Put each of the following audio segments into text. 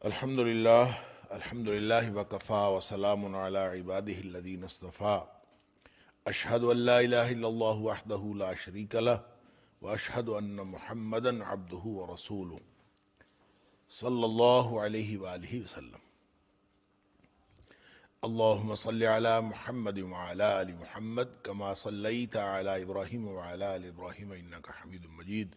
الحمد للہ وکفا وسلام علی عبادہ الذین اصطفیٰ اشہد ان لا الہ الا اللہ وحدہ لا شریک لہ واشہد ان محمدا عبدہ ورسولہ صلی اللہ علیہ وآلہ وسلم۔ اللہم صلی علی محمد وعلی آل محمد کما صلیت علی ابراہیم وعلی آل ابراہیم انک حمید مجید۔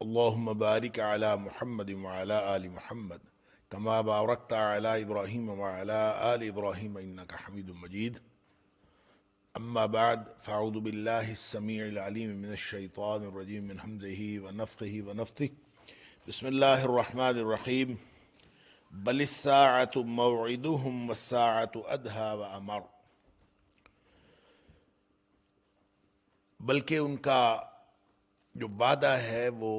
اللہم بارک علی محمد وعلی آل محمد کما بارکت علی ابراہیم وعلی آل ابراہیم انک حمید مجید۔ اما بعد فاعوذ باللہ السمیع العلیم من الشیطان الرجیم من حمزہ ونفخہ ونفثہ۔ بسم اللہ الرحمن الرحیم۔ بل الساعۃ موعدہم والساعۃ ادہیٰ وامر۔ بلکہ ان کا جو وعدہ ہے، وہ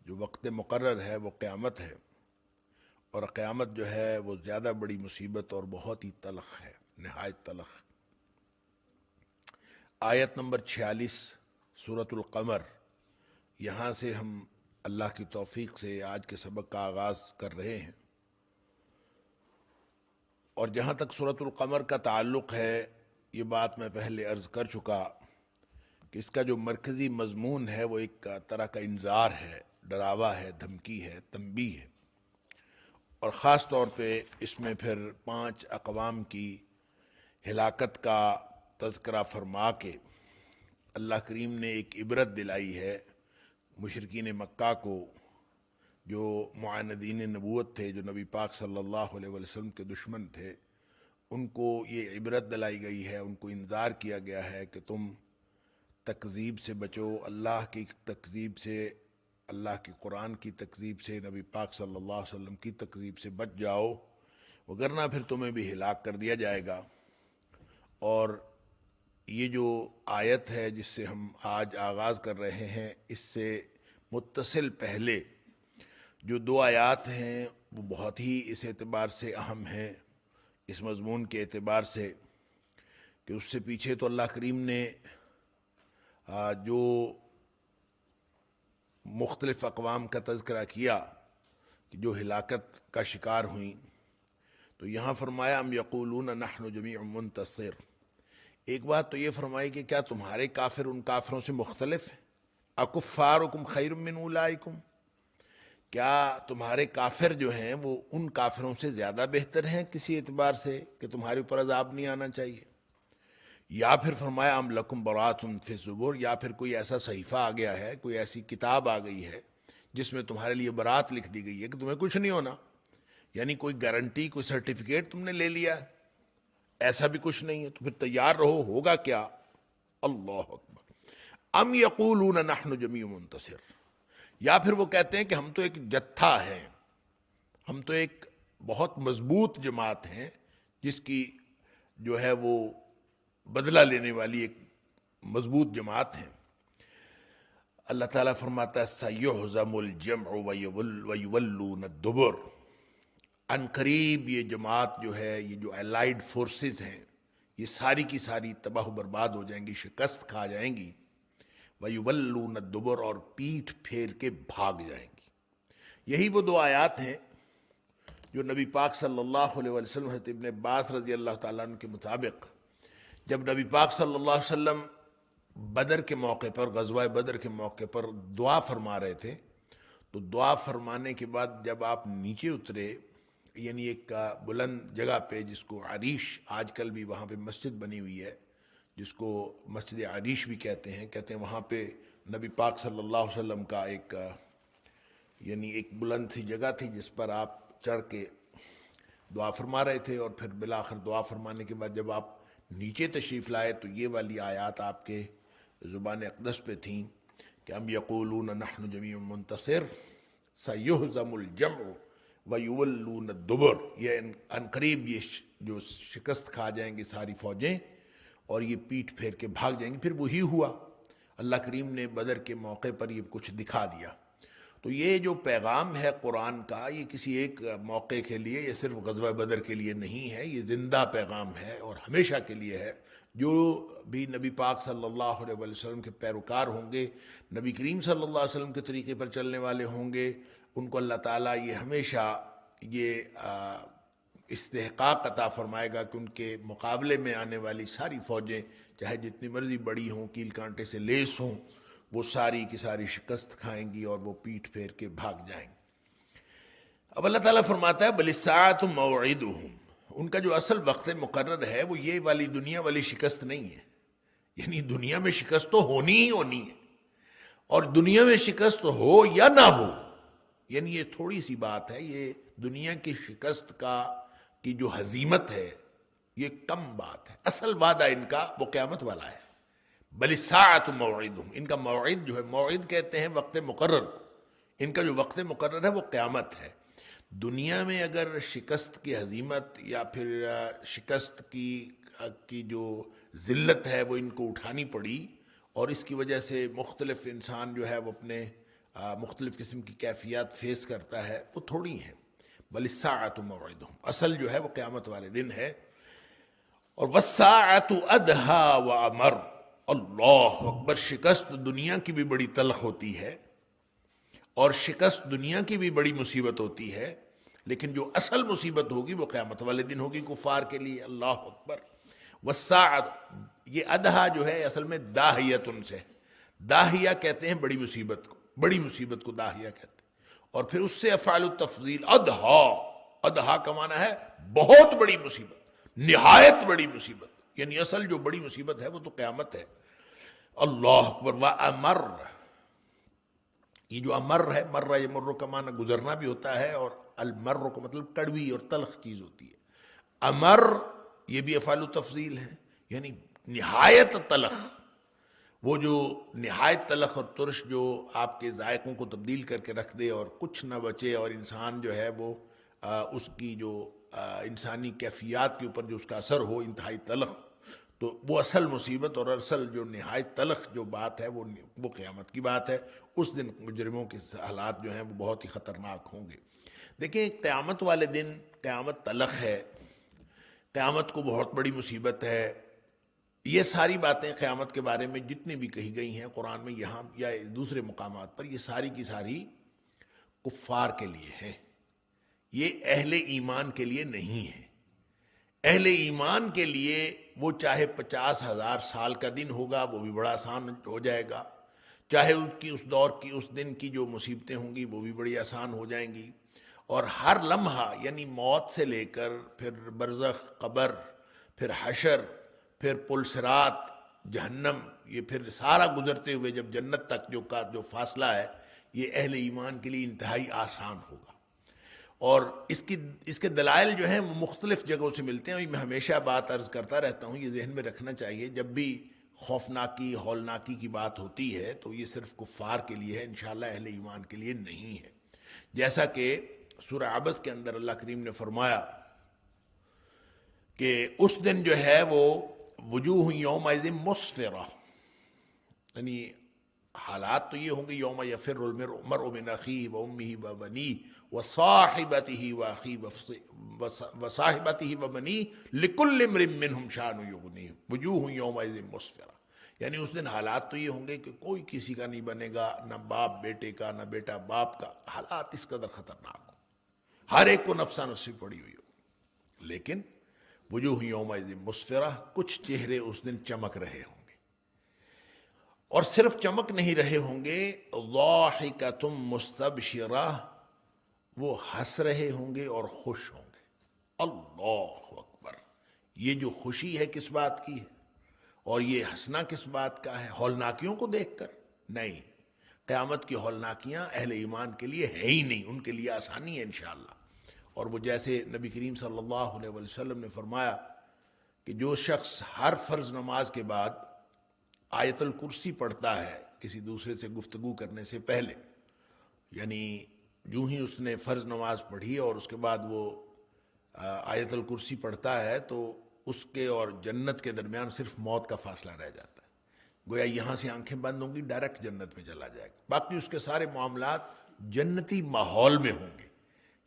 جو وقت مقرر ہے، وہ قیامت ہے، اور قیامت جو ہے وہ زیادہ بڑی مصیبت اور بہت ہی تلخ ہے، نہایت تلخ۔ آیت نمبر 46 سورۃ القمر، یہاں سے ہم اللہ کی توفیق سے آج کے سبق کا آغاز کر رہے ہیں، اور جہاں تک سورۃ القمر کا تعلق ہے، یہ بات میں پہلے عرض کر چکا کہ اس کا جو مرکزی مضمون ہے وہ ایک طرح کا انذار ہے، ڈراوا ہے، دھمکی ہے، تنبیہ ہے، اور خاص طور پہ اس میں پھر 5 اقوام کی ہلاکت کا تذکرہ فرما کے اللہ کریم نے ایک عبرت دلائی ہے مشرکین مکہ کو، جو معاندین نبوت تھے، جو نبی پاک صلی اللہ علیہ وسلم کے دشمن تھے، ان کو یہ عبرت دلائی گئی ہے، ان کو انذار کیا گیا ہے کہ تم تکذیب سے بچو، اللہ کی تکذیب سے، اللہ کی قرآن کی تکذیب سے، نبی پاک صلی اللہ علیہ وسلم کی تکذیب سے بچ جاؤ، وگرنہ پھر تمہیں بھی ہلاک کر دیا جائے گا۔ اور یہ جو آیت ہے جس سے ہم آج آغاز کر رہے ہیں، اس سے متصل پہلے جو 2 آیات ہیں وہ بہت ہی اس اعتبار سے اہم ہیں، اس مضمون کے اعتبار سے، کہ اس سے پیچھے تو اللہ کریم نے جو مختلف اقوام کا تذکرہ کیا کہ جو ہلاکت کا شکار ہوئیں، تو یہاں فرمایا ام یقولون نحن جمیع منتصر۔ ایک بات تو یہ فرمائی کہ کیا تمہارے کافر ان کافروں سے مختلف ہیں؟ اکفارکم خیر من اولئکم، کیا تمہارے کافر جو ہیں وہ ان کافروں سے زیادہ بہتر ہیں کسی اعتبار سے کہ تمہارے اوپر عذاب نہیں آنا چاہیے؟ یا پھر فرمایا ام لکم براۃ فی الزبر، یا پھر کوئی ایسا صحیفہ آ گیا ہے، کوئی ایسی کتاب آ گئی ہے جس میں تمہارے لیے برات لکھ دی گئی ہے کہ تمہیں کچھ نہیں ہونا، یعنی کوئی گارنٹی، کوئی سرٹیفکیٹ تم نے لے لیا ہے؟ ایسا بھی کچھ نہیں ہے، تو پھر تیار رہو، ہوگا کیا؟ اللہ اکبر۔ ام یقولون نحن جمیع منتصر، یا پھر وہ کہتے ہیں کہ ہم تو ایک جتھا ہیں، ہم تو ایک بہت مضبوط جماعت ہیں جس کی جو ہے وہ بدلہ لینے والی ایک مضبوط جماعت ہیں۔ اللہ تعالیٰ فرماتا ہے سَيُهْزَمُ الْجَمْعُ وَيُوَلُّونَ الدُّبُرَ، ان قریب یہ جماعت جو ہے، یہ جو الائیڈ فورسز ہیں، یہ ساری کی ساری تباہ و برباد ہو جائیں گی، شکست کھا جائیں گی، وَيُوَلُّونَ الدُّبُرَ، اور پیٹھ پھیر کے بھاگ جائیں گی۔ یہی وہ 2 آیات ہیں جو نبی پاک صلی اللہ علیہ وسلم، حضرت ابن عباس رضی اللہ تعالیٰ عنہ کے مطابق، جب نبی پاک صلی اللہ علیہ وسلم بدر کے موقع پر، غزوہ بدر کے موقع پر دعا فرما رہے تھے، تو دعا فرمانے کے بعد جب آپ نیچے اترے، یعنی ایک بلند جگہ پہ جس کو عریش، آج کل بھی وہاں پہ مسجد بنی ہوئی ہے جس کو مسجد عریش بھی کہتے ہیں، وہاں پہ نبی پاک صلی اللہ علیہ وسلم کا ایک یعنی ایک بلند سی جگہ تھی جس پر آپ چڑھ کے دعا فرما رہے تھے، اور پھر بالآخر دعا فرمانے کے بعد جب آپ نیچے تشریف لائے تو یہ والی آیات آپ کے زبان اقدس پہ تھیں کہ ام یقولون نحن جمیع منتصر سیہزم الجمع ویولون الدبر، یہ ان قریب یہ جو شکست کھا جائیں گے ساری فوجیں، اور یہ پیٹھ پھیر کے بھاگ جائیں گے۔ پھر وہی ہوا، اللہ کریم نے بدر کے موقع پر یہ کچھ دکھا دیا۔ تو یہ جو پیغام ہے قرآن کا، یہ کسی ایک موقع کے لیے، یہ صرف غزوہ بدر کے لیے نہیں ہے، یہ زندہ پیغام ہے اور ہمیشہ کے لیے ہے۔ جو بھی نبی پاک صلی اللہ علیہ وسلم کے پیروکار ہوں گے، نبی کریم صلی اللہ علیہ وسلم کے طریقے پر چلنے والے ہوں گے، ان کو اللہ تعالیٰ یہ ہمیشہ یہ استحقاق عطا فرمائے گا کہ ان کے مقابلے میں آنے والی ساری فوجیں چاہے جتنی مرضی بڑی ہوں، کیل کانٹے سے لیس ہوں، وہ ساری کی ساری شکست کھائیں گی اور وہ پیٹھ پھیر کے بھاگ جائیں گی۔ اب اللہ تعالیٰ فرماتا ہے بل الساعۃ موعدہم، ان کا جو اصل وقت مقرر ہے وہ یہ والی دنیا والی شکست نہیں ہے، یعنی دنیا میں شکست تو ہونی ہی ہونی ہے، اور دنیا میں شکست ہو یا نہ ہو، یعنی یہ تھوڑی سی بات ہے، یہ دنیا کی شکست کی جو ہزیمت ہے یہ کم بات ہے، اصل وعدہ ان کا وہ قیامت والا ہے۔ بل الساعۃ موعدہم، ان کا موعد جو ہے، موعد کہتے ہیں وقت مقرر کو، ان کا جو وقت مقرر ہے وہ قیامت ہے۔ دنیا میں اگر شکست کی ہزیمت یا پھر شکست کی جو ذلت ہے وہ ان کو اٹھانی پڑی، اور اس کی وجہ سے مختلف انسان جو ہے وہ اپنے مختلف قسم کی کیفیات فیس کرتا ہے، وہ تھوڑی ہیں۔ بل الساعۃ موعدہم، اصل جو ہے وہ قیامت والے دن ہے۔ اور والساعۃ ادہیٰ وامر، اللہ اکبر، شکست دنیا کی بھی بڑی تلخ ہوتی ہے اور شکست دنیا کی بھی بڑی مصیبت ہوتی ہے، لیکن جو اصل مصیبت ہوگی وہ قیامت والے دن ہوگی کفار کے لیے۔ اللہ اکبر۔ والساعۃ، یہ ادہا جو ہے اصل میں داہیتن سے، داہیہ کہتے ہیں بڑی مصیبت کو، بڑی مصیبت کو داہیہ کہتے ہیں، اور پھر اس سے افعال التفضیل ادہا، ادہا کا معنی ہے بہت بڑی مصیبت، نہایت بڑی مصیبت، یعنی اصل جو بڑی مصیبت ہے وہ تو قیامت ہے۔ اللہ اکبر۔ وامر، یہ جو امر ہے، مرہ یمر کا معنی گزرنا بھی ہوتا ہے، اور المر کا مطلب کڑوی اور تلخ چیز ہوتی ہے۔ امر یہ بھی افعال تفضیل ہے، یعنی نہایت تلخ، وہ جو نہایت تلخ اور ترش جو آپ کے ذائقوں کو تبدیل کر کے رکھ دے اور کچھ نہ بچے، اور انسان جو ہے وہ اس کی جو انسانی کیفیات کے اوپر جو اس کا اثر ہو انتہائی تلخ، تو وہ اصل مصیبت اور اصل جو نہایت تلخ جو بات ہے وہ قیامت کی بات ہے۔ اس دن مجرموں کے حالات جو ہیں وہ بہت ہی خطرناک ہوں گے۔ دیکھیں، قیامت والے دن قیامت تلخ ہے، قیامت کو بہت بڑی مصیبت ہے، یہ ساری باتیں قیامت کے بارے میں جتنی بھی کہی گئی ہیں قرآن میں یہاں یا دوسرے مقامات پر، یہ ساری کی ساری کفار کے لیے ہیں، یہ اہل ایمان کے لیے نہیں ہے۔ اہل ایمان کے لیے وہ چاہے 50,000 سال کا دن ہوگا وہ بھی بڑا آسان ہو جائے گا، چاہے اس دور کی اس دن کی جو مصیبتیں ہوں گی وہ بھی بڑی آسان ہو جائیں گی، اور ہر لمحہ یعنی موت سے لے کر پھر برزخ، قبر، پھر حشر، پھر پل صراط، جہنم، یہ پھر سارا گزرتے ہوئے جب جنت تک جو فاصلہ ہے، یہ اہل ایمان کے لیے انتہائی آسان ہوگا۔ اور اس کے دلائل جو ہیں وہ مختلف جگہوں سے ملتے ہیں۔ میں ہمیشہ بات عرض کرتا رہتا ہوں، یہ ذہن میں رکھنا چاہیے، جب بھی خوفناکی، ہولناکی کی بات ہوتی ہے تو یہ صرف کفار کے لیے ہے، انشاءاللہ اہل ایمان کے لیے نہیں ہے۔ جیسا کہ سورہ عبس کے اندر اللہ کریم نے فرمایا کہ اس دن جو ہے وہ وجوہ یومئذ مسفرہ، یعنی حالات تو یہ ہوں گے، یوم یفر المرء من اخیہ وامہ وبنیہ وصاحبتہ وبنیہ لکل امرئ منہم شأن یغنیہ وجوہ یومئذ مسفرہ، یعنی اس دن حالات تو یہ ہوں گے کہ کوئی کسی کا نہیں بنے گا، نہ باپ بیٹے کا، نہ بیٹا باپ کا، حالات اس قدر خطرناک ہوں، ہر ایک کو نفسا نفسی پڑی ہوئی ہو، لیکن وجوہ یومئذ مسفرہ، کچھ چہرے اس دن چمک رہے ہوں گے، اور صرف چمک نہیں رہے ہوں گے، ضاحکۃ مستبشرہ، وہ ہنس رہے ہوں گے اور خوش ہوں گے۔ اللہ اکبر۔ یہ جو خوشی ہے کس بات کی ہے، اور یہ ہنسنا کس بات کا ہے؟ ہولناکیوں کو دیکھ کر؟ نہیں، قیامت کی ہولناکیاں اہل ایمان کے لیے ہے ہی نہیں، ان کے لیے آسانی ہے انشاءاللہ۔ اور وہ جیسے نبی کریم صلی اللہ علیہ وسلم نے فرمایا کہ جو شخص ہر فرض نماز کے بعد آیت الکرسی پڑھتا ہے کسی دوسرے سے گفتگو کرنے سے پہلے، یعنی جو ہی اس نے فرض نماز پڑھی اور اس کے بعد وہ آیت الکرسی پڑھتا ہے تو اس کے اور جنت کے درمیان صرف موت کا فاصلہ رہ جاتا ہے، گویا یہاں سے آنکھیں بند ہوں گی، ڈائریکٹ جنت میں چلا جائے گا، باقی اس کے سارے معاملات جنتی ماحول میں ہوں گے۔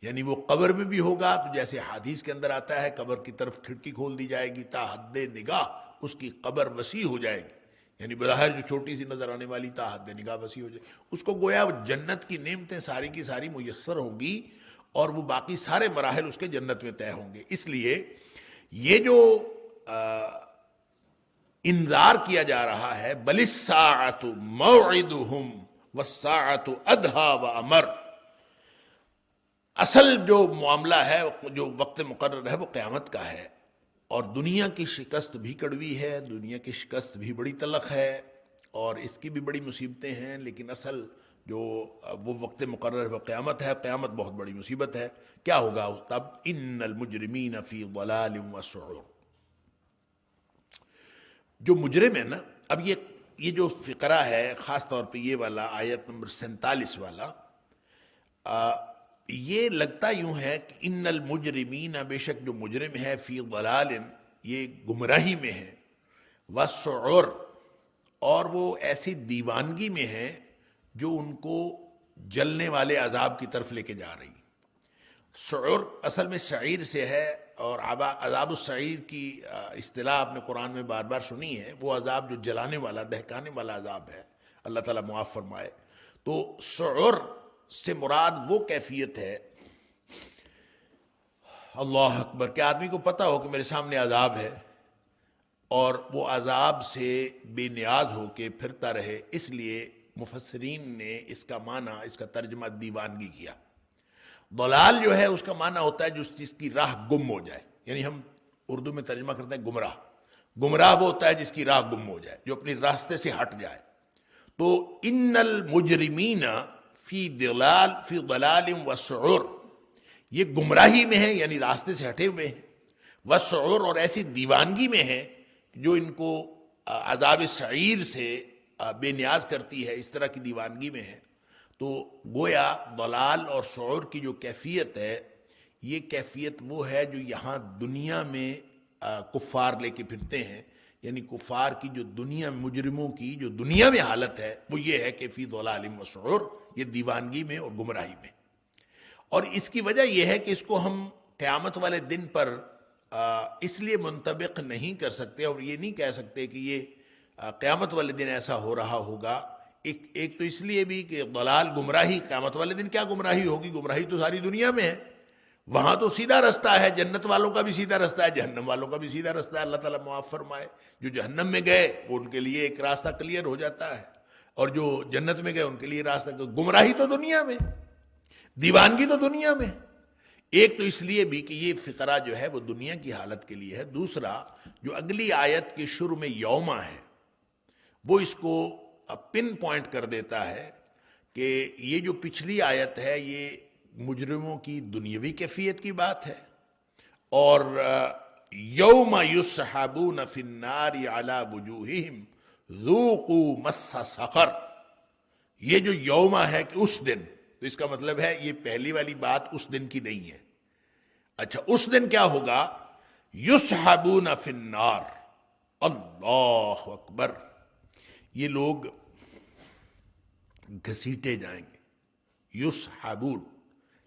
یعنی وہ قبر میں بھی ہوگا تو جیسے حدیث کے اندر آتا ہے، قبر کی طرف کھڑکی کھول دی جائے گی تا حد نگاہ، اس کی قبر وسیع ہو جائے گی، یعنی بظاہر جو چھوٹی سی نظر آنے والی تا حد نگاہ وسیع ہو جائے، اس کو گویا جنت کی نعمتیں ساری کی ساری میسر ہوں گی، اور وہ باقی سارے مراحل اس کے جنت میں طے ہوں گے۔ اس لیے یہ جو انذار کیا جا رہا ہے بل الساعۃ موعدہم والساعۃ ادھیٰ وامر، اصل جو معاملہ ہے، جو وقت مقرر ہے، وہ قیامت کا ہے، اور دنیا کی شکست بھی کڑوی ہے، دنیا کی شکست بھی بڑی تلخ ہے، اور اس کی بھی بڑی مصیبتیں ہیں، لیکن اصل جو وہ وقت مقرر ہے وہ قیامت ہے۔ قیامت بہت بڑی مصیبت ہے۔ کیا ہوگا تب؟ ان المجرمین فی ضلال وسعور۔ جو مجرم ہے نا، اب یہ جو فقرہ ہے، خاص طور پہ یہ والا آیت نمبر 47 والا، یہ لگتا یوں ہے کہ ان المجرمین، بے شک جو مجرم ہے، فی ضلال، یہ گمراہی میں ہے، وسعور، اور وہ ایسی دیوانگی میں ہے جو ان کو جلنے والے عذاب کی طرف لے کے جا رہی۔ سعور اصل میں سعیر سے ہے، اور عذاب السعیر کی اصطلاح آپ نے قرآن میں بار بار سنی ہے، وہ عذاب جو جلانے والا، دہکانے والا عذاب ہے، اللہ تعالیٰ معاف فرمائے۔ تو سعور سے مراد وہ کیفیت ہے، اللہ اکبر، کہ آدمی کو پتہ ہو کہ میرے سامنے عذاب ہے، اور وہ عذاب سے بے نیاز ہو کے پھرتا رہے۔ اس لیے مفسرین نے اس کا معنی، اس کا ترجمہ دیوانگی کیا۔ ضلال جو ہے اس کا معنی ہوتا ہے جس کی راہ گم ہو جائے، یعنی ہم اردو میں ترجمہ کرتے ہیں گمراہ۔ گمراہ وہ ہوتا ہے جس کی راہ گم ہو جائے، جو اپنی راستے سے ہٹ جائے۔ تو ان المجرمین فی ضلال وسعور، یہ گمراہی میں ہیں، یعنی راستے سے ہٹے ہوئے ہیں، وسعور، اور ایسی دیوانگی میں ہیں جو ان کو عذاب سعیر سے بے نیاز کرتی ہے، اس طرح کی دیوانگی میں ہے۔ تو گویا ضلال اور سعور کی جو کیفیت ہے، یہ کیفیت وہ ہے جو یہاں دنیا میں کفار لے کے پھرتے ہیں، یعنی کفار کی جو دنیا، مجرموں کی جو دنیا میں حالت ہے، وہ یہ ہے کہ فی ضلال و سعور، یہ دیوانگی میں اور گمراہی میں۔ اور اس کی وجہ یہ ہے کہ اس کو ہم قیامت والے دن پر اس لیے منطبق نہیں کر سکتے، اور یہ نہیں کہہ سکتے کہ یہ قیامت والے دن ایسا ہو رہا ہوگا۔ ایک تو اس لیے بھی کہ ضلال، گمراہی، قیامت والے دن کیا گمراہی ہوگی؟ گمراہی تو ساری دنیا میں ہے، وہاں تو سیدھا رستہ ہے، جنت والوں کا بھی سیدھا رستہ ہے، جہنم والوں کا بھی سیدھا رستہ ہے، اللہ تعالیٰ معاف فرمائے۔ جو جہنم میں گئے وہ ان کے لیے ایک راستہ کلیئر ہو جاتا ہے، اور جو جنت میں گئے ان کے لیے راستہ، گمراہی تو دنیا میں، دیوانگی تو دنیا میں۔ ایک تو اس لیے بھی کہ یہ فقرہ جو ہے وہ دنیا کی حالت کے لیے ہے۔ دوسرا، جو اگلی آیت کے شروع میں یوما ہے، وہ اس کو پن پوائنٹ کر دیتا ہے کہ یہ جو پچھلی آیت ہے یہ مجرموں کی دنیاوی کیفیت کی بات ہے، اور یوم یسحبون فی النار علی وجوہہم ذوقوا مس سقر، یہ جو یوم ہے کہ اس دن، تو اس کا مطلب ہے یہ پہلی والی بات اس دن کی نہیں ہے۔ اچھا، اس دن کیا ہوگا؟ یسحبون فی النار، اللہ اکبر، یہ لوگ گھسیٹے جائیں گے، یسحبون،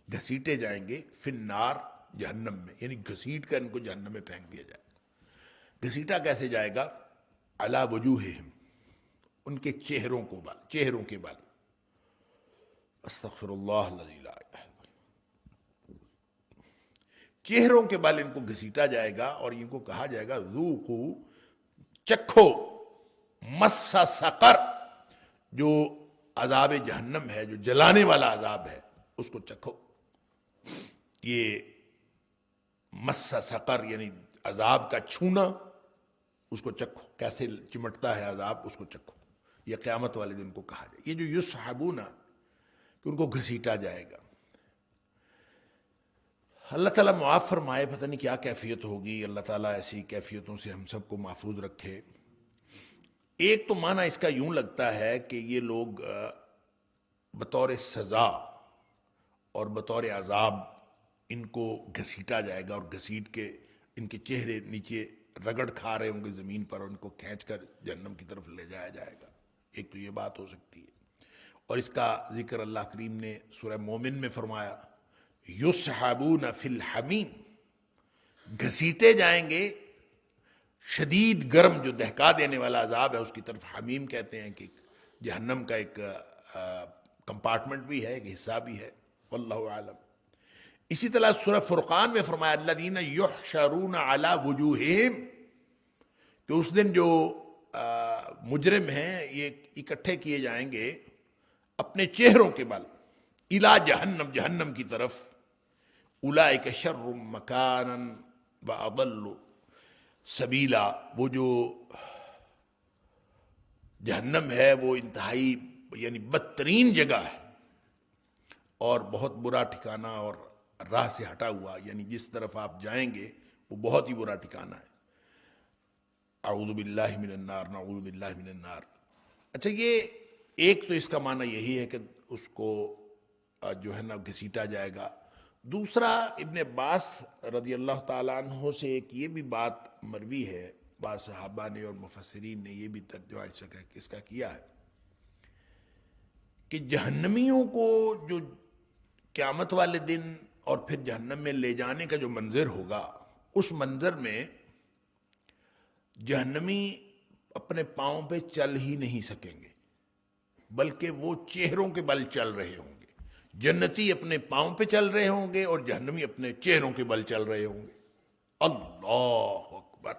گھسیٹے جائیں گے، فی النار، جہنم میں، یعنی گھسیٹ کر ان کو جہنم میں پھینک دیا جائے گا۔ گھسیٹا کیسے جائے گا؟ علی وجوہہم، ان کے چہروں کے بل، استغفر اللہ الذی لا الہ الا اللہ، چہروں کے بل ان کو گھسیٹا جائے گا، اور ان کو کہا جائے گا ذوقوا، چکھو، مس سقر، جو عذاب جہنم ہے، جو جلانے والا عذاب ہے، اس کو چکھو۔ یہ مس سقر یعنی عذاب کا چھونا، اس کو چکھو، کیسے چمٹتا ہے عذاب، اس کو چکھو۔ یہ قیامت والے دن کو کہا جائے۔ یہ جو یسحبون، کہ ان کو گھسیٹا جائے گا۔ اللہ تعالیٰ معاف فرمائے، پتہ نہیں کیا کیفیت ہوگی، اللہ تعالیٰ ایسی کیفیتوں سے ہم سب کو محفوظ رکھے۔ ایک تو معنی اس کا یوں لگتا ہے کہ یہ لوگ بطور سزا اور بطور عذاب ان کو گھسیٹا جائے گا، اور گھسیٹ کے ان کے چہرے نیچے رگڑ کھا رہے ہوں گے زمین پر، اور ان کو کھینچ کر جہنم کی طرف لے جایا جائے گا۔ ایک تو یہ بات ہو سکتی ہے، اور اس کا ذکر اللہ کریم نے سورہ مومن میں فرمایا، یسحبون فی الحمیم، گھسیٹے جائیں گے شدید گرم، جو دہکا دینے والا عذاب ہے، اس کی طرف۔ حمیم کہتے ہیں کہ جہنم کا ایک کمپارٹمنٹ بھی ہے، ایک حصہ بھی ہے، واللہ عالم۔ اسی طرح سورہ فرقان میں فرمایا الذین یحشرون علی وجوہہم، کہ اس دن جو مجرم ہیں یہ اکٹھے کیے جائیں گے اپنے چہروں کے بل الی جہنم، جہنم کی طرف، اولئک شر مکانا واضل سبیلا، وہ جو جہنم ہے وہ انتہائی یعنی بدترین جگہ ہے اور بہت برا ٹھکانہ، اور راہ سے ہٹا ہوا، یعنی جس طرف آپ جائیں گے وہ بہت ہی برا ٹھکانہ ہے۔ اعوذ باللہ من النار، نعوذ باللہ من النار۔ اچھا، یہ ایک تو اس کا معنی یہی ہے کہ اس کو جو ہے نا گھسیٹا جائے گا۔ دوسرا، ابن عباس رضی اللہ تعالیٰ عنہ سے ایک یہ بھی بات مروی ہے، بعض صحابہ نے اور مفسرین نے یہ بھی ترجمہ اس کا کیا ہے کہ جہنمیوں کو جو قیامت والے دن اور پھر جہنم میں لے جانے کا جو منظر ہوگا، اس منظر میں جہنمی اپنے پاؤں پہ چل ہی نہیں سکیں گے، بلکہ وہ چہروں کے بل چل رہے ہوں گے۔ جنتی اپنے پاؤں پہ چل رہے ہوں گے اور جہنمی اپنے چہروں کے بل چل رہے ہوں گے۔ اللہ اکبر!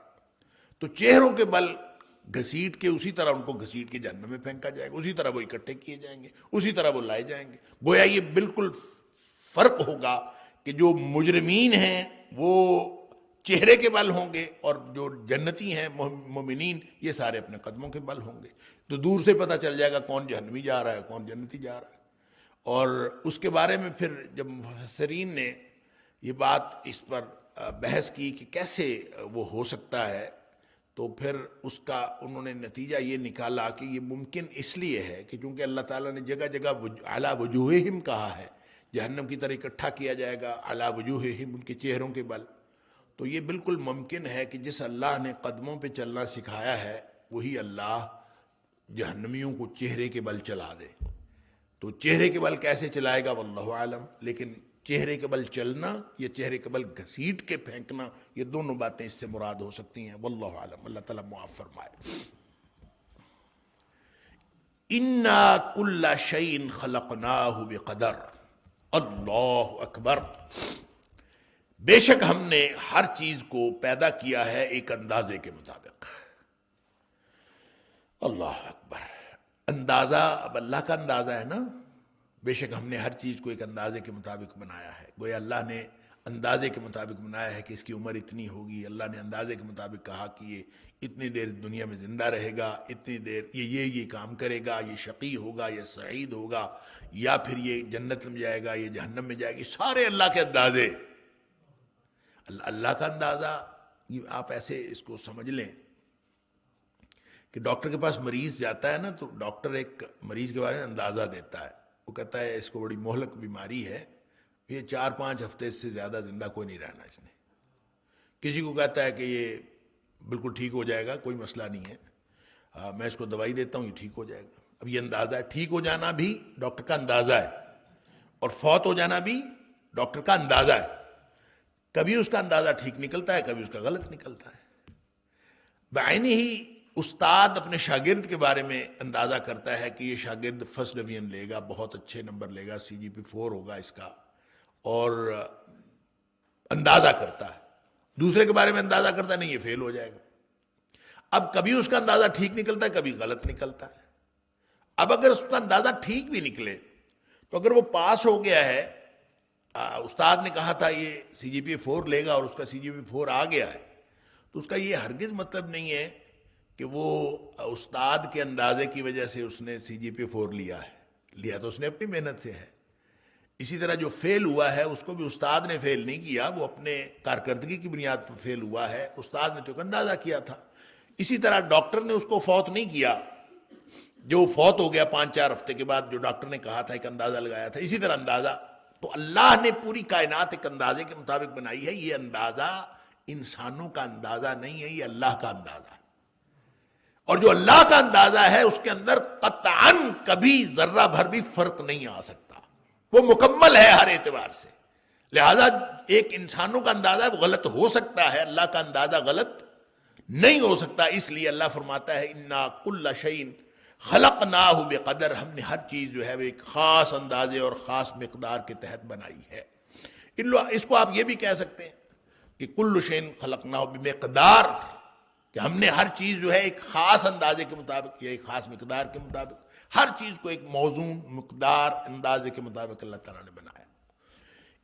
تو چہروں کے بل گھسیٹ کے اسی طرح ان کو گھسیٹ کے جہنم میں پھینکا جائے گا، اسی طرح وہ اکٹھے کیے جائیں گے، اسی طرح وہ لائے جائیں گے۔ گویا یہ بالکل فرق ہوگا کہ جو مجرمین ہیں وہ چہرے کے بل ہوں گے اور جو جنتی ہیں مومنین یہ سارے اپنے قدموں کے بل ہوں گے۔ تو دور سے پتہ چل جائے گا کون جہنمی جا رہا ہے کون جنتی جا رہا ہے۔ اور اس کے بارے میں پھر جب مفسرین نے یہ بات اس پر بحث کی کہ کیسے وہ ہو سکتا ہے، تو پھر اس کا انہوں نے نتیجہ یہ نکالا کہ یہ ممکن اس لیے ہے کہ چونکہ اللہ تعالیٰ نے جگہ جگہ علی وجوہہم کہا ہے، جہنم کی طرح اکٹھا کیا جائے گا علی وجوہہم، ان کے چہروں کے بل، تو یہ بالکل ممکن ہے کہ جس اللہ نے قدموں پہ چلنا سکھایا ہے وہی اللہ جہنمیوں کو چہرے کے بل چلا دے۔ تو چہرے کے بل کیسے چلائے گا واللہ عالم، لیکن چہرے کے بل چلنا یا چہرے کے بل گھسیٹ کے پھینکنا، یہ دونوں باتیں اس سے مراد ہو سکتی ہیں، واللہ عالم، اللہ تعالیٰ معاف فرمائے۔ اِنَّا كُلَّ شَيْءٍ خَلَقْنَاهُ بِقَدَرٍ، اللہ اکبر! بے شک ہم نے ہر چیز کو پیدا کیا ہے ایک اندازے کے مطابق۔ اللہ اکبر! اندازہ اب اللہ کا اندازہ ہے نا، بے شک ہم نے ہر چیز کو ایک اندازے کے مطابق بنایا ہے۔ گویا اللہ نے اندازے کے مطابق بنایا ہے کہ اس کی عمر اتنی ہوگی، اللہ نے اندازے کے مطابق کہا کہ یہ اتنی دیر دنیا میں زندہ رہے گا، اتنی دیر یہ کام کرے گا، یہ شقی ہوگا، یہ سعید ہوگا، یا پھر یہ جنت میں جائے گا، یہ جہنم میں جائے گی، سارے اللہ کے اندازے۔ اللہ کا اندازہ آپ ایسے اس کو سمجھ لیں کہ ڈاکٹر کے پاس مریض جاتا ہے نا، تو ڈاکٹر ایک مریض کے بارے میں اندازہ دیتا ہے، وہ کہتا ہے اس کو بڑی مہلک بیماری ہے، یہ 4-5 ہفتے سے زیادہ زندہ کوئی نہیں رہنا اس نے۔ کسی کو کہتا ہے کہ یہ بالکل ٹھیک ہو جائے گا، کوئی مسئلہ نہیں ہے، میں اس کو دوائی دیتا ہوں یہ ٹھیک ہو جائے گا۔ اب یہ اندازہ ہے، ٹھیک ہو جانا بھی ڈاکٹر کا اندازہ ہے اور فوت ہو جانا بھی ڈاکٹر کا اندازہ ہے۔ کبھی اس کا اندازہ ٹھیک نکلتا ہے، کبھی اس کا غلط نکلتا ہے۔ بعین ہی استاد اپنے شاگرد کے بارے میں اندازہ کرتا ہے کہ یہ شاگرد فرسٹ ڈویژن لے گا، بہت اچھے نمبر لے گا، CGP 4 ہوگا اس کا، اور اندازہ کرتا ہے۔ دوسرے کے بارے میں اندازہ کرتا ہے نہیں یہ فیل ہو جائے گا۔ اب کبھی اس کا اندازہ ٹھیک نکلتا ہے، کبھی غلط نکلتا ہے۔ اب اگر اس کا اندازہ ٹھیک بھی نکلے تو اگر وہ پاس ہو گیا ہے، استاد نے کہا تھا یہ CGP 4 لے گا اور اس کا CGP 4 آ گیا ہے، تو اس کا یہ ہرگز مطلب نہیں ہے کہ وہ استاد کے اندازے کی وجہ سے اس نے CGP 4 لیا تو اس نے اپنی محنت سے ہے۔ اسی طرح جو فیل ہوا ہے اس کو بھی استاد نے فیل نہیں کیا، وہ اپنے کارکردگی کی بنیاد پر فیل ہوا ہے، استاد نے تو ایک اندازہ کیا تھا۔ اسی طرح ڈاکٹر نے اس کو فوت نہیں کیا، جو فوت ہو گیا 5-4 ہفتے کے بعد، جو ڈاکٹر نے کہا تھا ایک اندازہ لگایا تھا، اسی طرح اندازہ تو اللہ نے پوری کائنات ایک اندازے کے مطابق بنائی ہے۔ یہ اندازہ انسانوں کا اندازہ نہیں ہے، یہ اللہ کا اندازہ ہے، اور جو اللہ کا اندازہ ہے اس کے اندر قطعاً کبھی ذرہ بھر بھی فرق نہیں آ سکتا، وہ مکمل ہے ہر اعتبار سے۔ لہذا ایک انسانوں کا اندازہ وہ غلط ہو سکتا ہے، اللہ کا اندازہ غلط نہیں ہو سکتا۔ اس لیے اللہ فرماتا ہے اِنَّا كُلَّ شَيْءٍ خَلَقْنَاهُ بِقَدَرٍ، ہم نے ہر چیز جو ہے وہ ایک خاص اندازے اور خاص مقدار کے تحت بنائی ہے۔ اس کو آپ یہ بھی کہہ سکتے ہیں کہ کل شین خلقناہ بمقدار، کہ ہم نے ہر چیز جو ہے ایک خاص اندازے کے مطابق یا ایک خاص مقدار کے مطابق، ہر چیز کو ایک موزون مقدار اندازے کے مطابق اللہ تعالیٰ نے بنایا۔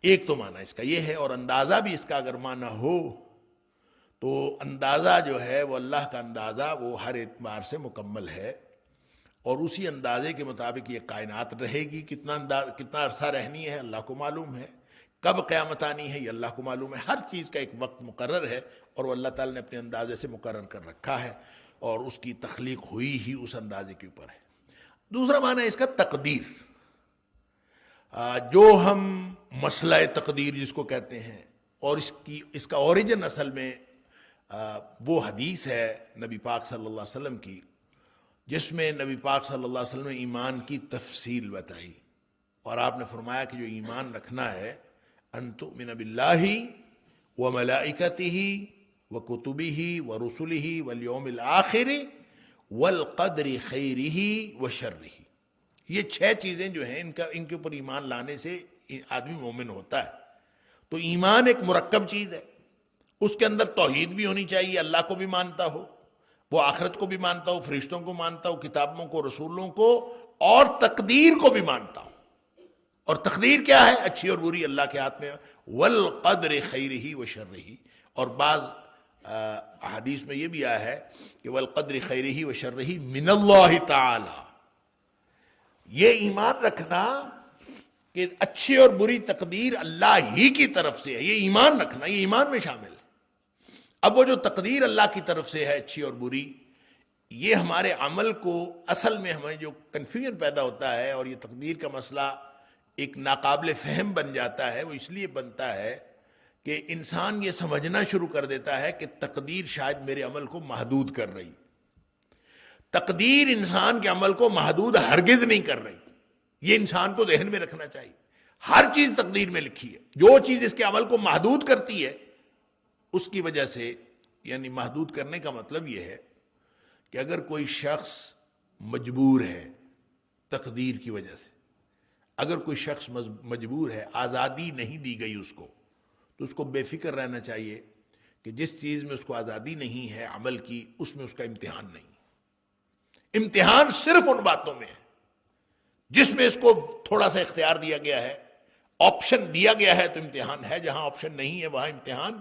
ایک تو معنی اس کا یہ ہے، اور اندازہ بھی اس کا اگر معنی ہو تو اندازہ جو ہے وہ اللہ کا اندازہ وہ ہر اعتبار سے مکمل ہے، اور اسی اندازے کے مطابق یہ کائنات رہے گی۔ کتنا عرصہ رہنی ہے اللہ کو معلوم ہے، کب قیامت آنی ہے یہ اللہ کو معلوم ہے، ہر چیز کا ایک وقت مقرر ہے اور وہ اللہ تعالیٰ نے اپنے اندازے سے مقرر کر رکھا ہے، اور اس کی تخلیق ہوئی ہی اس اندازے کے اوپر ہے۔ دوسرا معنی اس کا تقدیر، جو ہم مسئلہ تقدیر جس کو کہتے ہیں، اور اس کا اوریجن اصل میں وہ حدیث ہے نبی پاک صلی اللہ علیہ وسلم کی، جس میں نبی پاک صلی اللہ علیہ وسلم نے ایمان کی تفصیل بتائی، اور آپ نے فرمایا کہ جو ایمان رکھنا ہے ان تؤمن باللہ وملائکتہ وکتبہ ورسلہ والیوم الآخر والقدر خیرہ وشرہ، یہ 6 چیزیں جو ہیں ان کے اوپر ایمان لانے سے آدمی مومن ہوتا ہے۔ تو ایمان ایک مرکب چیز ہے، اس کے اندر توحید بھی ہونی چاہیے، اللہ کو بھی مانتا ہو، وہ آخرت کو بھی مانتا ہو، فرشتوں کو مانتا ہو، کتابوں کو، رسولوں کو، اور تقدیر کو بھی مانتا ہو۔ اور تقدیر کیا ہے؟ اچھی اور بری اللہ کے ہاتھ میں، والقدر خیرہ وشرہ، اور بعض احادیث میں یہ بھی آیا ہے کہ والقدر خیرہ وشرہ من اللہ تعالی، یہ ایمان رکھنا کہ اچھی اور بری تقدیر اللہ ہی کی طرف سے ہے، یہ ایمان رکھنا، یہ ایمان میں شامل ہے۔ اب وہ جو تقدیر اللہ کی طرف سے ہے اچھی اور بری، یہ ہمارے عمل کو اصل میں ہمیں جو کنفیوژن پیدا ہوتا ہے، اور یہ تقدیر کا مسئلہ ایک ناقابل فہم بن جاتا ہے، وہ اس لیے بنتا ہے کہ انسان یہ سمجھنا شروع کر دیتا ہے کہ تقدیر شاید میرے عمل کو محدود کر رہی۔ تقدیر انسان کے عمل کو محدود ہرگز نہیں کر رہی، یہ انسان کو ذہن میں رکھنا چاہیے۔ ہر چیز تقدیر میں لکھی ہے، جو چیز اس کے عمل کو محدود کرتی ہے اس کی وجہ سے، یعنی محدود کرنے کا مطلب یہ ہے کہ اگر کوئی شخص مجبور ہے تقدیر کی وجہ سے، اگر کوئی شخص مجبور ہے، آزادی نہیں دی گئی اس کو، تو اس کو بے فکر رہنا چاہیے کہ جس چیز میں اس کو آزادی نہیں ہے عمل کی، اس میں اس کا امتحان نہیں۔ امتحان صرف ان باتوں میں ہے جس میں اس کو تھوڑا سا اختیار دیا گیا ہے، آپشن دیا گیا ہے تو امتحان ہے، جہاں آپشن نہیں ہے وہاں امتحان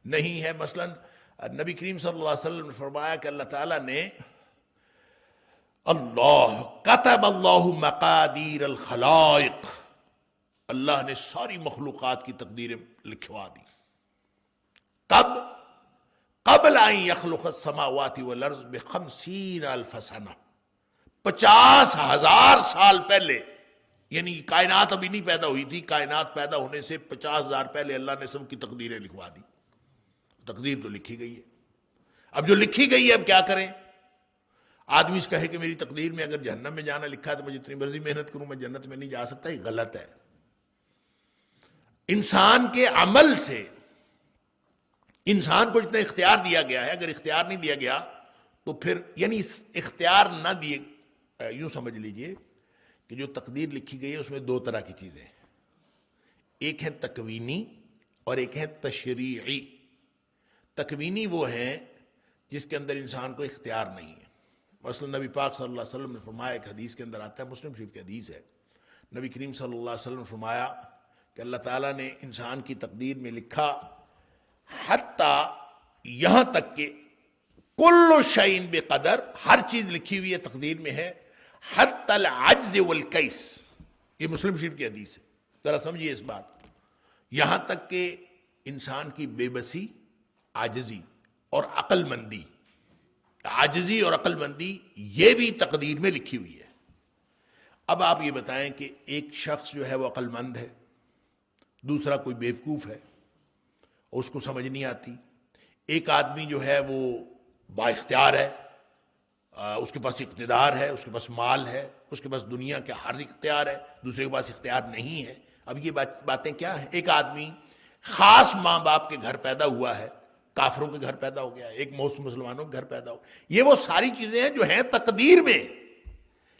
نہیں ہے۔ مثلا نبی کریم صلی اللہ علیہ وسلم نے فرمایا کہ اللہ تعالیٰ نے کتب اللہ مقادیر الخلائق، اللہ نے ساری مخلوقات کی تقدیریں لکھوا دی۔ کب؟ قبل ان یخلق السماوات والارض ب50,000 سنہ، 50,000 سال پہلے، یعنی کائنات ابھی نہیں پیدا ہوئی تھی، کائنات پیدا ہونے سے 50,000 پہلے اللہ نے سب کی تقدیریں لکھوا دی۔ تقدیر تو لکھی گئی ہے، اب جو لکھی گئی ہے اب کیا کریں؟ آدمی اس کہے کہ میری تقدیر میں اگر جہنم میں جانا لکھا ہے تو میں جتنی مرضی محنت کروں میں جنت میں نہیں جا سکتا، یہ غلط ہے۔ انسان کے عمل سے انسان کو جتنا اختیار دیا گیا ہے، اگر اختیار نہیں دیا گیا تو پھر، یعنی اختیار نہ دیے، یوں سمجھ لیجئے کہ جو تقدیر لکھی گئی ہے اس میں 2 طرح کی چیزیں ہیں، ایک ہے تکوینی اور ایک ہے تشریعی۔ تکوینی وہ ہیں جس کے اندر انسان کو اختیار نہیں ہے۔ مثلا نبی پاک صلی اللہ علیہ وسلم نے فرمایا، ایک حدیث کے اندر آتا ہے، مسلم شریف کی حدیث ہے، نبی کریم صلی اللہ علیہ وسلم نے فرمایا کہ اللہ تعالیٰ نے انسان کی تقدیر میں لکھا، حتیٰ یہاں تک کہ کل شیء بقدر، ہر چیز لکھی ہوئی ہے تقدیر میں ہے، حتی العجز والکیس، یہ مسلم شریف کی حدیث ہے، ذرا سمجھیے اس بات، یہاں تک کہ انسان کی بے بسی، عاجزی اور عقل مندی، عاجزی اور عقل مندی یہ بھی تقدیر میں لکھی ہوئی ہے۔ اب آپ یہ بتائیں کہ ایک شخص جو ہے وہ عقل مند ہے، دوسرا کوئی بیوقوف ہے، اس کو سمجھ نہیں آتی، ایک آدمی جو ہے وہ با اختیار ہے، اس کے پاس اقتدار ہے، اس کے پاس مال ہے، اس کے پاس دنیا کے ہر اختیار ہے، دوسرے کے پاس اختیار نہیں ہے۔ اب یہ باتیں کیا ہیں؟ ایک آدمی خاص ماں باپ کے گھر پیدا ہوا ہے، کافروں کے گھر پیدا ہو گیا ہے، ایک مسلمانوں کے گھر پیدا ہو، یہ وہ ساری چیزیں ہیں جو ہیں تقدیر میں،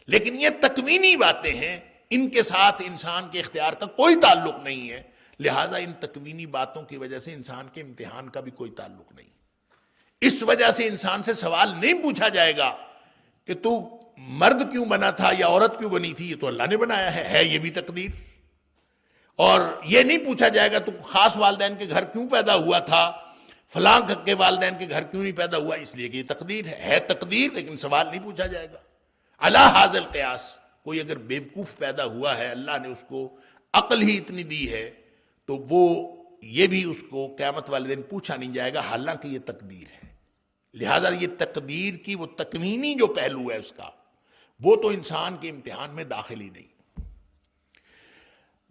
لیکن یہ تکوینی باتیں ہیں، ان کے ساتھ انسان کے اختیار کا کوئی تعلق نہیں ہے۔ لہٰذا ان تکوینی باتوں کی وجہ سے انسان کے امتحان کا بھی کوئی تعلق نہیں. اس وجہ سے انسان سے سوال نہیں پوچھا جائے گا کہ تو مرد کیوں بنا تھا یا عورت کیوں بنی تھی، یہ تو اللہ نے بنایا ہے یہ بھی تقدیر. اور یہ نہیں پوچھا جائے گا تو خاص والدین کے گھر کیوں پیدا ہوا تھا، فلاں کے والدین کے گھر کیوں نہیں پیدا ہوا، اس لیے کہ یہ تقدیر ہے تقدیر، لیکن سوال نہیں پوچھا جائے گا. علی ھذا القیاس کوئی اگر بیوقوف پیدا ہوا ہے، اللہ نے اس کو عقل ہی اتنی دی ہے، تو وہ یہ بھی اس کو قیامت والے دن پوچھا نہیں جائے گا، حالانکہ یہ تقدیر ہے. لہذا یہ تقدیر کی وہ تکوینی جو پہلو ہے اس کا، وہ تو انسان کے امتحان میں داخل ہی نہیں.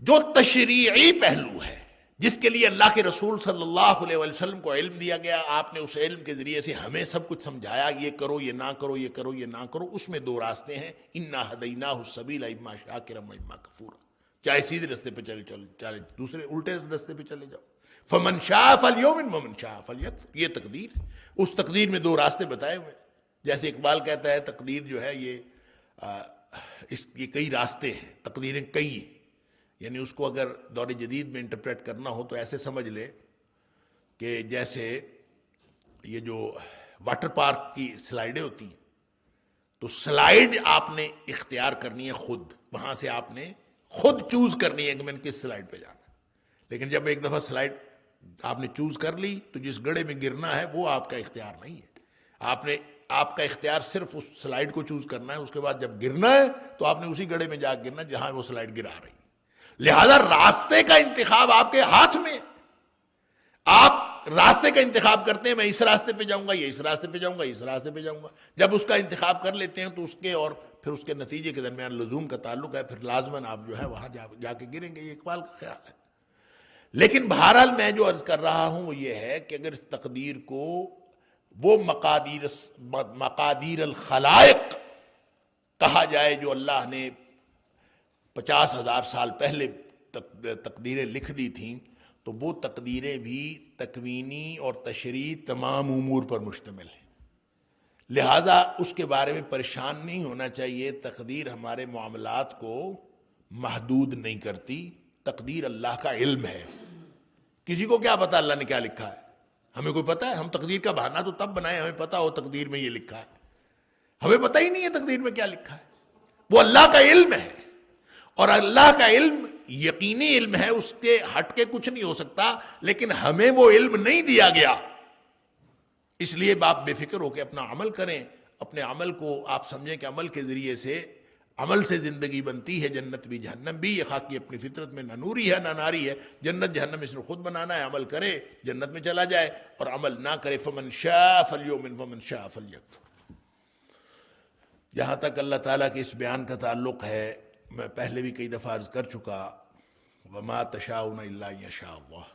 جو تشریعی پہلو ہے، جس کے لیے اللہ کے رسول صلی اللہ علیہ وسلم کو علم دیا گیا، آپ نے اس علم کے ذریعے سے ہمیں سب کچھ سمجھایا، یہ کرو یہ نہ کرو، یہ کرو یہ نہ کرو. اس میں دو راستے ہیں، انا ہدیناہ السبیل اما شاکرا و اما کفورا. چاہے سیدھے راستے پہ چلے چلو، چاہے دوسرے الٹے راستے پہ چلے جاؤ. فمن شاء فلیؤمن ومن شاء فلیکفر. یہ تقدیر، اس تقدیر میں دو راستے بتائے ہوئے. جیسے اقبال کہتا ہے تقدیر جو ہے یہ کئی راستے ہیں، تقدیریں کئی ہیں. یعنی اس کو اگر دور جدید میں انٹرپریٹ کرنا ہو تو ایسے سمجھ لے کہ جیسے یہ جو واٹر پارک کی سلائیڈیں ہوتی ہیں، تو سلائیڈ آپ نے اختیار کرنی ہے خود، وہاں سے آپ نے خود چوز کرنی ہے کہ میں نے کس سلائیڈ پہ جانا ہے. لیکن جب ایک دفعہ سلائیڈ آپ نے چوز کر لی تو جس گڑھے میں گرنا ہے وہ آپ کا اختیار نہیں ہے. آپ کا اختیار صرف اس سلائیڈ کو چوز کرنا ہے. اس کے بعد جب گرنا ہے تو آپ نے اسی گڑھے میں جا گرنا جہاں وہ سلائیڈ گرا رہی. لہذا راستے کا انتخاب آپ کے ہاتھ میں. آپ راستے کا انتخاب کرتے ہیں، میں اس راستے پہ جاؤں گا، یہ اس راستے پہ جاؤں گا، اس راستے پہ جاؤں گا. جب اس کا انتخاب کر لیتے ہیں تو اس کے اور پھر اس کے نتیجے کے درمیان لزوم کا تعلق ہے، پھر لازماً آپ جو ہے وہاں جا کے گریں گے. یہ اقبال کا خیال ہے. لیکن بہرحال میں جو عرض کر رہا ہوں وہ یہ ہے کہ اگر اس تقدیر کو وہ مقادیر الخلائق کہا جائے جو اللہ نے 50,000 سال پہلے تقدیریں لکھ دی تھیں، تو وہ تقدیریں بھی تکوینی اور تشریعی تمام امور پر مشتمل ہیں. لہذا اس کے بارے میں پریشان نہیں ہونا چاہیے. تقدیر ہمارے معاملات کو محدود نہیں کرتی. تقدیر اللہ کا علم ہے. کسی کو کیا پتا اللہ نے کیا لکھا ہے؟ ہمیں کوئی پتا ہے؟ ہم تقدیر کا بہانہ تو تب بنائیں ہمیں پتا ہو تقدیر میں یہ لکھا ہے. ہمیں پتہ ہی نہیں ہے تقدیر میں کیا لکھا ہے. وہ اللہ کا علم ہے، اور اللہ کا علم یقینی علم ہے، اس کے ہٹ کے کچھ نہیں ہو سکتا. لیکن ہمیں وہ علم نہیں دیا گیا، اس لیے آپ بے فکر ہو کے اپنا عمل کریں. اپنے عمل کو آپ سمجھیں کہ عمل کے ذریعے سے، عمل سے زندگی بنتی ہے، جنت بھی جہنم بھی. یہ خاکی اپنی فطرت میں نہ نوری ہے نہ ناری ہے. جنت جہنم اس نے خود بنانا ہے. عمل کرے جنت میں چلا جائے، اور عمل نہ کرے فمن شاء فلیؤمن ومن شاء فلیکفر. جہاں تک اللہ تعالیٰ کے اس بیان کا تعلق ہے، میں پہلے بھی کئی دفعہ عرض کر چکا، وما تشاؤون الا ان یشاء اللہ.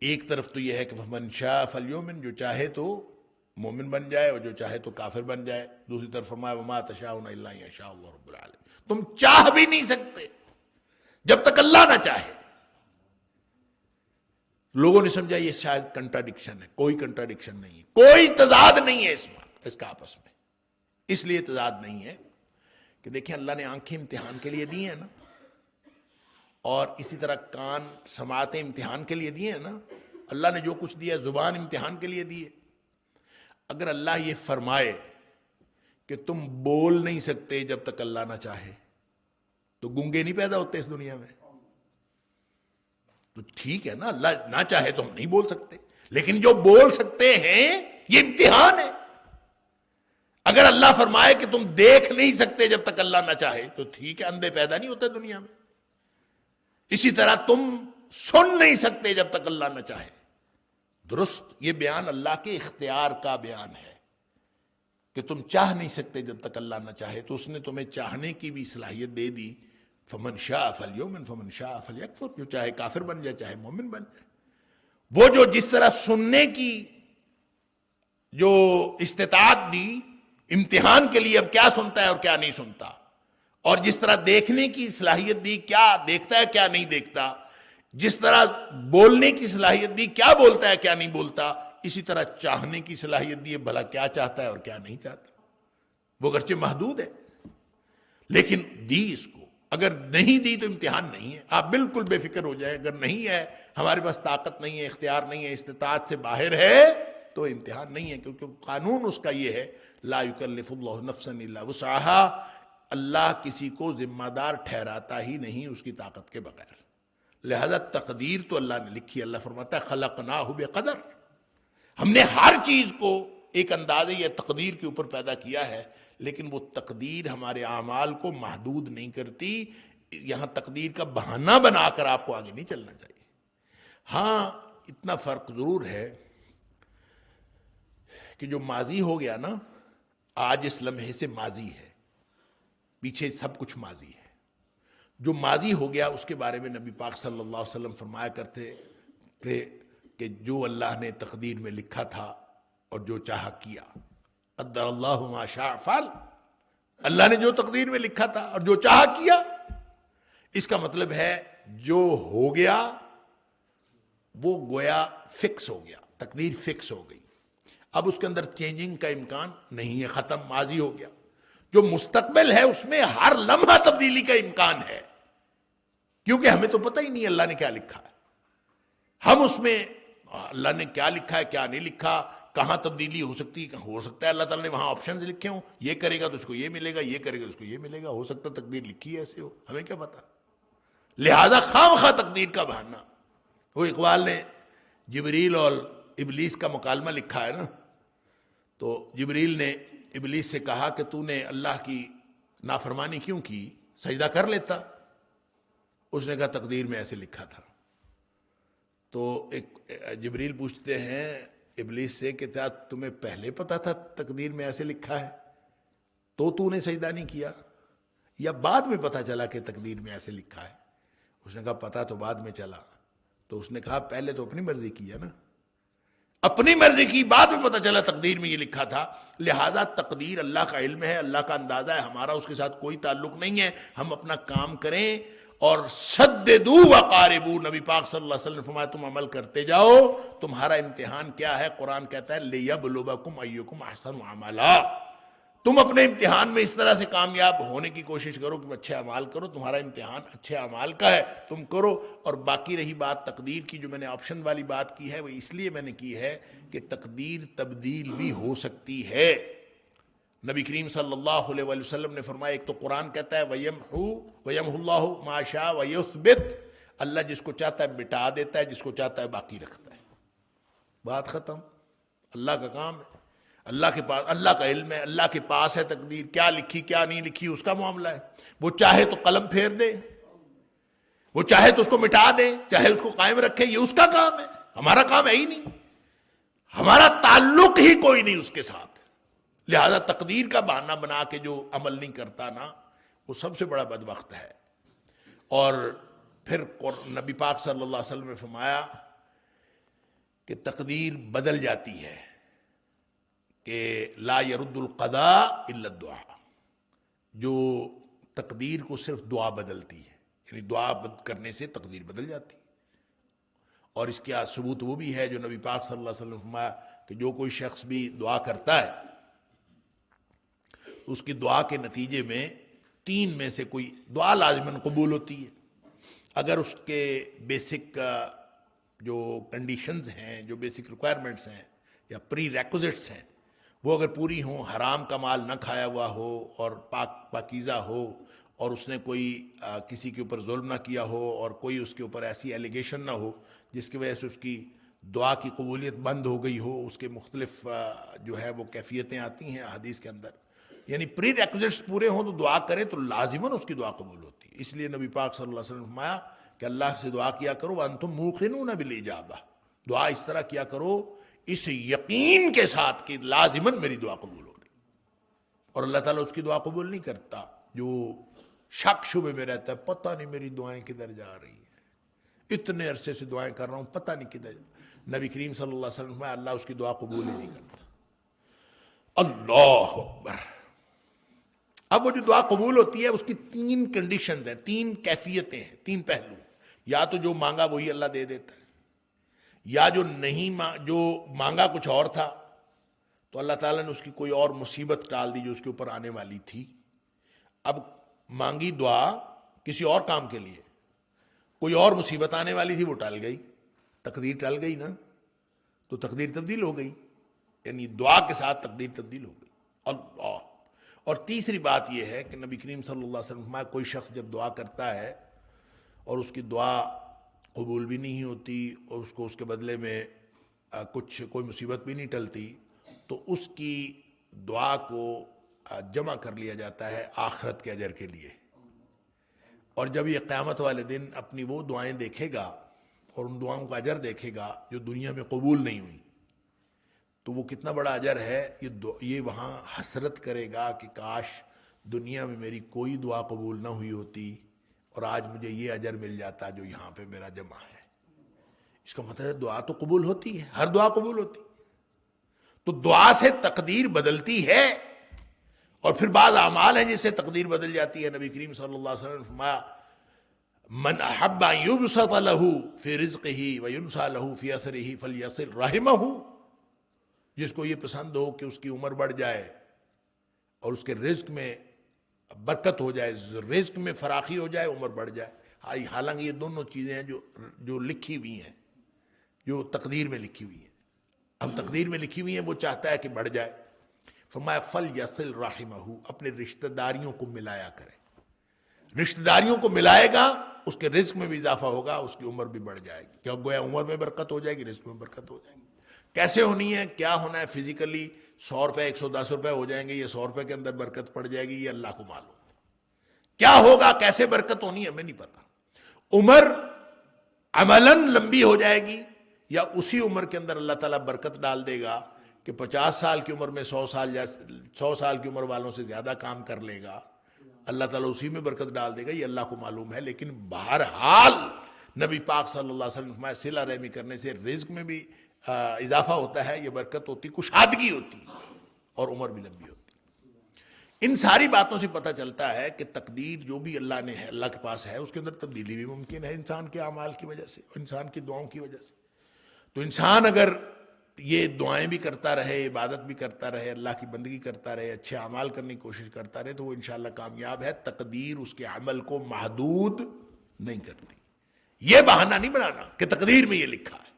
ایک طرف تو یہ ہے کہ فمن شاء فلیؤمن، جو چاہے تو مومن بن جائے اور جو چاہے تو کافر بن جائے. دوسری طرف فرمایا وما تشاؤون الا ان یشاء اللہ رب العالمین. تم چاہ بھی نہیں سکتے جب تک اللہ نہ چاہے. لوگوں نے سمجھا یہ شاید کنٹراڈکشن ہے. کوئی کنٹراڈکشن نہیں ہے، کوئی تضاد نہیں ہے اس کا آپس میں. اس لیے تضاد نہیں ہے کہ دیکھیں اللہ نے آنکھیں امتحان کے لیے دی ہیں نا، اور اسی طرح کان سماعتیں امتحان کے لیے دی ہیں نا. اللہ نے جو کچھ دیا زبان امتحان کے لیے دی ہے. اگر اللہ یہ فرمائے کہ تم بول نہیں سکتے جب تک اللہ نہ چاہے، تو گونگے نہیں پیدا ہوتے اس دنیا میں. تو ٹھیک ہے نا، اللہ نہ چاہے تو ہم نہیں بول سکتے، لیکن جو بول سکتے ہیں یہ امتحان ہے. اگر اللہ فرمائے کہ تم دیکھ نہیں سکتے جب تک اللہ نہ چاہے، تو ٹھیک ہے، اندھے پیدا نہیں ہوتے دنیا میں. اسی طرح تم سن نہیں سکتے جب تک اللہ نہ چاہے. درست، یہ بیان اللہ کے اختیار کا بیان ہے کہ تم چاہ نہیں سکتے جب تک اللہ نہ چاہے. تو اس نے تمہیں چاہنے کی بھی صلاحیت دے دی. فمن شاء فلیؤمن فمن شاء فلیکفر. جو چاہے کافر بن جائے، چاہے مومن بن جائے. وہ جو جس طرح سننے کی جو استطاعت دی امتحان کے لیے، اب کیا سنتا ہے اور کیا نہیں سنتا، اور جس طرح دیکھنے کی صلاحیت دی، کیا دیکھتا ہے کیا نہیں دیکھتا، جس طرح بولنے کی صلاحیت دی، کیا بولتا ہے کیا نہیں بولتا، اسی طرح چاہنے کی صلاحیت دی ہے، بھلا کیا چاہتا ہے اور کیا نہیں چاہتا. وہ گرچہ محدود ہے لیکن دی اس کو. اگر نہیں دی تو امتحان نہیں ہے، آپ بالکل بے فکر ہو جائیں. اگر نہیں ہے، ہمارے پاس طاقت نہیں ہے، اختیار نہیں ہے، استطاعت سے باہر ہے، تو امتحان نہیں ہے. کیونکہ قانون اس کا یہ ہے لا یکلف اللہ نفسا الا وسعها، اللہ کسی کو ذمہ دار ٹھہراتا ہی نہیں اس کی طاقت کے بغیر. لہذا تقدیر تو اللہ نے لکھی. اللہ فرماتا ہے خلقناہ بقدر، ہم نے ہر چیز کو ایک اندازے یا تقدیر کے اوپر پیدا کیا ہے، لیکن وہ تقدیر ہمارے اعمال کو محدود نہیں کرتی. یہاں تقدیر کا بہانہ بنا کر آپ کو آگے نہیں چلنا چاہیے. ہاں اتنا فرق ضرور ہے کہ جو ماضی ہو گیا نا، آج اس لمحے سے ماضی ہے، پیچھے سب کچھ ماضی ہے. جو ماضی ہو گیا اس کے بارے میں نبی پاک صلی اللہ علیہ وسلم فرمایا کرتے تھے کہ جو اللہ نے تقدیر میں لکھا تھا اور جو چاہا کیا، قدر اللہ ما شاء فعل، اللہ نے جو تقدیر میں لکھا تھا اور جو چاہا کیا. اس کا مطلب ہے جو ہو گیا وہ گویا فکس ہو گیا، تقدیر فکس ہو گئی، اب اس کے اندر چینجنگ کا امکان نہیں ہے، ختم، ماضی ہو گیا. جو مستقبل ہے اس میں ہر لمحہ تبدیلی کا امکان ہے، کیونکہ ہمیں تو پتہ ہی نہیں اللہ نے کیا لکھا ہے. ہم اس میں اللہ نے کیا لکھا ہے کیا نہیں لکھا، کہاں تبدیلی ہو سکتی، ہو سکتا ہے اللہ تعالیٰ نے وہاں آپشنز لکھے ہوں، یہ کرے گا تو اس کو یہ ملے گا، یہ کرے گا تو اس کو یہ ملے گا، ہو سکتا ہے تقدیر لکھی ہے ایسے ہو، ہمیں کیا پتا. لہذا خام خواہ تقدیر کا بہانہ. وہ اقبال نے جبریل اور ابلیس کا مکالمہ لکھا ہے نا، تو جبریل نے ابلیس سے کہا کہ تو نے اللہ کی نافرمانی کیوں کی، سجدہ کر لیتا. اس نے کہا تقدیر میں ایسے لکھا تھا. تو ایک جبریل پوچھتے ہیں ابلیس سے کہ کیا تمہیں پہلے پتا تھا تقدیر میں ایسے لکھا ہے تو نے سجدہ نہیں کیا، یا بعد میں پتا چلا کہ تقدیر میں ایسے لکھا ہے؟ اس نے کہا پتا تو بعد میں چلا. تو اس نے کہا پہلے تو اپنی مرضی کی ہے نا، اپنی مرضی کی، بعد میں پتا چلا تقدیر میں یہ لکھا تھا. لہذا تقدیر اللہ کا علم ہے، اللہ کا اندازہ ہے، ہمارا اس کے ساتھ کوئی تعلق نہیں ہے. ہم اپنا کام کریں اور سددوا وقاربوا، نبی پاک صلی اللہ علیہ وسلم نے فرمایا تم عمل کرتے جاؤ. تمہارا امتحان کیا ہے؟ قرآن کہتا ہے لیبلوکم ایکم احسن عملا. تم اپنے امتحان میں اس طرح سے کامیاب ہونے کی کوشش کرو کہ اچھے اعمال کرو، تمہارا امتحان اچھے اعمال کا ہے، تم کرو. اور باقی رہی بات تقدیر کی، جو میں نے آپشن والی بات کی ہے وہ اس لیے میں نے کی ہے کہ تقدیر تبدیل بھی ہو سکتی ہے. نبی کریم صلی اللہ علیہ وسلم نے فرمایا، ایک تو قرآن کہتا ہے وَيَمْحُ اللَّهُ مَا شَاءَ وَيُثْبِتُ، اللہ جس کو چاہتا ہے مٹا دیتا ہے، جس کو چاہتا ہے باقی رکھتا ہے. بات ختم. اللہ کا کام ہے، اللہ کے پاس، اللہ کا علم ہے، اللہ کے پاس ہے تقدیر، کیا لکھی کیا نہیں لکھی اس کا معاملہ ہے. وہ چاہے تو قلم پھیر دے، وہ چاہے تو اس کو مٹا دے، چاہے اس کو قائم رکھے، یہ اس کا کام ہے، ہمارا کام ہے ہی نہیں، ہمارا تعلق ہی کوئی نہیں اس کے ساتھ. لہذا تقدیر کا بہانہ بنا کے جو عمل نہیں کرتا نا، وہ سب سے بڑا بدبخت ہے. اور پھر نبی پاک صلی اللہ علیہ وسلم نے فرمایا کہ تقدیر بدل جاتی ہے، کہ لا يرد القضاء الا الدعاء، جو تقدیر کو صرف دعا بدلتی ہے، یعنی دعا کرنے سے تقدیر بدل جاتی ہے. اور اس کا ثبوت وہ بھی ہے جو نبی پاک صلی اللہ علیہ وسلم نے فرمایا کہ جو کوئی شخص بھی دعا کرتا ہے اس کی دعا کے نتیجے میں 3 میں سے کوئی دعا لازماً قبول ہوتی ہے، اگر اس کے بیسک جو کنڈیشنز ہیں، جو بیسک ریکوائرمنٹس ہیں یا پری ریکوزٹس ہیں، وہ اگر پوری ہوں، حرام کا مال نہ کھایا ہوا ہو اور پاکیزہ ہو، اور اس نے کوئی کسی کے اوپر ظلم نہ کیا ہو، اور کوئی اس کے اوپر ایسی ایلیگیشن نہ ہو جس کی وجہ سے اس کی دعا کی قبولیت بند ہو گئی ہو. اس کے مختلف جو ہے وہ کیفیتیں آتی ہیں حدیث کے اندر، یعنی پری ریکوزٹس پورے ہوں تو دعا کرے تو لازماً اس کی دعا قبول ہوتی ہے. اس لیے نبی پاک صلی اللہ علیہ وسلم نے فرمایا کہ اللہ سے دعا کیا کرو وانتم موقنون بالاجابہ، دعا اس طرح کیا کرو اس یقین کے ساتھ کہ لازماً میری دعا قبول ہوگی. اور اللہ تعالیٰ اس کی دعا قبول نہیں کرتا جو شک شبے میں رہتا ہے، پتہ نہیں میری دعائیں کدھر جا رہی ہیں، اتنے عرصے سے دعائیں کر رہا ہوں پتہ نہیں کدھر. نبی کریم صلی اللہ علیہ وسلم اللہ اس کی دعا قبول ہی نہیں کرتا. اللہ اکبر. اب وہ جو دعا قبول ہوتی ہے اس کی 3 کنڈیشنز ہیں، 3 کیفیتیں ہیں، 3 پہلو. یا تو جو مانگا وہی اللہ دے دیتا ہے، یا جو مانگا کچھ اور تھا تو اللہ تعالیٰ نے اس کی کوئی اور مصیبت ٹال دی جو اس کے اوپر آنے والی تھی. اب مانگی دعا کسی اور کام کے لیے، کوئی اور مصیبت آنے والی تھی وہ ٹل گئی، تقدیر ٹل گئی نا، تو تقدیر تبدیل ہو گئی، یعنی دعا کے ساتھ تقدیر تبدیل ہو گئی۔ اللہ۔ اور تیسری بات یہ ہے کہ نبی کریم صلی اللہ علیہ وسلم فرمایا کوئی شخص جب دعا کرتا ہے اور اس کی دعا قبول بھی نہیں ہوتی اور اس کو اس کے بدلے میں کوئی مصیبت بھی نہیں ٹلتی، تو اس کی دعا کو جمع کر لیا جاتا ہے آخرت کے اجر کے لیے، اور جب یہ قیامت والے دن اپنی وہ دعائیں دیکھے گا اور ان دعاؤں کا اجر دیکھے گا جو دنیا میں قبول نہیں ہوئی، تو وہ کتنا بڑا اجر ہے، یہ وہاں حسرت کرے گا کہ کاش دنیا میں میری کوئی دعا قبول نہ ہوئی ہوتی اور آج مجھے یہ اجر مل جاتا جو یہاں پہ میرا جمع ہے۔ اس کا مطلب ہے دعا تو قبول ہوتی ہے، ہر دعا قبول ہوتی ہے، تو دعا سے تقدیر بدلتی ہے، اور پھر بعض اعمال ہیں جس سے تقدیر بدل جاتی ہے۔ نبی کریم صلی اللہ علیہ وسلم نے فرمایا من احب ان یبسط له فی رزقہ وینسى له فی اثرہ فلیصل رحمہ، جس کو یہ پسند ہو کہ اس کی عمر بڑھ جائے اور اس کے رزق میں برکت ہو جائے، رزق میں فراخی ہو جائے، عمر بڑھ جائے، حالانکہ یہ دونوں چیزیں ہیں جو لکھی ہوئی ہیں، جو تقدیر میں لکھی ہوئی ہیں۔ اب تقدیر میں لکھی ہوئی ہیں، وہ چاہتا ہے کہ بڑھ جائے، فرمایا فلیصل رحمہ، اپنے رشتہ داریوں کو ملایا کرے، رشتہ داریوں کو ملائے گا، اس کے رزق میں بھی اضافہ ہوگا، اس کی عمر بھی بڑھ جائے گی، کیوں گویا عمر میں برکت ہو جائے گی، رزق میں برکت ہو جائے گی۔ کیسے ہونی ہے، کیا ہونا ہے فزیکلی، 100 روپے 110 روپے ہو جائیں گے، یہ 100 روپے کے اندر برکت پڑ جائے گی، یہ اللہ کو معلوم۔ کیا ہوگا، کیسے برکت ہونی ہے، ہمیں نہیں پتا۔ عمر عملاً لمبی ہو جائے گی، یا اسی عمر کے اندر اللہ تعالیٰ برکت ڈال دے گا کہ 50 سال کی عمر میں 100 سال کی عمر والوں سے زیادہ کام کر لے گا، اللہ تعالیٰ اسی میں برکت ڈال دے گا، یہ اللہ کو معلوم ہے۔ لیکن بہرحال نبی پاک صلی اللہ علیہ وسلم صلہ رحمی کرنے سے رزق میں بھی اضافہ ہوتا ہے، یہ برکت ہوتی، کشادگی ہوتی، اور عمر بھی لمبی ہوتی۔ ان ساری باتوں سے پتہ چلتا ہے کہ تقدیر جو بھی اللہ نے ہے، اللہ کے پاس ہے، اس کے اندر تبدیلی بھی ممکن ہے انسان کے اعمال کی وجہ سے، انسان کی دعاؤں کی وجہ سے۔ تو انسان اگر یہ دعائیں بھی کرتا رہے، عبادت بھی کرتا رہے، اللہ کی بندگی کرتا رہے، اچھے اعمال کرنے کی کوشش کرتا رہے، تو وہ انشاءاللہ کامیاب ہے۔ تقدیر اس کے عمل کو محدود نہیں کرتی۔ یہ بہانہ نہیں بنانا کہ تقدیر میں یہ لکھا ہے،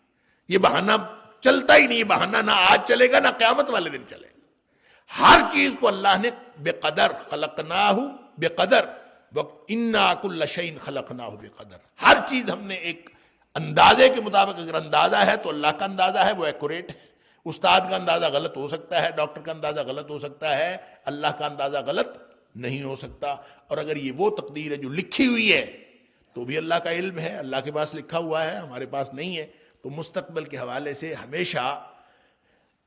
یہ بہانہ چلتا ہی نہیں، یہ بہانہ نہ آج چلے گا نہ قیامت والے دن چلے گا۔ ہر چیز کو اللہ نے بے قدر، خلقناہ بے قدر، انا کل شیء خلقناہ بے قدر، ہر چیز ہم نے ایک اندازے کے مطابق، اگر اندازہ ہے تو اللہ کا اندازہ ہے، وہ ایکوریٹ ہے۔ استاد کا اندازہ غلط ہو سکتا ہے، ڈاکٹر کا اندازہ غلط ہو سکتا ہے، اللہ کا اندازہ غلط نہیں ہو سکتا۔ اور اگر یہ وہ تقدیر ہے جو لکھی ہوئی ہے تو بھی اللہ کا علم ہے، اللہ کے پاس لکھا ہوا ہے، ہمارے پاس نہیں ہے۔ تو مستقبل کے حوالے سے ہمیشہ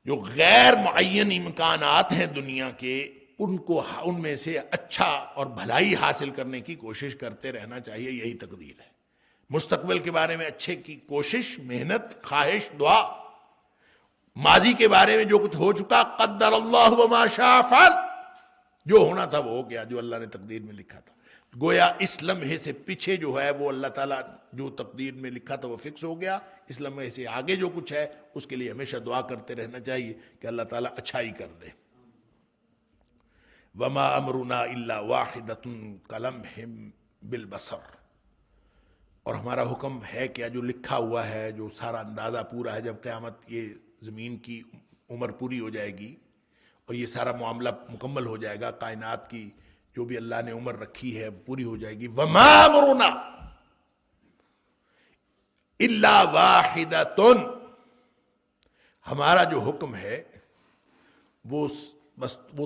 جو غیر معین امکانات ہیں دنیا کے، ان میں سے اچھا اور بھلائی حاصل کرنے کی کوشش کرتے رہنا چاہیے، یہی تقدیر ہے۔ مستقبل کے بارے میں اچھے کی کوشش، محنت، خواہش، دعا۔ ماضی کے بارے میں جو کچھ ہو چکا، قدر اللہ وما شاء فعل، جو ہونا تھا وہ ہو گیا، جو اللہ نے تقدیر میں لکھا تھا۔ گویا اس لمحے سے پیچھے جو ہے وہ اللہ تعالیٰ جو تقدیر میں لکھا تھا وہ فکس ہو گیا، اس لمحے سے آگے جو کچھ ہے اس کے لیے ہمیشہ دعا کرتے رہنا چاہیے کہ اللہ تعالیٰ اچھائی کر دے۔ وما امرنا الا واحدۃ کلمح بالبصر، اور ہمارا حکم ہے کیا، جو لکھا ہوا ہے، جو سارا اندازہ پورا ہے، جب قیامت یہ زمین کی عمر پوری ہو جائے گی اور یہ سارا معاملہ مکمل ہو جائے گا، کائنات کی جو بھی اللہ نے عمر رکھی ہے پوری ہو جائے گی، وما امرنا الا واحدۃ، ہمارا جو حکم ہے وہ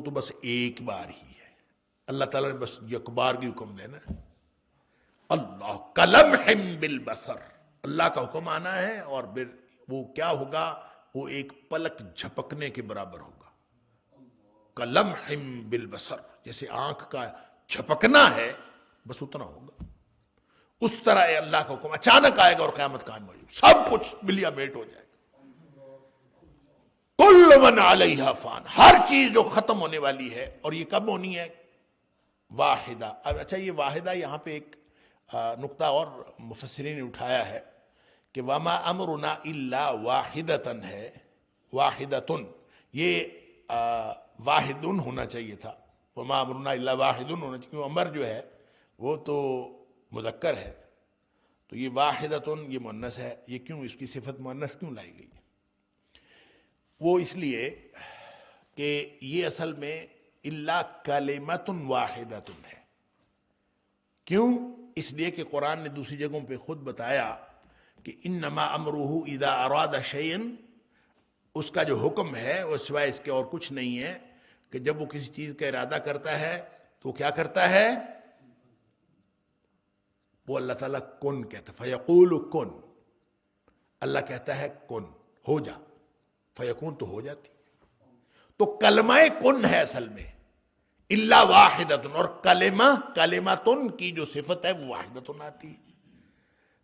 تو بس ایک بار ہی ہے۔ اللہ تعالیٰ نے بس یک بار کی حکم دینا ہے۔ اللہ کلمح بالبصر، اللہ کا حکم آنا ہے، اور پھر وہ کیا ہوگا، وہ ایک پلک جھپکنے کے برابر ہوگا۔ کلمح بالبصر، جیسے آنکھ کا جھپکنا ہے، بس اتنا ہوگا۔ اس طرح اللہ کا حکم اچانک آئے گا اور قیامت قائم ہو جائے گی، سب کچھ ملیا میٹ ہو جائے گا۔ کل من علیہا فان، ہر چیز جو ختم ہونے والی ہے، اور یہ کب ہونی ہے، واحدہ۔ اب اچھا، یہ واحدہ یہاں پہ ایک نقطہ اور مفسرین نے اٹھایا ہے کہ وما امرنا الا واحدۃ ہے، واحدۃ، یہ واحد ہونا چاہیے تھا، وما امرنا الا واحد ہونا چاہیے، کیوں امر جو ہے وہ تو مذکر ہے تو یہ واحدۃ یہ مؤنث ہے. یہ کیوں اس کی صفت مؤنث کیوں لائی گئی؟ وہ اس لیے کہ یہ اصل میں الا کلمۃ واحدۃ ہے. کیوں؟ اس لیے کہ قرآن نے دوسری جگہوں پہ خود بتایا کہ انما امرہ اذا اراد شیئا، اس کا جو حکم ہے وہ سوائے اس کے اور کچھ نہیں ہے کہ جب وہ کسی چیز کا ارادہ کرتا ہے تو کیا کرتا ہے؟ وہ اللہ تعالیٰ کن کہتا ہے، فیقول کن، اللہ کہتا ہے کن، ہو جا، فیکون تو ہو جاتی. تو کلمہ کن ہے اصل میں الا واحدۃ، اور کلمتن کی جو صفت ہے وہ واحدۃ آتی.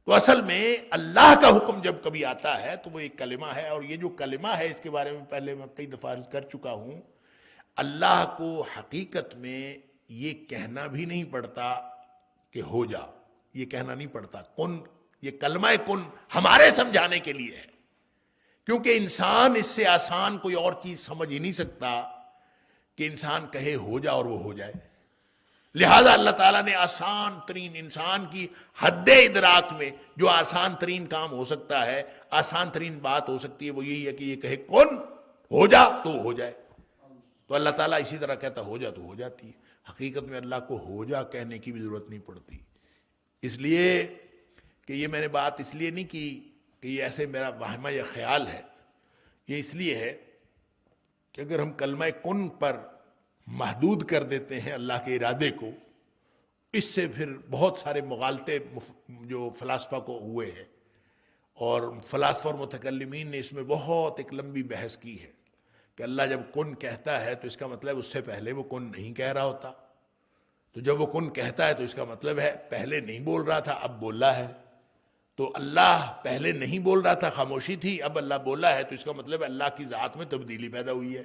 تو اصل میں اللہ کا حکم جب کبھی آتا ہے تو وہ ایک کلمہ ہے، اور یہ جو کلمہ ہے اس کے بارے میں پہلے میں کئی دفعہ عرض کر چکا ہوں، اللہ کو حقیقت میں یہ کہنا بھی نہیں پڑتا کہ ہو جا، یہ کہنا نہیں پڑتا. کن، یہ کلمہ کن ہمارے سمجھانے کے لیے ہے، کیونکہ انسان اس سے آسان کوئی اور چیز سمجھ ہی نہیں سکتا کہ انسان کہے ہو جا اور وہ ہو جائے. لہذا اللہ تعالیٰ نے آسان ترین، انسان کی حد ادراک میں جو آسان ترین کام ہو سکتا ہے، آسان ترین بات ہو سکتی ہے، وہ یہی ہے کہ یہ کہے کن، ہو جا تو ہو جائے. تو اللہ تعالیٰ اسی طرح کہتا ہو جا تو ہو جاتی ہے. حقیقت میں اللہ کو ہو جا کہنے کی بھی ضرورت نہیں پڑتی. اس لیے کہ یہ میں نے بات اس لیے نہیں کی کہ یہ ایسے میرا وہمہ یا خیال ہے، یہ اس لیے ہے کہ اگر ہم کلمہ کن پر محدود کر دیتے ہیں اللہ کے ارادے کو، اس سے پھر بہت سارے مغالطے جو فلاسفہ کو ہوئے ہیں، اور فلاسفہ اور متکلمین نے اس میں بہت ایک لمبی بحث کی ہے کہ اللہ جب کن کہتا ہے تو اس کا مطلب اس سے پہلے وہ کن نہیں کہہ رہا ہوتا. تو جب وہ کن کہتا ہے تو اس کا مطلب ہے پہلے نہیں بول رہا تھا اب بولا ہے. تو اللہ پہلے نہیں بول رہا تھا، خاموشی تھی، اب اللہ بولا ہے، تو اس کا مطلب ہے اللہ کی ذات میں تبدیلی پیدا ہوئی ہے.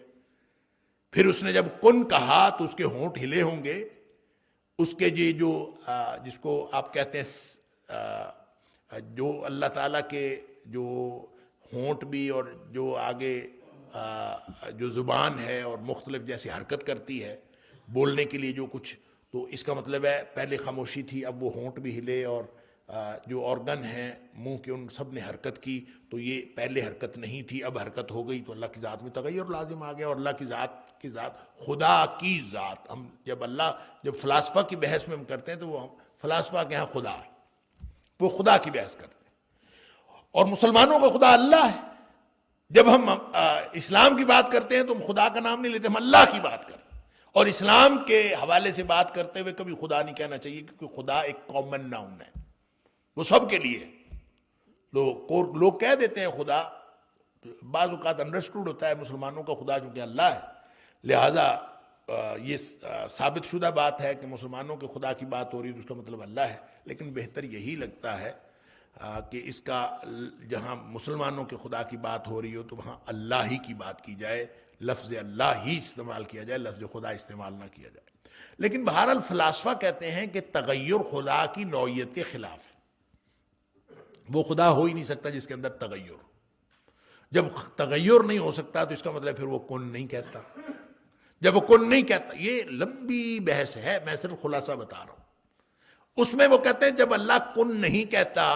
پھر اس نے جب کن کہا تو اس کے ہونٹ ہلے ہوں گے، اس کے جو جس کو آپ کہتے ہیں جو اللہ تعالیٰ کے جو ہونٹ بھی اور جو آگے جو زبان ہے اور مختلف جیسی حرکت کرتی ہے بولنے کے لیے جو کچھ، تو اس کا مطلب ہے پہلے خاموشی تھی اب وہ ہونٹ بھی ہلے، اور جو آرگن ہیں منہ کے ان سب نے حرکت کی. تو یہ پہلے حرکت نہیں تھی اب حرکت ہو گئی، تو اللہ کی ذات میں تغیر لازم آ گیا. اور اللہ کی ذات خدا کی ذات، ہم جب فلاسفہ کی بحث میں ہم کرتے ہیں تو وہ فلاسفہ کے ہاں خدا ہے، وہ خدا کی بحث کرتے ہیں، اور مسلمانوں کا خدا اللہ ہے. جب ہم اسلام کی بات کرتے ہیں تو ہم خدا کا نام نہیں لیتے، ہم اللہ کی بات کرتے ہیں. اور اسلام کے حوالے سے بات کرتے ہوئے کبھی خدا نہیں کہنا چاہیے، کیونکہ خدا ایک کامن ناؤن ہے، وہ سب کے لیے. لوگ کہہ دیتے ہیں خدا، بعض اوقات انڈرسٹوڈ ہوتا ہے مسلمانوں کا خدا چونکہ اللہ ہے، لہذا یہ ثابت شدہ بات ہے کہ مسلمانوں کے خدا کی بات ہو رہی ہے تو اس کا مطلب اللہ ہے. لیکن بہتر یہی لگتا ہے کہ اس کا جہاں مسلمانوں کے خدا کی بات ہو رہی ہو تو وہاں اللہ ہی کی بات کی جائے، لفظ اللہ ہی استعمال کیا جائے، لفظ خدا استعمال نہ کیا جائے. لیکن بہرحال فلاسفہ کہتے ہیں کہ تغیر خدا کی نوعیت کے خلاف ہے. وہ خدا ہو ہی نہیں سکتا جس کے اندر تغیر ہو. جب تغیر نہیں ہو سکتا تو اس کا مطلب پھر وہ کن نہیں کہتا. جب وہ کن نہیں کہتا، یہ لمبی بحث ہے، میں صرف خلاصہ بتا رہا ہوں. اس میں وہ کہتے ہیں جب اللہ کن نہیں کہتا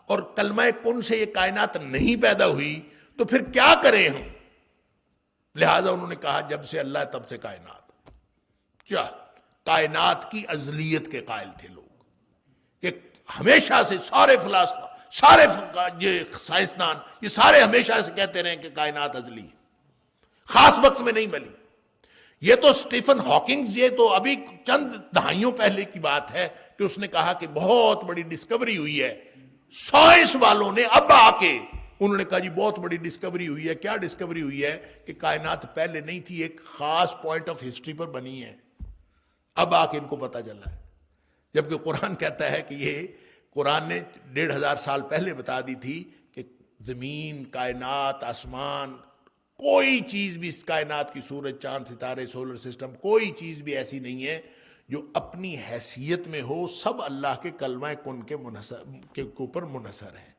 اور کلمہ کن سے یہ کائنات نہیں پیدا ہوئی تو پھر کیا کریں ہم؟ لہذا انہوں نے کہا جب سے اللہ تب سے کائنات. کائنات کی ازلیت کے قائل تھے لوگ، کہ ہمیشہ سے سارے فلاسفہ، سارے یہ سائنسدان، یہ سارے ہمیشہ سے کہتے رہے کہ کائنات ازلی ہے، خاص وقت میں نہیں ملی. یہ تو سٹیفن ہاکنگز، یہ تو ابھی چند دہائیوں پہلے کی بات ہے کہ اس نے کہا کہ بہت بڑی ڈسکوری ہوئی ہے. سائنس والوں نے اب آ کے انہوں نے کہا جی بہت بڑی ڈسکوری ہوئی ہے. کیا ڈسکوری ہوئی ہے؟ کہ کائنات پہلے نہیں تھی، ایک خاص پوائنٹ آف ہسٹری پر بنی ہے. اب آ کے ان کو پتہ چلا ہے، جبکہ قرآن کہتا ہے کہ یہ قرآن نے 1500 سال پہلے بتا دی تھی کہ زمین، کائنات، آسمان، کوئی چیز بھی اس کائنات کی، سورج، چاند، ستارے، سولر سسٹم، کوئی چیز بھی ایسی نہیں ہے جو اپنی حیثیت میں ہو، سب اللہ کے کلمہ کن کے اوپر منحصر ہے.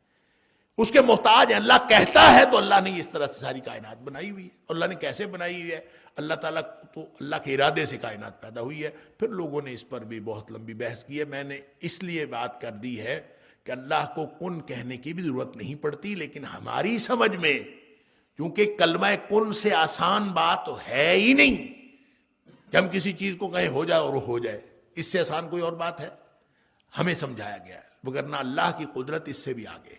اس کے محتاج ہیں. اللہ کہتا ہے تو اللہ نے اس طرح سے ساری کائنات بنائی ہوئی ہے. اور اللہ نے کیسے بنائی ہوئی ہے؟ اللہ تعالیٰ تو اللہ کے ارادے سے کائنات پیدا ہوئی ہے. پھر لوگوں نے اس پر بھی بہت لمبی بحث کی ہے. میں نے اس لیے بات کر دی ہے کہ اللہ کو کن کہنے کی بھی ضرورت نہیں پڑتی، لیکن ہماری سمجھ میں کیونکہ کلمہ کن سے آسان بات ہے ہی نہیں کہ ہم کسی چیز کو کہیں ہو جائے اور ہو جائے، اس سے آسان کوئی اور بات ہے؟ ہمیں سمجھایا گیا ہے. وگرنہ اللہ کی قدرت اس سے بھی آگے،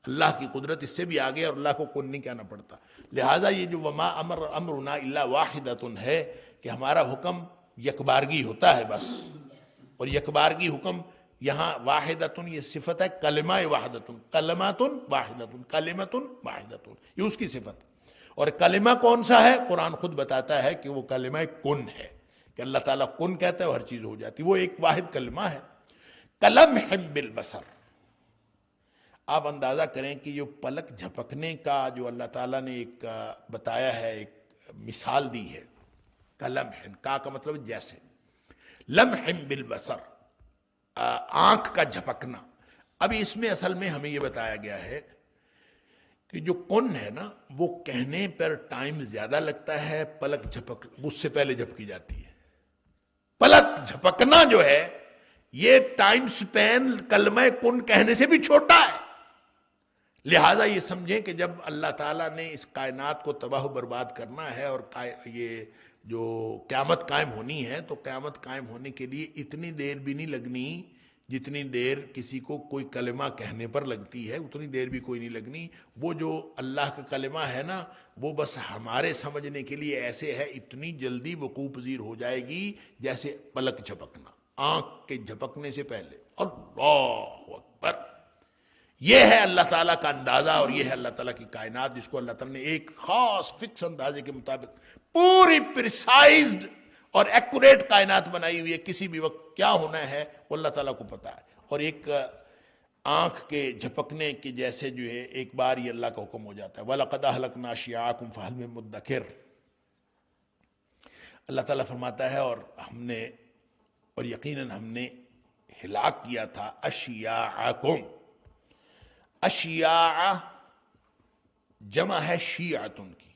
اللہ کی قدرت اس سے بھی آگے، اور اللہ کو کن نہیں کہنا پڑتا. لہٰذا یہ جو وما امرنا الا واحدۃ ہے کہ ہمارا حکم یکبارگی ہوتا ہے بس. اور یکبارگی حکم یہاں واحدۃ یہ صفت ہے کلمہ واحدۃ، کلمۃ واحدۃ، کلمۃ واحدۃ، یہ اس کی صفت. اور کلمہ کون سا ہے؟ قرآن خود بتاتا ہے کہ وہ کلمہ کن ہے، کہ اللہ تعالیٰ کن کہتا ہے اور ہر چیز ہو جاتی. وہ ایک واحد کلمہ ہے. کلمح بالبصر، آپ اندازہ کریں کہ جو پلک جھپکنے کا جو اللہ تعالیٰ نے ایک بتایا ہے، ایک مثال دی ہے. کلمح، کا مطلب جیسے، لمح بالبصر، آنکھ کا جھپکنا. اب اس میں اصل میں ہمیں یہ بتایا گیا ہے کہ جو کن ہے نا، وہ کہنے پر ٹائم زیادہ لگتا ہے، پلک جھپک اس سے پہلے جھپکی جاتی ہے. پلک جھپکنا جو ہے یہ ٹائم سپین کلمہ کن کہنے سے بھی چھوٹا ہے. لہٰذا یہ سمجھیں کہ جب اللہ تعالیٰ نے اس کائنات کو تباہ و برباد کرنا ہے اور یہ جو قیامت قائم ہونی ہے، تو قیامت قائم ہونے کے لیے اتنی دیر بھی نہیں لگنی جتنی دیر کسی کو کوئی کلمہ کہنے پر لگتی ہے، اتنی دیر بھی کوئی نہیں لگنی. وہ جو اللہ کا کلمہ ہے نا، وہ بس ہمارے سمجھنے کے لیے ایسے ہے، اتنی جلدی وقوع پذیر ہو جائے گی جیسے پلک جھپکنا، آنکھ کے جھپکنے سے پہلے. اللہ اکبر! یہ ہے اللہ تعالیٰ کا اندازہ، اور یہ ہے اللہ تعالیٰ کی کائنات، جس کو اللہ تعالیٰ نے ایک خاص فکس اندازے کے مطابق پوری پریسائزڈ اور ایکوریٹ کائنات بنائی ہوئی ہے. کسی بھی وقت کیا ہونا ہے وہ اللہ تعالیٰ کو پتا ہے. اور ایک آنکھ کے جھپکنے کے جیسے جو ہے ایک بار یہ اللہ کا حکم ہو جاتا ہے. وَلَقَدْ أَهْلَكْنَا أَشْيَاعَكُمْ فَهَلْ مِن مُدَّكِرٍ. اللہ تعالیٰ فرماتا ہے اور یقیناً ہم نے ہلاک کیا تھا اشیاعکم. اشیاع جمع ہے شیعتن کی،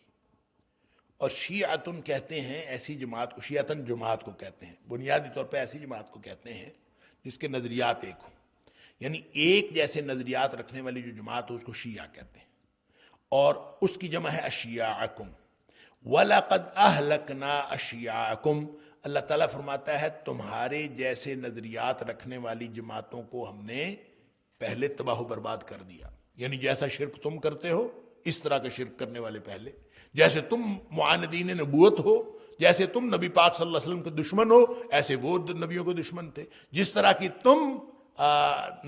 اور شیعتن کہتے ہیں ایسی جماعت کو، شیعتن جماعت کو کہتے ہیں، بنیادی طور پہ ایسی جماعت کو کہتے ہیں جس کے نظریات ایک ہوں. یعنی ایک جیسے نظریات رکھنے والی جو جماعت ہو اس کو شیعہ کہتے ہیں. اور اس کی جمع ہے اشیاعکم. وَلَقَدْ أَهْلَكْنَا أَشْيَاعَكُمْ. اللہ تعالیٰ فرماتا ہے تمہارے جیسے نظریات رکھنے والی جماعتوں کو ہم نے پہلے تباہ و برباد کر دیا. یعنی جیسا شرک تم کرتے ہو اس طرح کا شرک کرنے والے پہلے، جیسے تم معاندین نبوت ہو، جیسے تم نبی پاک صلی اللہ علیہ وسلم کے دشمن ہو، ایسے وہ نبیوں کے دشمن تھے. جس طرح کی تم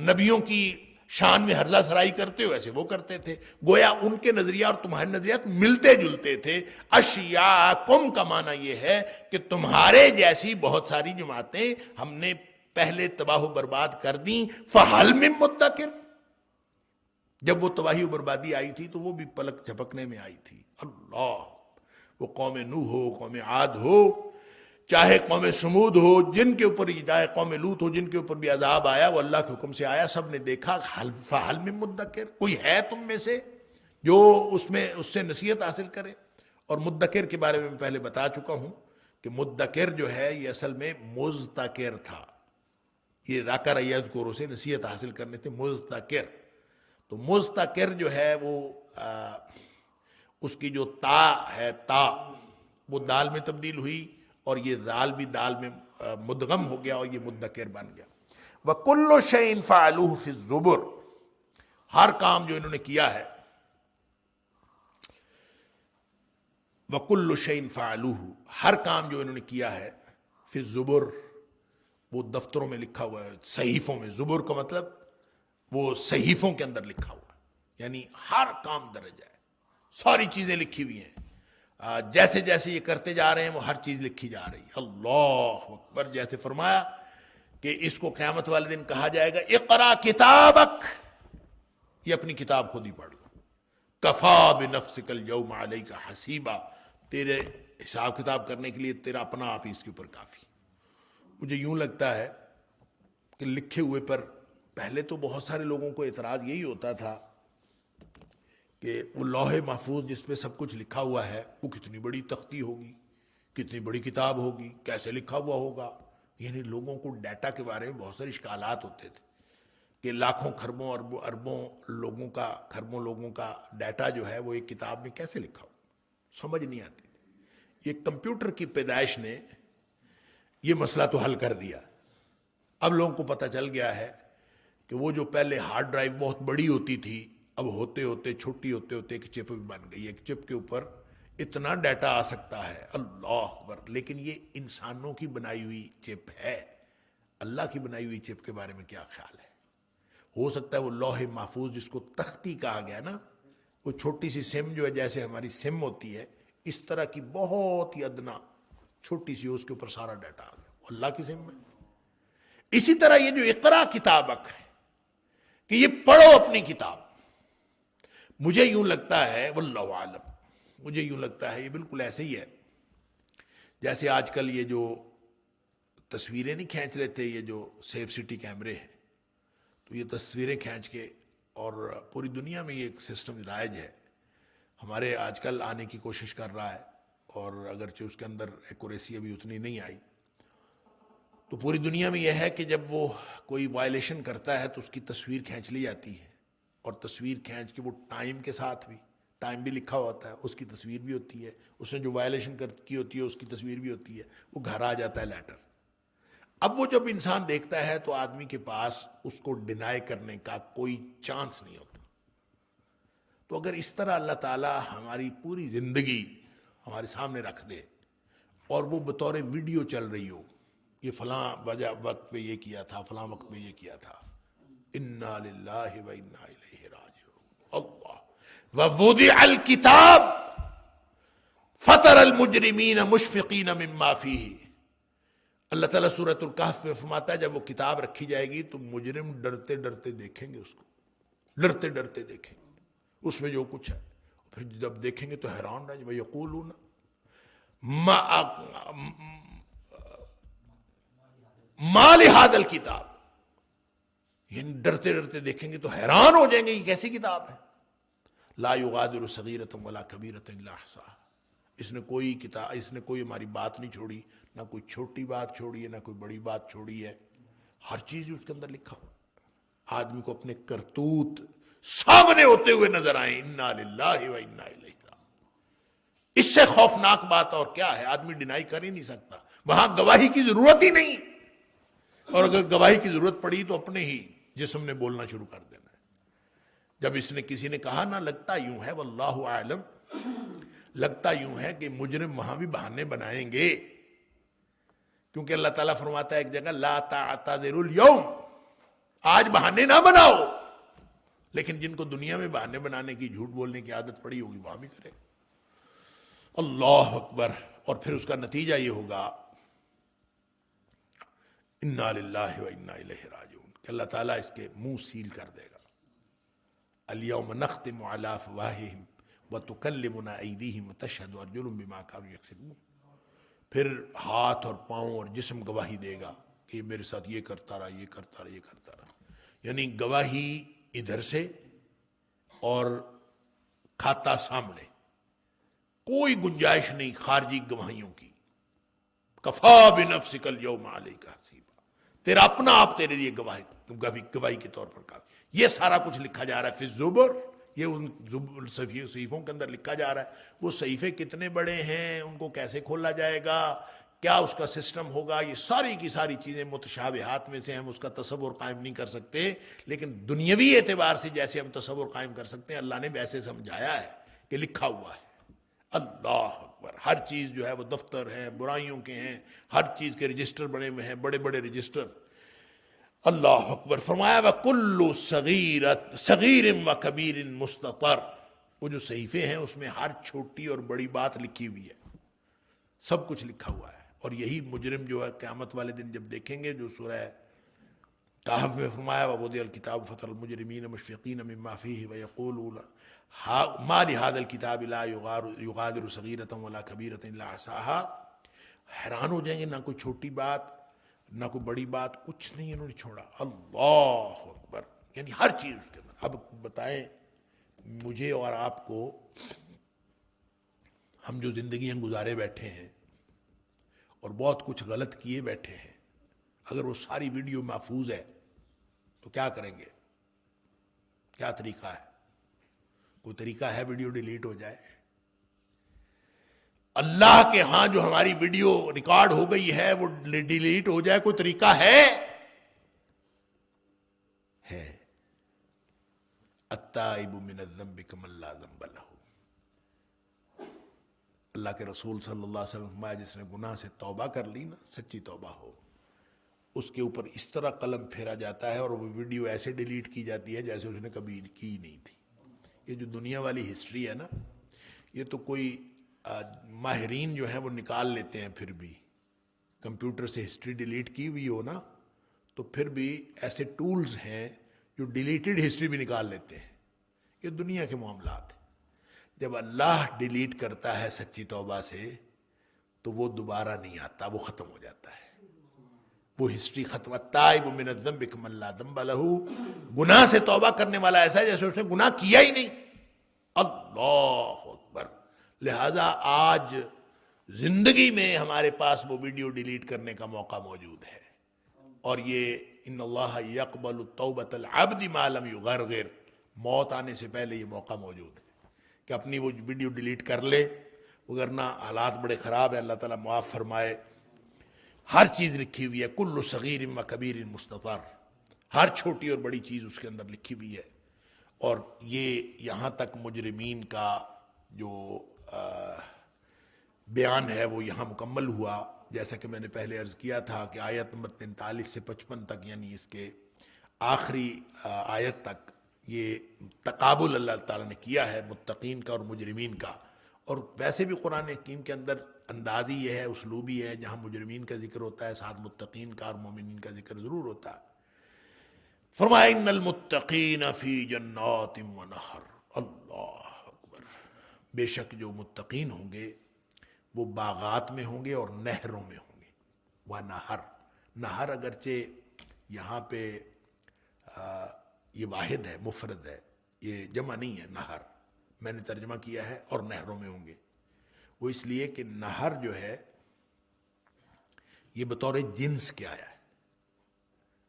نبیوں کی شان میں ہرزہ سرائی کرتے ہو ایسے وہ کرتے تھے. گویا ان کے نظریہ اور تمہارے نظریات ملتے جلتے تھے. اشیاءکم کا معنی یہ ہے کہ تمہارے جیسی بہت ساری جماعتیں ہم نے پہلے تباہ و برباد کر دیں. فَهَلْ مِن مُدَّكِرٍ. جب وہ تباہی و بربادی آئی تھی تو وہ بھی پلک جھپکنے میں آئی تھی. اللہ! وہ قوم نوح ہو، قوم عاد ہو، چاہے قوم سمود ہو، جن کے اوپر، چاہے قوم لوط ہو جن کے اوپر بھی عذاب آیا وہ اللہ کے حکم سے آیا. سب نے دیکھا. فَهَلْ مِن مُدَّكِرٍ. کوئی ہے تم میں سے جو اس سے نصیحت حاصل کرے؟ اور مدکر کے بارے میں پہلے بتا چکا ہوں کہ مدکر جو ہے یہ اصل میں مذتکر تھا. یہ ذکر یذکر سے نصیحت حاصل کرنے تھے. مذتکر، تو مذتکر جو ہے وہ اس کی جو تا ہے، تا وہ دال میں تبدیل ہوئی، اور یہ ذال بھی دال میں مدغم ہو گیا اور یہ مدکر بن گیا. وَكُلُّ شَيْءٍ فَعَلُوهُ فِي الزُّبُرِ. ہر کام جو انہوں نے کیا ہے، وَكُلُّ شَيْءٍ فَعَلُوهُ، ہر کام جو انہوں نے کیا ہے، فی الزبر، وہ دفتروں میں لکھا ہوا ہے، صحیفوں میں. زبر کا مطلب وہ صحیفوں کے اندر لکھا ہوا ہے، یعنی ہر کام درج ہے، ساری چیزیں لکھی ہوئی ہیں. جیسے جیسے یہ کرتے جا رہے ہیں وہ ہر چیز لکھی جا رہی ہے. اللہ اکبر! جیسے فرمایا کہ اس کو قیامت والے دن کہا جائے گا اقرا کتابک، یہ اپنی کتاب خود ہی پڑھ لو. کفا بنفسک اليوم علیک حسیبا، تیرے حساب کتاب کرنے کے لیے تیرا اپنا آپ ہی اس کے اوپر کافی. مجھے یوں لگتا ہے کہ لکھے ہوئے پر پہلے تو بہت سارے لوگوں کو اعتراض یہی ہوتا تھا کہ وہ لوح محفوظ جس پہ سب کچھ لکھا ہوا ہے وہ کتنی بڑی تختی ہوگی، کتنی بڑی کتاب ہوگی، کیسے لکھا ہوا ہوگا. یعنی لوگوں کو ڈیٹا کے بارے میں بہت سارے اشکالات ہوتے تھے کہ لاکھوں کھربوں اربوں لوگوں کا ڈیٹا جو ہے وہ ایک کتاب میں کیسے لکھا ہو، سمجھ نہیں آتی. یہ کمپیوٹر کی پیدائش نے یہ مسئلہ تو حل کر دیا. اب لوگوں کو پتہ چل گیا ہے کہ وہ جو پہلے ہارڈ ڈرائیو بہت بڑی ہوتی تھی، اب ہوتے ہوتے چھوٹی ہوتے ہوتے ایک چپ بھی بن گئی. ایک چپ کے اوپر اتنا ڈیٹا آ سکتا ہے، اللہ اکبر. لیکن یہ انسانوں کی بنائی ہوئی چپ ہے. اللہ کی بنائی ہوئی چپ کے بارے میں کیا خیال ہے؟ ہو سکتا ہے وہ لوح محفوظ جس کو تختی کہا گیا نا، وہ چھوٹی سی سم جو ہے جیسے ہماری سم ہوتی ہے، اس طرح کی بہت ہی ادنا چھوٹی سی، اس کے اوپر سارا ڈیٹا آ گیا، وہ اللہ کی سم ہے. اسی طرح یہ جو اقرا کتابک ہے کہ یہ پڑھو اپنی کتاب، مجھے یوں لگتا ہے واللہ عالم، مجھے یوں لگتا ہے یہ بالکل ایسے ہی ہے جیسے آج کل یہ جو تصویریں نہیں کھینچ رہے تھے، یہ جو سیف سٹی کیمرے ہیں، تو یہ تصویریں کھینچ کے، اور پوری دنیا میں یہ ایک سسٹم رائج ہے. ہمارے آج کل آنے کی کوشش کر رہا ہے، اور اگرچہ اس کے اندر ایکوریسی ابھی اتنی نہیں آئی. تو پوری دنیا میں یہ ہے کہ جب وہ کوئی وائلیشن کرتا ہے تو اس کی تصویر کھینچ لی جاتی ہے، اور تصویر کھینچ کے وہ ٹائم کے ساتھ بھی، ٹائم بھی لکھا ہوتا ہے، اس کی تصویر بھی ہوتی ہے، اس نے جو وائلیشن کی ہوتی ہے اس کی تصویر بھی ہوتی ہے، وہ گھر آ جاتا ہے لیٹر. اب وہ جب انسان دیکھتا ہے تو آدمی کے پاس اس کو ڈینائی کرنے کا کوئی چانس نہیں ہوتا. تو اگر اس طرح اللہ تعالیٰ ہماری پوری زندگی ہمارے سامنے رکھ دے اور وہ بطور ویڈیو چل رہی ہو، یہ فلاں وقت پہ یہ کیا تھا، فلاں وقت پہ یہ کیا تھا، انا للہ و انا الیہ راجعون. اللہ ووضع الکتاب فتر المجرمین مشفقین مما فیہ. اللہ تعالیٰ سورۃ الکہف میں فرماتا ہے جب وہ کتاب رکھی جائے گی تو مجرم ڈرتے ڈرتے دیکھیں گے، اس کو ڈرتے ڈرتے دیکھیں گے اس میں جو کچھ ہے. پھر جب دیکھیں گے تو حیران رہ جائیں، یقولون ما لہذا الکتاب، یعنی ڈرتے ڈرتے دیکھیں گے تو حیران ہو جائیں گے یہ کیسی کتاب ہے. لا یغادر صغیرۃ ولا کبیرۃ الا احصاها. اس نے کوئی ہماری بات نہیں چھوڑی، نہ کوئی چھوٹی بات چھوڑی ہے، نہ کوئی بڑی بات چھوڑی ہے، ہر چیز اس کے اندر لکھا ہوا. آدمی کو اپنے کرتوت سامنے ہوتے ہوئے نظر آئیں، انا للہ و انا الیہ راجعون. اس سے خوفناک بات اور کیا ہے؟ آدمی ڈینائی کر ہی نہیں سکتا. وہاں گواہی کی ضرورت ہی نہیں، اور اگر گواہی کی ضرورت پڑی تو اپنے ہی جسم نے بولنا شروع کر دینا ہے. جب اس نے کسی نے کہا نا لگتا یوں ہے واللہ اعلم، لگتا یوں ہے کہ مجرم وہاں بھی بہانے بنائیں گے، کیونکہ اللہ تعالیٰ فرماتا ہے ایک جگہ لا تعتذروا اليوم، آج بہانے نہ بناؤ. لیکن جن کو دنیا میں بہانے بنانے کی، جھوٹ بولنے کی عادت پڑی ہوگی وہاں بھی کرے. اللہ اکبر. اور پھر اس کا نتیجہ یہ ہوگا انا للہ و انا الیہ راجعون، کہ اللہ تعالیٰ اس کے منہ سیل کر دے گا. الیوم نختم علی افواہہم وتکلمنا ایدیہم وتشہد ارجلہم بما کانوا یکسبون. پھر ہاتھ اور پاؤں اور جسم گواہی دے گا کہ میرے ساتھ یہ کرتا رہا، یہ کرتا رہا، یہ کرتا رہا. یعنی گواہی ادھر سے اور کھاتا سامنے، کوئی گنجائش نہیں خارجی گواہیوں کی. کفا بنفسک اليوم علیک حسیبا، تیرا اپنا آپ تیرے لیے گواہی کے طور پر کافی. یہ سارا کچھ لکھا جا رہا ہے فی الزبر، یہ ان صحیفوں کے اندر لکھا جا رہا ہے. وہ صحیفے کتنے بڑے ہیں، ان کو کیسے کھولا جائے گا، کیا اس کا سسٹم ہوگا، یہ ساری کی ساری چیزیں متشابہات میں سے ہم اس کا تصور قائم نہیں کر سکتے. لیکن دنیاوی اعتبار سے جیسے ہم تصور قائم کر سکتے ہیں، اللہ نے ویسے سمجھایا ہے کہ لکھا ہوا ہے. اللہ اکبر. ہر چیز جو ہے وہ دفتر ہیں، برائیوں کے ہیں، ہر چیز کے رجسٹر بنے ہوئے ہیں، بڑے بڑے رجسٹر. اللہ اکبر. فرمایا وَكُلُّ صغیر و کبیر مستطر. وہ جو صحیفے ہیں اس میں ہر چھوٹی اور بڑی بات لکھی ہوئی ہے، سب کچھ لکھا ہوا ہے. اور یہی مجرم جو ہے قیامت والے دن جب دیکھیں گے، جو سورہ کہف میں فرمایا وَوُضِعَ الْكِتَابُ فَتَرَى الْمُجْرِمِينَ مُشْفِقِينَ مِمَّا فِيهِ وَيَقُولُونَ مَا لِهَذَا الْكِتَابِ لَا يُغَادِرُ صَغِيرَةً وَلَا كَبِيرَةً إِلَّا أَحْصَاهَا. حیران ہو جائیں گے، نہ کوئی چھوٹی بات نہ کوئی بڑی بات، کچھ نہیں انہوں نے چھوڑا. اللہ اکبر. یعنی ہر چیز اس کے اندر. اب بتائیں مجھے اور آپ کو ہم جو زندگیاں گزارے بیٹھے ہیں اور بہت کچھ غلط کیے بیٹھے ہیں، اگر وہ ساری ویڈیو محفوظ ہے تو کیا کریں گے؟ کیا طریقہ ہے؟ کوئی طریقہ ہے ویڈیو ڈیلیٹ ہو جائے؟ اللہ کے ہاں جو ہماری ویڈیو ریکارڈ ہو گئی ہے وہ ڈیلیٹ ہو جائے، کوئی طریقہ ہے؟ التائب من الذنب کمن لا ذنب لہ۔ اللہ کے رسول صلی اللہ علیہ وسلم فرمایا جس نے گناہ سے توبہ کر لی نا، سچی توبہ ہو، اس کے اوپر اس طرح قلم پھیرا جاتا ہے اور وہ ویڈیو ایسے ڈیلیٹ کی جاتی ہے جیسے اس نے کبھی کی نہیں تھی۔ یہ جو دنیا والی ہسٹری ہے نا، یہ تو کوئی ماہرین جو ہیں وہ نکال لیتے ہیں، پھر بھی کمپیوٹر سے ہسٹری ڈیلیٹ کی ہوئی ہو نا تو پھر بھی ایسے ٹولز ہیں جو ڈیلیٹڈ ہسٹری بھی نکال لیتے ہیں۔ یہ دنیا کے معاملات ہیں۔ جب اللہ ڈیلیٹ کرتا ہے سچی توبہ سے تو وہ دوبارہ نہیں آتا، وہ ختم ہو جاتا ہے، وہ ہسٹری ختم۔ التائب من الذنب کمن لا ذنب لہ، گناہ سے توبہ کرنے والا ایسا ہے جیسے اس نے گناہ کیا ہی نہیں۔ اللہ اکبر۔ لہذا آج زندگی میں ہمارے پاس وہ ویڈیو ڈیلیٹ کرنے کا موقع موجود ہے، اور یہ ان اللہ یقبل توبۃ العبد ما لم یغرغر، موت آنے سے پہلے یہ موقع موجود ہے کہ اپنی وہ ویڈیو ڈیلیٹ کر لے، وگرنہ حالات بڑے خراب ہیں۔ اللہ تعالیٰ معاف فرمائے۔ ہر چیز لکھی ہوئی ہے، کل صغیر و کبیر مستطر، ہر چھوٹی اور بڑی چیز اس کے اندر لکھی ہوئی ہے۔ اور یہ یہاں تک مجرمین کا جو بیان ہے وہ یہاں مکمل ہوا، جیسا کہ میں نے پہلے عرض کیا تھا کہ آیت نمبر 43 سے 55 تک، یعنی اس کے آخری آیت تک یہ تقابل اللہ تعالیٰ نے کیا ہے متقین کا اور مجرمین کا۔ اور ویسے بھی قرآن حکیم کے اندر انداز ہی یہ ہے، اسلوب ہی ہے، جہاں مجرمین کا ذکر ہوتا ہے ساتھ متقین کا اور مومنین کا ذکر ضرور ہوتا ہے۔ فرمایا ان المتقین فی جنات و نہر، اللہ اکبر، بے شک جو متقین ہوں گے وہ باغات میں ہوں گے اور نہروں میں ہوں گے۔ وہ نہر، نہر اگرچہ یہاں پہ یہ واحد ہے، مفرد ہے، یہ جمع نہیں ہے نہر، میں نے ترجمہ کیا ہے اور نہروں میں ہوں گے۔ وہ اس لیے کہ نہر جو ہے یہ بطور جنس کے آیا ہے،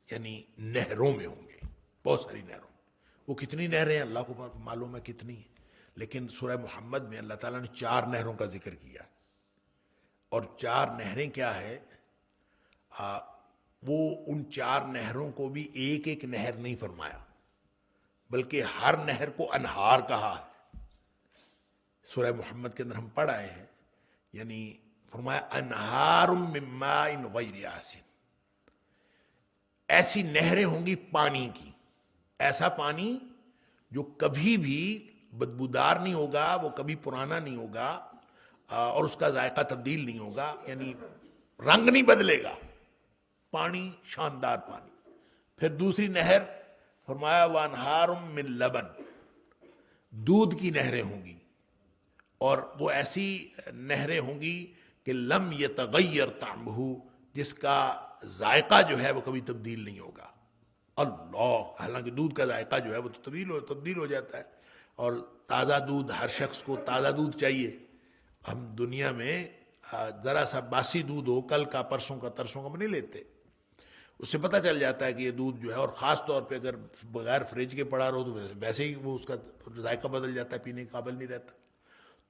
یعنی نہروں میں ہوں گے، بہت ساری نہروں۔ وہ کتنی نہریں ہیں اللہ کو معلوم ہے کتنی ہیں، لیکن سورہ محمد میں اللہ تعالیٰ نے 4 نہروں کا ذکر کیا، اور 4 نہریں کیا ہے؟ وہ ان 4 نہروں کو بھی ایک ایک نہر نہیں فرمایا، بلکہ ہر نہر کو انہار کہا ہے۔ سورہ محمد کے اندر ہم پڑھ آئے ہیں، یعنی فرمایا انہار من ماء غیر آسن، ایسی نہریں ہوں گی پانی کی، ایسا پانی جو کبھی بھی بدبودار نہیں ہوگا، وہ کبھی پرانا نہیں ہوگا، اور اس کا ذائقہ تبدیل نہیں ہوگا، یعنی رنگ نہیں بدلے گا، پانی شاندار پانی۔ پھر دوسری نہر فرمایا وانہار من لبن، دودھ کی نہریں ہوں گی، اور وہ ایسی نہریں ہوں گی کہ لم یتغیر طعمہ، جس کا ذائقہ جو ہے وہ کبھی تبدیل نہیں ہوگا۔ اللہ، حالانکہ دودھ کا ذائقہ جو ہے وہ تو تبدیل ہو جاتا ہے، اور تازہ دودھ، ہر شخص کو تازہ دودھ چاہیے۔ ہم دنیا میں ذرا سا باسی دودھ ہو، کل کا پرسوں کا ترسوں کا نہیں لیتے، اس سے پتہ چل جاتا ہے کہ یہ دودھ جو ہے، اور خاص طور پہ اگر بغیر فریج کے پڑا رہو تو ویسے ہی وہ اس کا ذائقہ بدل جاتا ہے، پینے کے قابل نہیں رہتا۔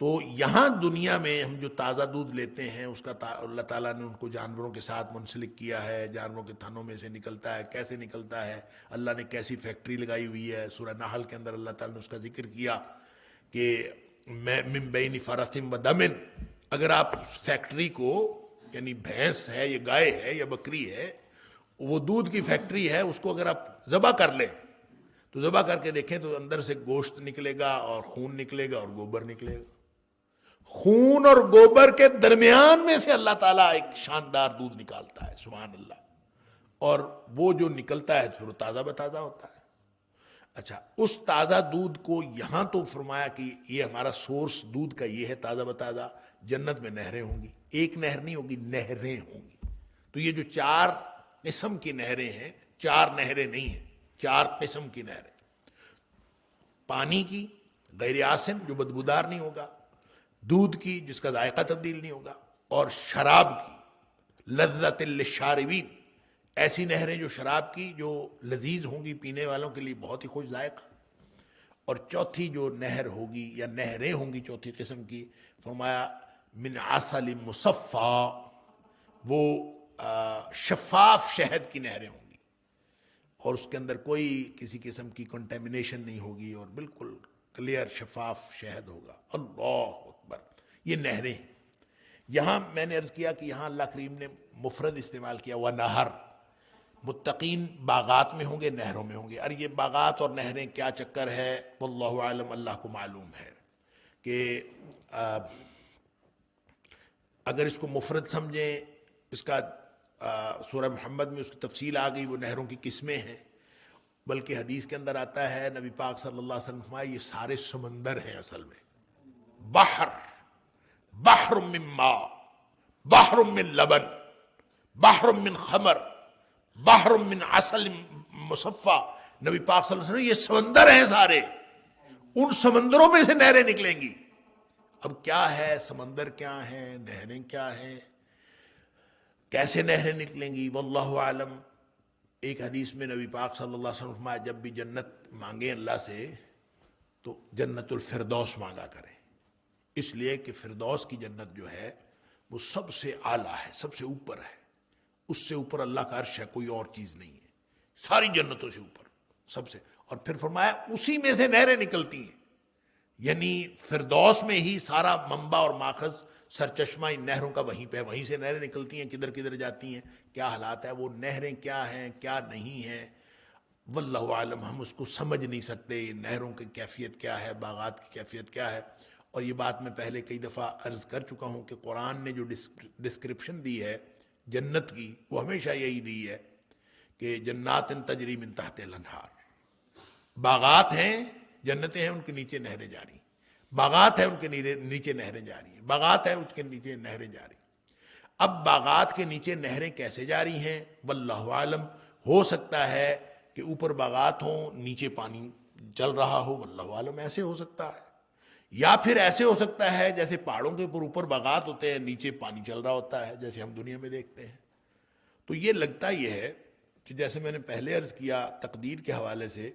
تو یہاں دنیا میں ہم جو تازہ دودھ لیتے ہیں اس کا اللہ تعالیٰ نے ان کو جانوروں کے ساتھ منسلک کیا ہے، جانوروں کے تھنوں میں سے نکلتا ہے، کیسے نکلتا ہے، اللہ نے کیسی فیکٹری لگائی ہوئی ہے۔ سورہ نحل کے اندر اللہ تعالیٰ نے اس کا ذکر کیا کہ من بین فرث و دم، اگر آپ فیکٹری کو، یعنی بھینس ہے یا گائے ہے یا بکری ہے، وہ دودھ کی فیکٹری ہے، اس کو اگر آپ ذبح کر لیں تو ذبح کر کے دیکھیں تو اندر سے گوشت نکلے گا اور خون نکلے گا اور گوبر نکلے گا۔ خون اور گوبر کے درمیان میں سے اللہ تعالیٰ ایک شاندار دودھ نکالتا ہے، سبحان اللہ، اور وہ جو نکلتا ہے پھر وہ تازہ بتازہ ہوتا ہے۔ اچھا، اس تازہ دودھ کو یہاں تو فرمایا کہ یہ ہمارا سورس دودھ کا یہ ہے تازہ بتازہ، جنت میں نہریں ہوں گی، ایک نہر نہیں ہوگی، نہریں ہوں گی۔ تو یہ جو 4 قسم کی نہریں ہیں، 4 نہریں نہیں ہیں، 4 قسم کی نہریں، پانی کی، غیر آسن جو بدبودار نہیں ہوگا، دودھ کی جس کا ذائقہ تبدیل نہیں ہوگا، اور شراب کی لذت للشاربین، ایسی نہریں جو شراب کی جو لذیذ ہوں گی پینے والوں کے لیے، بہت ہی خوش ذائقہ۔ اور چوتھی جو نہر ہوگی یا نہریں ہوں گی چوتھی قسم کی، فرمایا من عسل مصفا، وہ شفاف شہد کی نہریں ہوں گی، اور اس کے اندر کوئی کسی قسم کی کنٹیمنیشن نہیں ہوگی، اور بالکل کلیئر شفاف شہد ہوگا۔ اللہ اکبر، یہ نہریں۔ یہاں میں نے عرض کیا کہ یہاں اللہ کریم نے مفرد استعمال کیا، وَنَہر، متقین باغات میں ہوں گے، نہروں میں ہوں گے۔ اور یہ باغات اور نہریں کیا چکر ہے، واللہ عالم، اللہ کو معلوم ہے کہ اگر اس کو مفرد سمجھیں، اس کا سورہ محمد میں اس کی تفصیل آ گئی، وہ نہروں کی قسمیں ہیں، بلکہ حدیث کے اندر آتا ہے نبی پاک صلی اللہ علیہ وسلم فرمایا یہ سارے سمندر ہیں اصل میں، بحر، بحر من ماء، بحر من لبن، بحر من خمر، بحر من عسل مصفا، نبی پاک صلی اللہ علیہ وسلم یہ سمندر ہیں سارے، ان سمندروں میں سے نہریں نکلیں گی۔ اب کیا ہے سمندر، کیا ہیں نہریں، کیا ہیں، کیسے نہریں نکلیں گی، واللہ عالم۔ ایک حدیث میں نبی پاک صلی اللہ علیہ وسلم فرمایا جب بھی جنت مانگیں اللہ سے تو جنت الفردوس مانگا کریں، اس لیے کہ فردوس کی جنت جو ہے وہ سب سے اعلیٰ ہے، سب سے اوپر ہے، اس سے اوپر اللہ کا عرش ہے، کوئی اور چیز نہیں ہے، ساری جنتوں سے اوپر سب سے۔ اور پھر فرمایا اسی میں سے نہریں نکلتی ہیں، یعنی فردوس میں ہی سارا منبع اور ماخذ، سرچشمہ ان نہروں کا وہیں پہ، وہیں سے نہریں نکلتی ہیں، کدھر کدھر جاتی ہیں، کیا حالات ہے، وہ نہریں کیا ہیں کیا نہیں ہیں، واللہ عالم، ہم اس کو سمجھ نہیں سکتے، نہروں کی کیفیت کیا ہے، باغات کی کیفیت کیا ہے۔ اور یہ بات میں پہلے کئی دفعہ عرض کر چکا ہوں کہ قرآن نے جو ڈسکرپشن دی ہے جنت کی، وہ ہمیشہ یہی دی ہے کہ جنات تجری من تحت الانہار، باغات ہیں، جنتیں ہیں، ان کے نیچے نہریں جاری ہیں، باغات ہیں ان کے نیچے نہریں جاری ہیں، باغات ہیں ان کے نیچے نہریں جاری ہیں۔ اب باغات کے نیچے نہریں کیسے جاری ہیں، واللہ عالم، ہو سکتا ہے کہ اوپر باغات ہوں، نیچے پانی چل رہا ہو، واللہ عالم، ایسے ہو سکتا ہے، یا پھر ایسے ہو سکتا ہے جیسے پہاڑوں کے اوپر باغات ہوتے ہیں، نیچے پانی چل رہا ہوتا ہے، جیسے ہم دنیا میں دیکھتے ہیں۔ تو یہ لگتا یہ ہے کہ جیسے میں نے پہلے عرض کیا تقدیر کے حوالے سے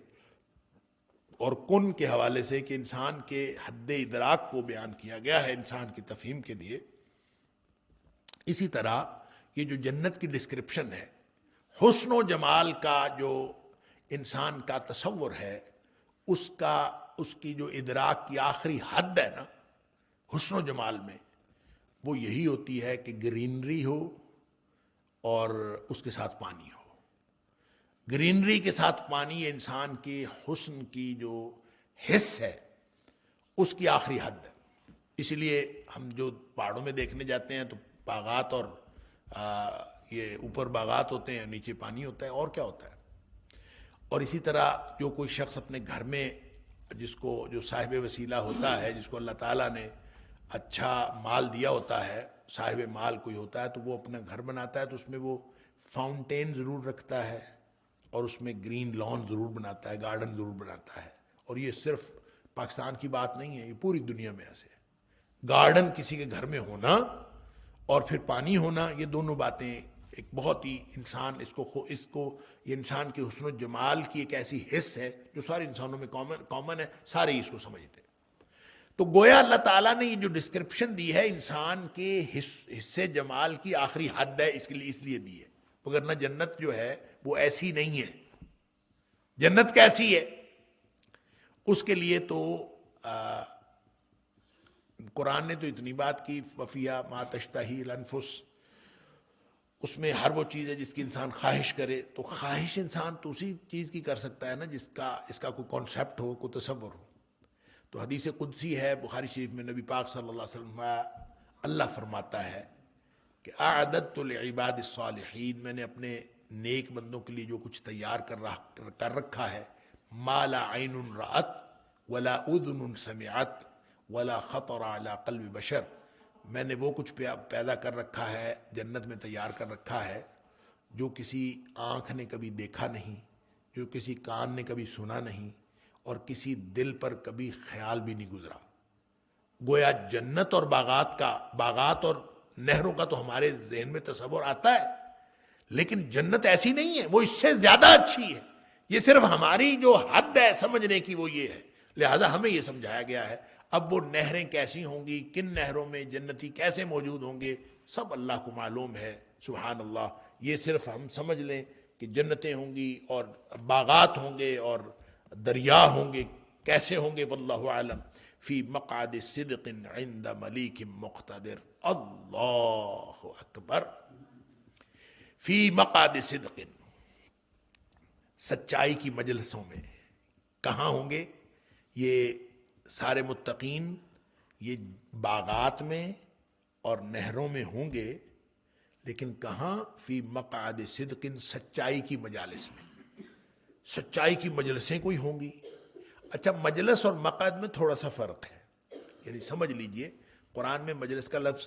اور کن کے حوالے سے کہ انسان کے حد ادراک کو بیان کیا گیا ہے انسان کی تفہیم کے لیے، اسی طرح یہ جو جنت کی ڈسکرپشن ہے، حسن و جمال کا جو انسان کا تصور ہے، اس کی جو ادراک کی آخری حد ہے نا حسن و جمال میں، وہ یہی ہوتی ہے کہ گرینری ہو اور اس کے ساتھ پانی ہو۔ گرینری کے ساتھ پانی یہ انسان کے حسن کی جو حس ہے اس کی آخری حد ہے۔ اسی لیے ہم جو پہاڑوں میں دیکھنے جاتے ہیں تو باغات اور یہ اوپر باغات ہوتے ہیں، نیچے پانی ہوتا ہے، اور کیا ہوتا ہے۔ اور اسی طرح جو کوئی شخص اپنے گھر میں جو صاحب وسیلہ ہوتا ہے، جس کو اللہ تعالیٰ نے اچھا مال دیا ہوتا ہے، صاحب مال کوئی ہوتا ہے، تو وہ اپنا گھر بناتا ہے تو اس میں وہ فاؤنٹین ضرور رکھتا ہے، اور اس میں گرین لان ضرور بناتا ہے، گارڈن ضرور بناتا ہے۔ اور یہ صرف پاکستان کی بات نہیں ہے، یہ پوری دنیا میں ایسے ہے۔ گارڈن کسی کے گھر میں ہونا اور پھر پانی ہونا، یہ دونوں باتیں ایک بہت ہی انسان اس کو یہ انسان کے حسن و جمال کی ایک ایسی حس ہے جو سارے انسانوں میں کامن ہے، سارے ہی اس کو سمجھتے ہیں۔ تو گویا اللہ تعالیٰ نے یہ جو ڈسکرپشن دی ہے انسان کے حصے جمال کی آخری حد ہے، اس لیے دی ہے، وگرنہ جنت جو ہے وہ ایسی نہیں ہے۔ جنت کیسی ہے اس کے لیے تو قرآن نے تو اتنی بات کی، وَفِيهَا مَا تَشْتَهِي الْأَنفُسُ، اس میں ہر وہ چیز ہے جس کی انسان خواہش کرے۔ تو خواہش انسان تو اسی چیز کی کر سکتا ہے نا اس کا کوئی کانسیپٹ ہو، کوئی تصور ہو۔ تو حدیث قدسی ہے بخاری شریف میں، نبی پاک صلی اللہ علیہ وسلم اللہ فرماتا ہے کہ اعددت لعباد الصالحین، میں نے اپنے نیک بندوں کے لیے جو کچھ تیار کر رکھا ہے، ما لا عین رأت ولا اذن سمعت ولا خطر علی قلب بشر، میں نے وہ کچھ پیدا کر رکھا ہے، جنت میں تیار کر رکھا ہے جو کسی آنکھ نے کبھی دیکھا نہیں، جو کسی کان نے کبھی سنا نہیں، اور کسی دل پر کبھی خیال بھی نہیں گزرا. گویا جنت اور باغات اور نہروں کا تو ہمارے ذہن میں تصور آتا ہے، لیکن جنت ایسی نہیں ہے، وہ اس سے زیادہ اچھی ہے. یہ صرف ہماری جو حد ہے سمجھنے کی وہ یہ ہے، لہذا ہمیں یہ سمجھایا گیا ہے. اب وہ نہریں کیسی ہوں گی، کن نہروں میں جنتی کیسے موجود ہوں گے، سب اللہ کو معلوم ہے. سبحان اللہ. یہ صرف ہم سمجھ لیں کہ جنتیں ہوں گی اور باغات ہوں گے اور دریا ہوں گے، کیسے ہوں گے واللہ عالم. فی مقعد صدق عند ملیک مقتدر. اللہ اکبر. فی مقعد صدق، سچائی کی مجلسوں میں. کہاں ہوں گے یہ سارے متقین؟ یہ باغات میں اور نہروں میں ہوں گے، لیکن کہاں؟ فی مقعد صدق، سچائی کی مجالس میں. سچائی کی مجلسیں کوئی ہوں گی. اچھا، مجلس اور مقعد میں تھوڑا سا فرق ہے، یعنی سمجھ لیجئے قرآن میں مجلس کا لفظ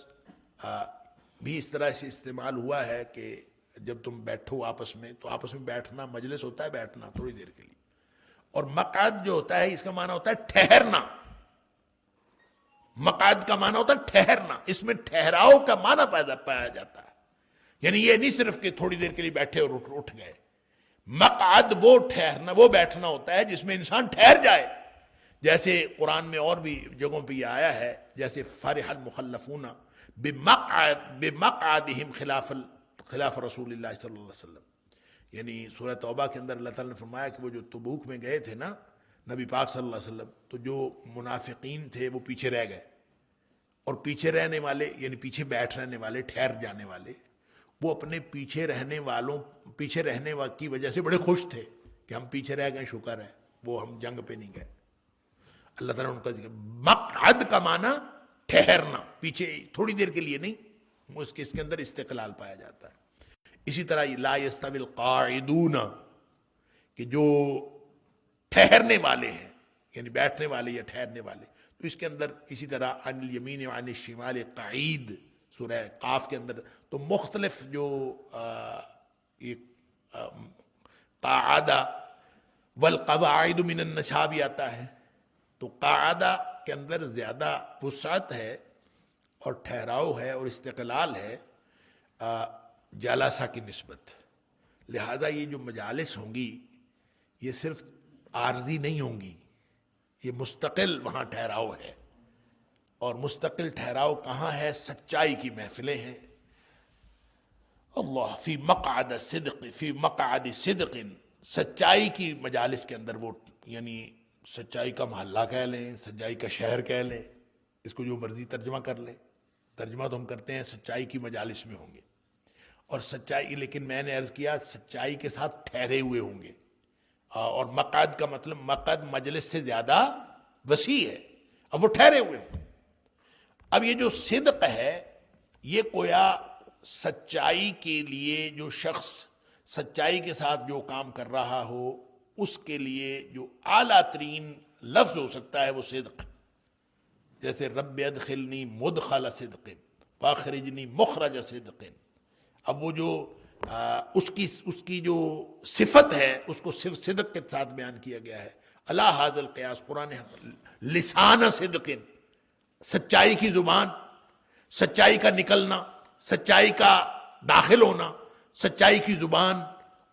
بھی اس طرح سے استعمال ہوا ہے کہ جب تم بیٹھو آپس میں، تو آپس میں بیٹھنا مجلس ہوتا ہے، بیٹھنا تھوڑی دیر کے لیے. اور مقعد جو ہوتا ہے اس کا معنی ہوتا ہے ٹھہرنا. مقعد کا معنی ہوتا ہے ٹھہرنا، اس میں ٹھہراؤ کا معنی پایا جاتا ہے. یعنی یہ نہیں صرف کہ تھوڑی دیر کے لیے بیٹھے اور اٹھ گئے. مقعد وہ ٹھہرنا، وہ بیٹھنا ہوتا ہے جس میں انسان ٹھہر جائے. جیسے قرآن میں اور بھی جگہوں پہ یہ آیا ہے، جیسے فرح المخلفون بمقعدہم خلاف رسول اللہ صلی اللہ علیہ وسلم. یعنی سورہ توبہ کے اندر اللہ تعالیٰ نے فرمایا کہ وہ جو تبوک میں گئے تھے نا نبی پاک صلی اللہ علیہ وسلم، تو جو منافقین تھے وہ پیچھے رہ گئے، اور پیچھے رہنے والے یعنی پیچھے بیٹھ رہنے والے، ٹھہر جانے والے، وہ اپنے پیچھے رہنے کی وجہ سے بڑے خوش تھے کہ ہم پیچھے رہ گئے، شکر ہے وہ ہم جنگ پہ نہیں گئے. اللہ تعالیٰ نے ان کا ذکر. مقعد کا معنی ٹھہرنا، پیچھے تھوڑی دیر کے لیے نہیں، اس کے اندر استقلال پایا جاتا ہے. اسی طرح لا یستوی القاعدون، کہ جو ٹھہرنے والے ہیں، یعنی بیٹھنے والے یا ٹھہرنے والے، تو اس کے اندر اسی طرح عن الیمین وعن الشمال قعید سورہ قاف کے اندر تو مختلف جو قاعدہ والقواعد من النساء بھی آتا ہے. تو قاعدہ کے اندر زیادہ وسعت ہے اور ٹھہراؤ ہے اور استقلال ہے جلسہ کی نسبت. لہذا یہ جو مجالس ہوں گی یہ صرف عارضی نہیں ہوں گی، یہ مستقل وہاں ٹھہراؤ ہے. اور مستقل ٹھہراؤ کہاں ہے؟ سچائی کی محفلیں ہیں. اللہ فی مقعد صدق، فی مقعد صدق، سچائی کی مجالس کے اندر. وہ یعنی سچائی کا محلہ کہہ لیں، سچائی کا شہر کہہ لیں، اس کو جو مرضی ترجمہ کر لیں. ترجمہ تو ہم کرتے ہیں سچائی کی مجالس میں ہوں گے. اور سچائی، لیکن میں نے عرض کیا سچائی کے ساتھ ٹھہرے ہوئے ہوں گے. اور مقعد کا مطلب مقعد مجلس سے زیادہ وسیع ہے، اب وہ ٹھہرے ہوئے ہوں. اب یہ جو صدق ہے یہ گویا سچائی کے لیے، جو شخص سچائی کے ساتھ جو کام کر رہا ہو اس کے لیے جو اعلیٰ ترین لفظ ہو سکتا ہے وہ صدق. جیسے رب ادخلنی مدخل صدق واخرجنی مخرج صدق. اب وہ جو اس کی جو صفت ہے اس کو صرف صدق کے ساتھ بیان کیا گیا ہے. اللہ حاضر القیاس قرآن لسان صدق، سچائی کی زبان، سچائی کا نکلنا، سچائی کا داخل ہونا، سچائی کی زبان.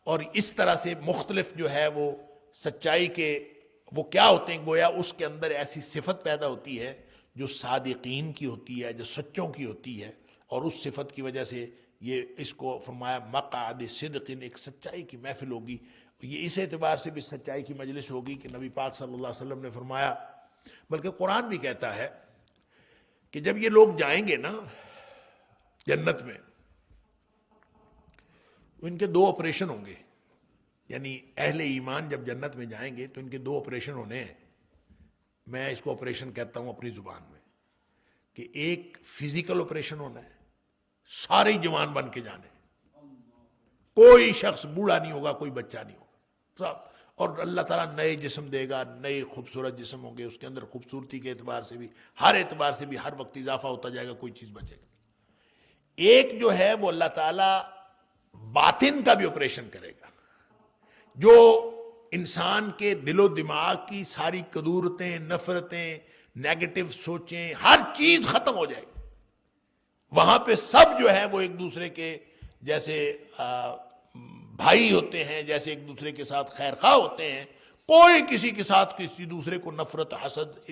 اور اس طرح سے مختلف جو ہے وہ سچائی کے وہ کیا ہوتے ہیں، گویا اس کے اندر ایسی صفت پیدا ہوتی ہے جو صادقین کی ہوتی ہے، جو سچوں کی ہوتی ہے. اور اس صفت کی وجہ سے یہ اس کو فرمایا مقعد صدق، ایک سچائی کی محفل ہوگی. یہ اس اعتبار سے بھی سچائی کی مجلس ہوگی کہ نبی پاک صلی اللہ علیہ وسلم نے فرمایا، بلکہ قرآن بھی کہتا ہے کہ جب یہ لوگ جائیں گے نا جنت میں، ان کے دو آپریشن ہوں گے. یعنی اہل ایمان جب جنت میں جائیں گے تو ان کے دو آپریشن ہونے ہیں. میں اس کو آپریشن کہتا ہوں اپنی زبان میں، کہ ایک فزیکل آپریشن ہونا ہے، سارے جوان بن کے جانے، کوئی شخص بوڑھا نہیں ہوگا، کوئی بچہ نہیں ہوگا سب. اور اللہ تعالیٰ نئے جسم دے گا، نئے خوبصورت جسم ہوں گے، اس کے اندر خوبصورتی کے اعتبار سے بھی، ہر اعتبار سے بھی ہر وقت اضافہ ہوتا جائے گا، کوئی چیز بچے گا. ایک جو ہے وہ اللہ تعالیٰ باطن کا بھی آپریشن کرے گا، جو انسان کے دل و دماغ کی ساری قدورتیں، نفرتیں، نیگیٹو سوچیں، ہر چیز ختم ہو جائے گی. وہاں پہ سب جو ہے وہ ایک دوسرے کے جیسے بھائی ہوتے ہیں، جیسے ایک دوسرے کے ساتھ خیر خواہ ہوتے ہیں. کوئی کسی کے ساتھ کسی دوسرے کو نفرت، حسد،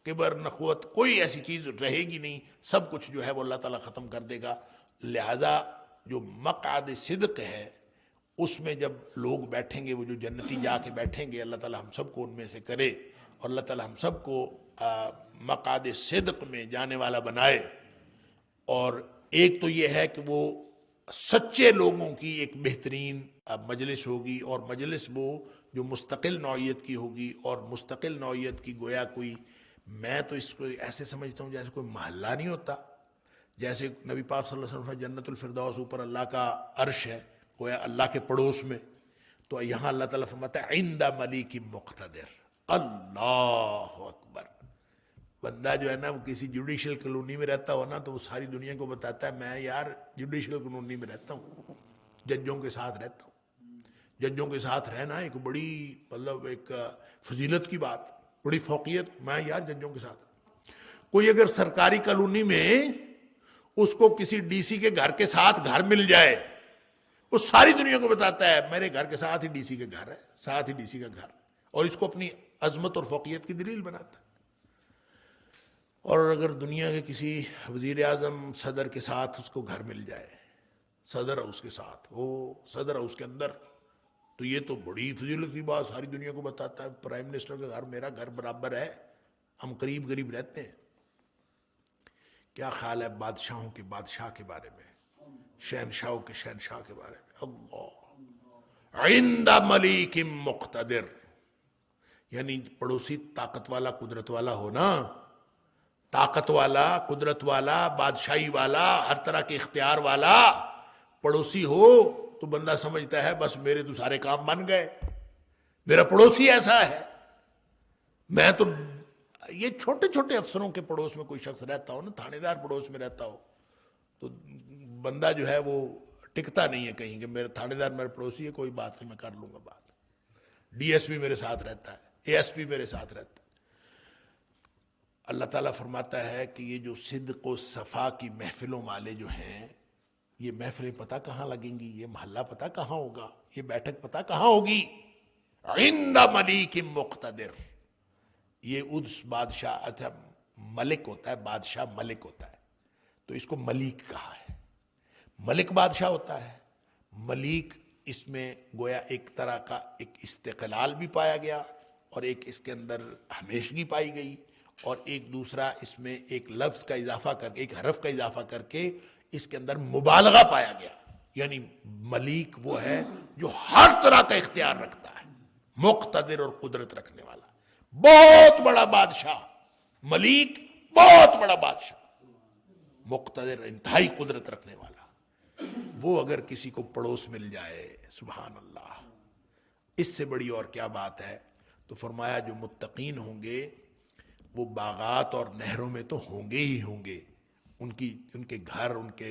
کبر، نخوت، کوئی ایسی چیز رہے گی نہیں. سب کچھ جو ہے وہ اللہ تعالیٰ ختم کر دے گا. لہذا جو مقعد صدق ہے اس میں جب لوگ بیٹھیں گے، وہ جو جنتی جا کے بیٹھیں گے، اللہ تعالیٰ ہم سب کو ان میں سے کرے، اور اللہ تعالیٰ ہم سب کو مقعد صدق میں جانے والا بنائے. اور ایک تو یہ ہے کہ وہ سچے لوگوں کی ایک بہترین مجلس ہوگی، اور مجلس وہ جو مستقل نوعیت کی ہوگی. اور مستقل نوعیت کی گویا کوئی، میں تو اس کو ایسے سمجھتا ہوں جیسے کوئی محلہ نہیں ہوتا. جیسے نبی پاک صلی اللہ علیہ وسلم جنت الفردوس اوپر اللہ کا عرش ہے، گویا اللہ کے پڑوس میں، تو یہاں اللہ تعالیٰ فرماتا ہے عند ملیک مقتدر. اللہ اکبر. بندہ جو ہے نا وہ کسی جوڈیشل کالونی میں رہتا ہو نا تو وہ ساری دنیا کو بتاتا ہے میں یار جوڈیشل کالونی میں رہتا ہوں، ججوں کے ساتھ رہتا ہوں. ججوں کے ساتھ رہنا ایک بڑی مطلب ایک فضیلت کی بات، بڑی فوقیت. میں یار ججوں کے ساتھ. کوئی اگر سرکاری کالونی میں اس کو کسی ڈی سی کے گھر کے ساتھ گھر مل جائے، وہ ساری دنیا کو بتاتا ہے میرے گھر کے ساتھ ہی ڈی سی کے گھر ہے، ساتھ ہی ڈی سی کا گھر، اور اس کو اپنی عظمت اور فوقیت کی دلیل بناتا ہے. اور اگر دنیا کے کسی وزیر اعظم صدر کے ساتھ اس کو گھر مل جائے، صدر ہاؤس کے ساتھ، وہ صدر ہاؤس کے اندر، تو یہ تو بڑی فضیلت کی بات، ساری دنیا کو بتاتا ہے پرائم منسٹر کا گھر میرا گھر برابر ہے، ہم قریب قریب رہتے ہیں. کیا خیال ہے بادشاہوں کے بادشاہ کے بارے میں، شہنشاہوں کے شہنشاہ کے بارے میں؟ اللہ عند ملیک مقتدر، یعنی پڑوسی طاقت والا، قدرت والا ہو نا، طاقت والا، قدرت والا، بادشاہی والا، ہر طرح کے اختیار والا پڑوسی ہو تو بندہ سمجھتا ہے بس میرے تو سارے کام بن گئے، میرا پڑوسی ایسا ہے. میں تو یہ چھوٹے چھوٹے افسروں کے پڑوس میں کوئی شخص رہتا ہو نا، تھانے دار پڑوس میں رہتا ہو تو بندہ جو ہے وہ ٹکتا نہیں ہے کہیں کہ میرا تھانے دار میرا پڑوسی ہے، کوئی بات نہیں میں کر لوں گا بات. ڈی ایس پی میرے ساتھ رہتا ہے، اے ایس پی میرے ساتھ رہتا ہے. اللہ تعالیٰ فرماتا ہے کہ یہ جو صدق و صفا کی محفلوں والے جو ہیں، یہ محفلیں پتہ کہاں لگیں گی، یہ محلہ پتہ کہاں ہوگا، یہ بیٹھک پتہ کہاں ہوگی؟ عند ملیک مقتدر. یہ ادس بادشاہ، اچھا ملک ہوتا ہے، بادشاہ ملک ہوتا ہے تو اس کو ملیک کہا ہے. ملک بادشاہ ہوتا ہے. ملیک اس میں گویا ایک طرح کا ایک استقلال بھی پایا گیا، اور ایک اس کے اندر ہمیشگی پائی گئی، اور ایک دوسرا اس میں ایک لفظ کا اضافہ کر کے، ایک حرف کا اضافہ کر کے اس کے اندر مبالغہ پایا گیا. یعنی ملیک وہ ہے جو ہر طرح کا اختیار رکھتا ہے، مقتدر اور قدرت رکھنے والا، بہت بڑا بادشاہ. ملیک بہت بڑا بادشاہ، مقتدر انتہائی قدرت رکھنے والا. وہ اگر کسی کو پڑوس مل جائے، سبحان اللہ، اس سے بڑی اور کیا بات ہے. تو فرمایا جو متقین ہوں گے وہ باغات اور نہروں میں تو ہوں گے ہی ہوں گے، ان کے گھر، ان کے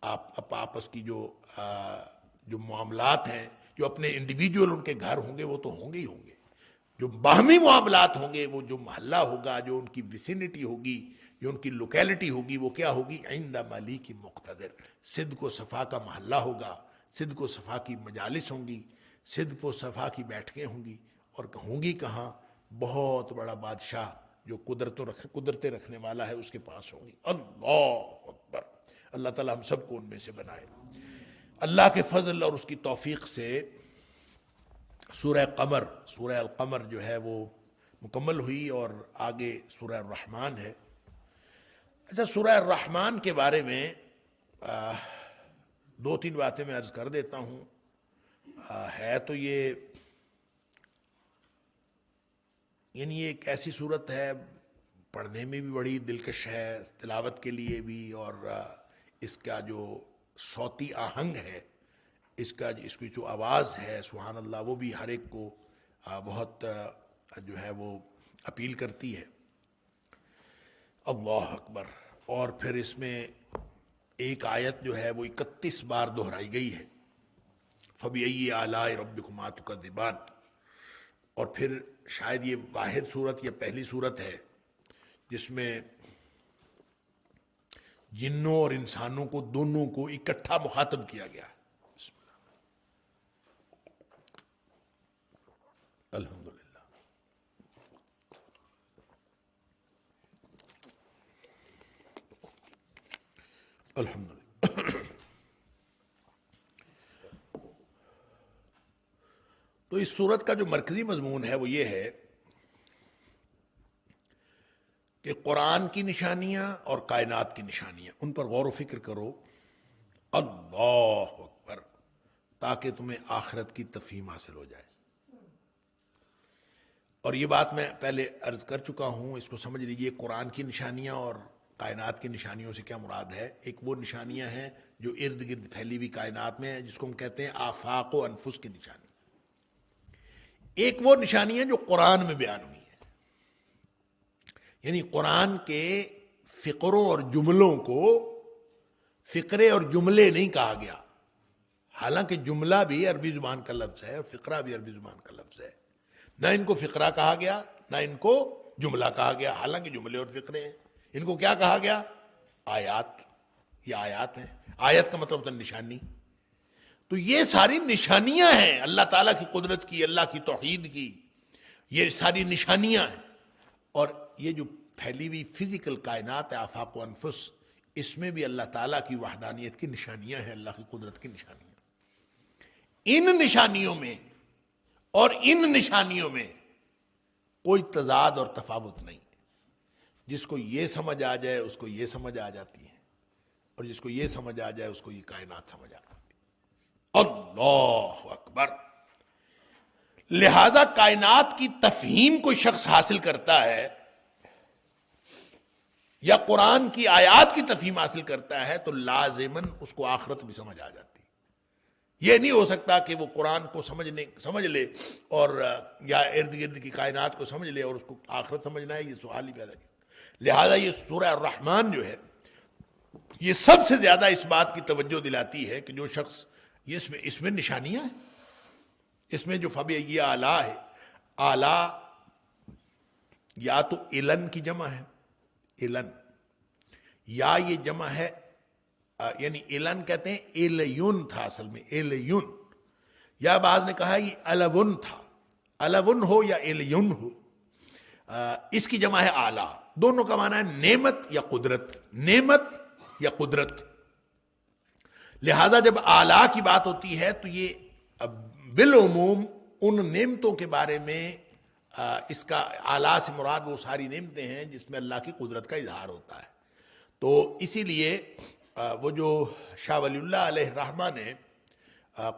آپس کی جو معاملات ہیں، جو اپنے انڈیویجول ان کے گھر ہوں گے وہ تو ہوں گے ہی ہوں گے. جو باہمی معاملات ہوں گے، وہ جو محلہ ہوگا، جو ان کی ویسینٹی ہوگی، جو ان کی لوکیلٹی ہوگی، وہ کیا ہوگی؟ عند ملیک مقتدر. صدق و صفا کا محلہ ہوگا، صدق و صفا کی مجالس ہوں گی، صدق و صفا کی بیٹھکیں ہوں گی. اور ہوں گی کہاں؟ بہت بڑا بادشاہ جو قدرتیں رکھنے والا ہے اس کے پاس ہوں گی. اللہ اکبر. اللہ تعالی ہم سب کو ان میں سے بنائے. اللہ کے فضل اور اس کی توفیق سے سورہ قمر، سورہ القمر جو ہے وہ مکمل ہوئی، اور آگے سورہ الرحمن ہے. اچھا، سورہ الرحمن کے بارے میں دو تین باتیں میں عرض کر دیتا ہوں. ہے تو یہ یعنی ایک ایسی صورت ہے، پڑھنے میں بھی بڑی دلکش ہے، تلاوت کے لیے بھی، اور اس کا جو صوتی آہنگ ہے، اس کی جو آواز ہے، سبحان اللہ، وہ بھی ہر ایک کو بہت جو ہے وہ اپیل کرتی ہے. اللہ اکبر. اور پھر اس میں ایک آیت جو ہے وہ 31 بار دہرائی گئی ہے، فَبِأَيِّ آلَاءِ رَبِّكُمَا تُكَذِّبَانِ. اور پھر شاید یہ واحد صورت یا پہلی صورت ہے جس میں جنوں اور انسانوں کو دونوں کو اکٹھا مخاطب کیا گیا. بسم اللہ. الحمدللہ. الحمدللہ. تو اس صورت کا جو مرکزی مضمون ہے وہ یہ ہے کہ قرآن کی نشانیاں اور کائنات کی نشانیاں، ان پر غور و فکر کرو. اللہ اکبر. تاکہ تمہیں آخرت کی تفہیم حاصل ہو جائے. اور یہ بات میں پہلے عرض کر چکا ہوں، اس کو سمجھ لیجئے. قرآن کی نشانیاں اور کائنات کی نشانیوں سے کیا مراد ہے؟ ایک وہ نشانیاں ہیں جو ارد گرد پھیلی ہوئی کائنات میں ہیں، جس کو ہم کہتے ہیں آفاق و انفس کی نشانی. ایک وہ نشانیاں جو قرآن میں بیان ہوئی ہیں، یعنی قرآن کے فقروں اور جملوں کو فقرے اور جملے نہیں کہا گیا، حالانکہ جملہ بھی عربی زبان کا لفظ ہے اور فقرہ بھی عربی زبان کا لفظ ہے. نہ ان کو فقرہ کہا گیا نہ ان کو جملہ کہا گیا، حالانکہ جملے اور فقرے ہیں. ان کو کیا کہا گیا؟ آیات. یہ آیات ہیں. آیت کا مطلب ہوتا ہے نشانی. تو یہ ساری نشانیاں ہیں اللہ تعالیٰ کی قدرت کی، اللہ کی توحید کی. یہ ساری نشانیاں ہیں. اور یہ جو پھیلی ہوئی فزیکل کائنات ہے، آفاق و انفس، اس میں بھی اللہ تعالیٰ کی وحدانیت کی نشانیاں ہیں، اللہ کی قدرت کی نشانیاں. ان نشانیوں میں اور ان نشانیوں میں کوئی تضاد اور تفاوت نہیں. جس کو یہ سمجھ آ جائے اس کو یہ سمجھ آ جاتی ہے، اور جس کو یہ سمجھ آ جائے اس کو یہ کائنات سمجھ آ جاتی ہے. اللہ اکبر. لہذا کائنات کی تفہیم کوئی شخص حاصل کرتا ہے یا قرآن کی آیات کی تفہیم حاصل کرتا ہے تو لازماً اس کو آخرت بھی سمجھ آ جاتی. یہ نہیں ہو سکتا کہ وہ قرآن کو سمجھ لے اور یا ارد گرد کی کائنات کو سمجھ لے اور اس کو آخرت سمجھنا ہے. یہ سوال ہی پیدا کیا. لہذا یہ سورہ الرحمن جو ہے یہ سب سے زیادہ اس بات کی توجہ دلاتی ہے کہ جو شخص اس میں نشانیاں ہیں. اس میں جو فبأي آلاء ہے، آلاء یا تو الن کی جمع ہے، الن، یا یہ جمع ہے یعنی الن کہتے ہیں الیون تھا اصل میں، الیون، یا بعض نے کہا یہ الون تھا. الون ہو یا الیون ہو، اس کی جمع ہے آلاء. دونوں کا معنی ہے نعمت یا قدرت، نعمت یا قدرت. لہذا جب آلاء کی بات ہوتی ہے تو یہ بالعموم ان نعمتوں کے بارے میں اس کا آلاء سے مراد وہ ساری نعمتیں ہیں جس میں اللہ کی قدرت کا اظہار ہوتا ہے. تو اسی لیے وہ جو شاہ ولی اللہ علیہ الرحمہ نے